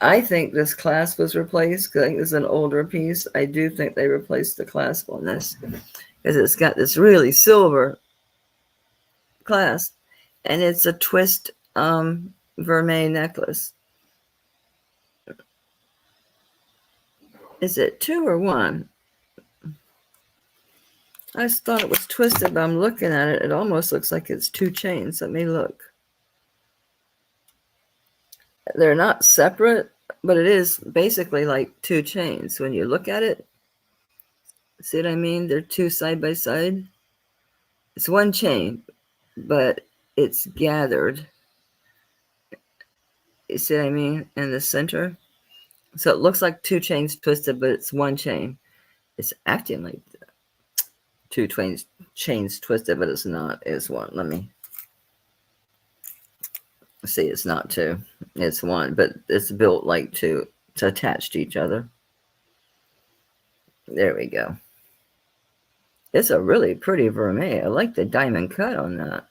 I think this clasp was replaced because I think this is an older piece. I do think they replaced the clasp on this because it's got this really silver clasp. And it's a twist vermeil necklace. Is it 2 or 1? I just thought it was twisted, but I'm looking at it. It almost looks like it's 2 chains. Let me look. They're not separate, but it is basically like 2 chains. When you look at it, see what I mean? They're 2 side by side. It's 1 chain, but it's gathered. You see what I mean? In the center. So it looks like 2 chains twisted, but it's 1 chain. It's acting like 2 chains twisted, but it's not. It's 1. Let me see. It's not 2. It's 1, but it's built like 2 to attach to each other. There we go. It's a really pretty vermeil. I like the diamond cut on that.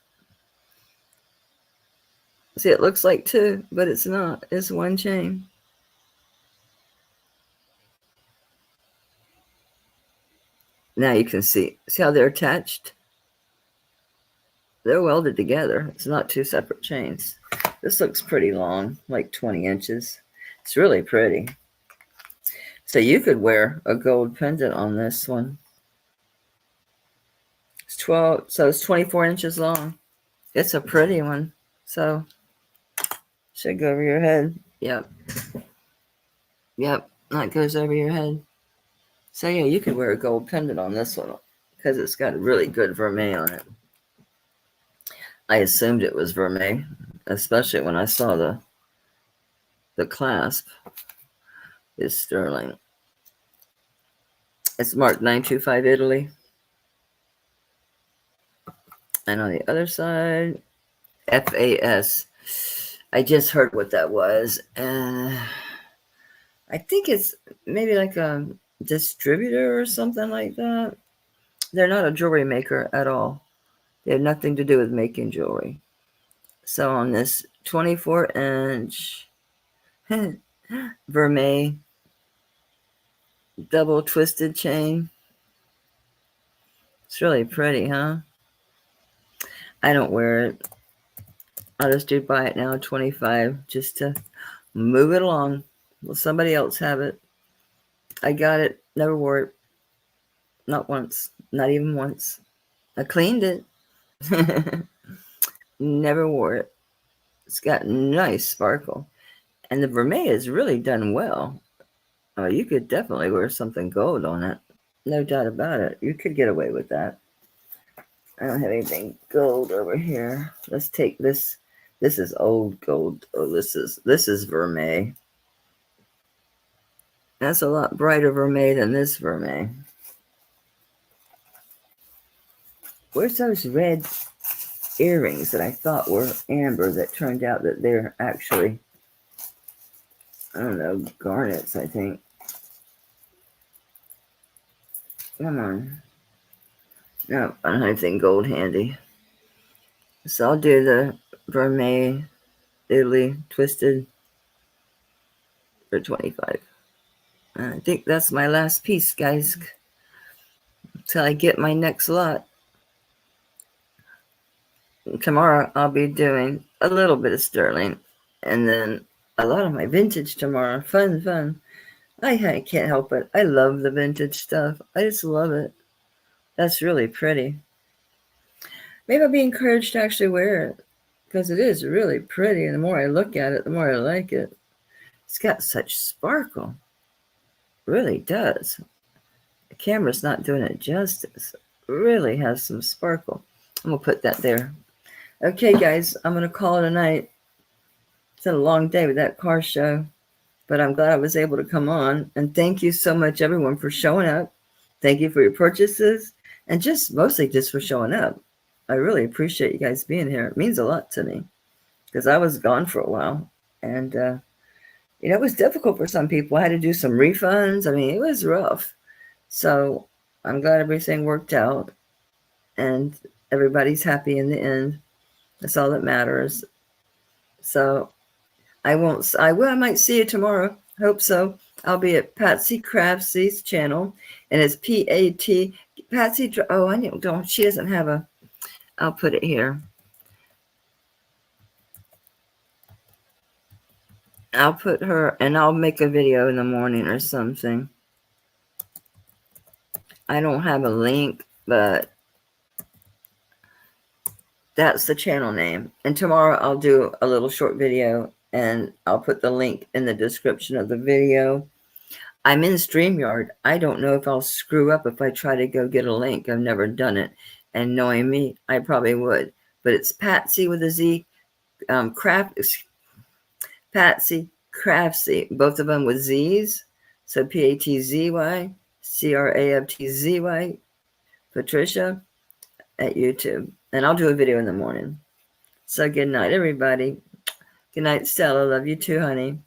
See, it looks like 2, but it's not. It's 1 chain. Now you can see how they're attached? They're welded together. It's not 2 separate chains. This looks pretty long, like 20 inches. It's really pretty. So you could wear a gold pendant on this one. It's 12, so it's 24 inches long. It's a pretty one. So should go over your head. Yep. Yep, that goes over your head. So yeah, you could wear a gold pendant on this one because it's got a really good vermeil on it. I assumed it was vermeil, especially when I saw the clasp is sterling. It's marked 925 Italy. And on the other side, FAS. I just heard what that was. I think it's maybe like a distributor or something like that. They're not a jewelry maker at all. They have nothing to do with making jewelry. So on this 24-inch vermeil double twisted chain, it's really pretty, huh? I don't wear it. I'll just do buy it now, 25, just to move it along. Will somebody else have it? I got it, never wore it. Not once, not even once. I cleaned it. Never wore it. It's got nice sparkle. And the vermeil is really done well. You could definitely wear something gold on it. No doubt about it. You could get away with that. I don't have anything gold over here. Let's take this. This is old gold. Oh, this is vermeil. That's a lot brighter vermeil than this vermeil. Where's those red earrings that I thought were amber that turned out that they're actually, I don't know, garnets, I think. Come on. No, I don't have anything gold handy. So I'll do the vermeil Italy twisted for 25. I think that's my last piece, guys, till I get my next lot. Tomorrow I'll be doing a little bit of sterling and then a lot of my vintage tomorrow. Fun. I can't help it. I love the vintage stuff. I just love it. That's really pretty. Maybe I'll be encouraged to actually wear it because it is really pretty. And the more I look at it, the more I like it. It's got such sparkle. It really does. The camera's not doing it justice. It really has some sparkle. I'm going to put that there. Okay, guys, I'm going to call it a night. It's been a long day with that car show, but I'm glad I was able to come on. And thank you so much, everyone, for showing up. Thank you for your purchases and mostly just for showing up. I really appreciate you guys being here. It means a lot to me because I was gone for a while. And, it was difficult for some people. I had to do some refunds. I mean, it was rough. So I'm glad everything worked out and everybody's happy in the end. That's all that matters. So I might see you tomorrow. Hope so. I'll be at Patsy Craftsy's channel, and it's P-A-T, Patsy, oh, I don't, she doesn't have a, I'll put it here. I'll put her, and I'll make a video in the morning or something. I don't have a link but that's the channel name. And tomorrow I'll do a little short video and I'll put the link in the description of the video. I'm in StreamYard. I don't know if I'll screw up if I try to go get a link. I've never done it. And knowing me, I probably would. But it's Patsy with a Z, Patsy Craftsy, both of them with Z's. So Patzzy, Craftzy, Patricia at YouTube. And I'll do a video in the morning. So good night, everybody. Good night, Stella. Love you too, honey.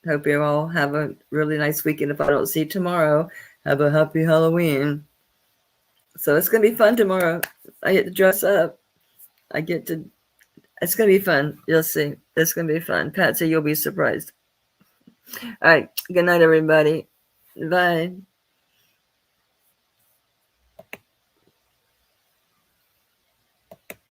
Hope you all have a really nice weekend. If I don't see you tomorrow, have a happy Halloween. So it's going to be fun tomorrow. I get to dress up. It's going to be fun. You'll see. It's going to be fun. Patsy, you'll be surprised. All right. Good night, everybody. Bye.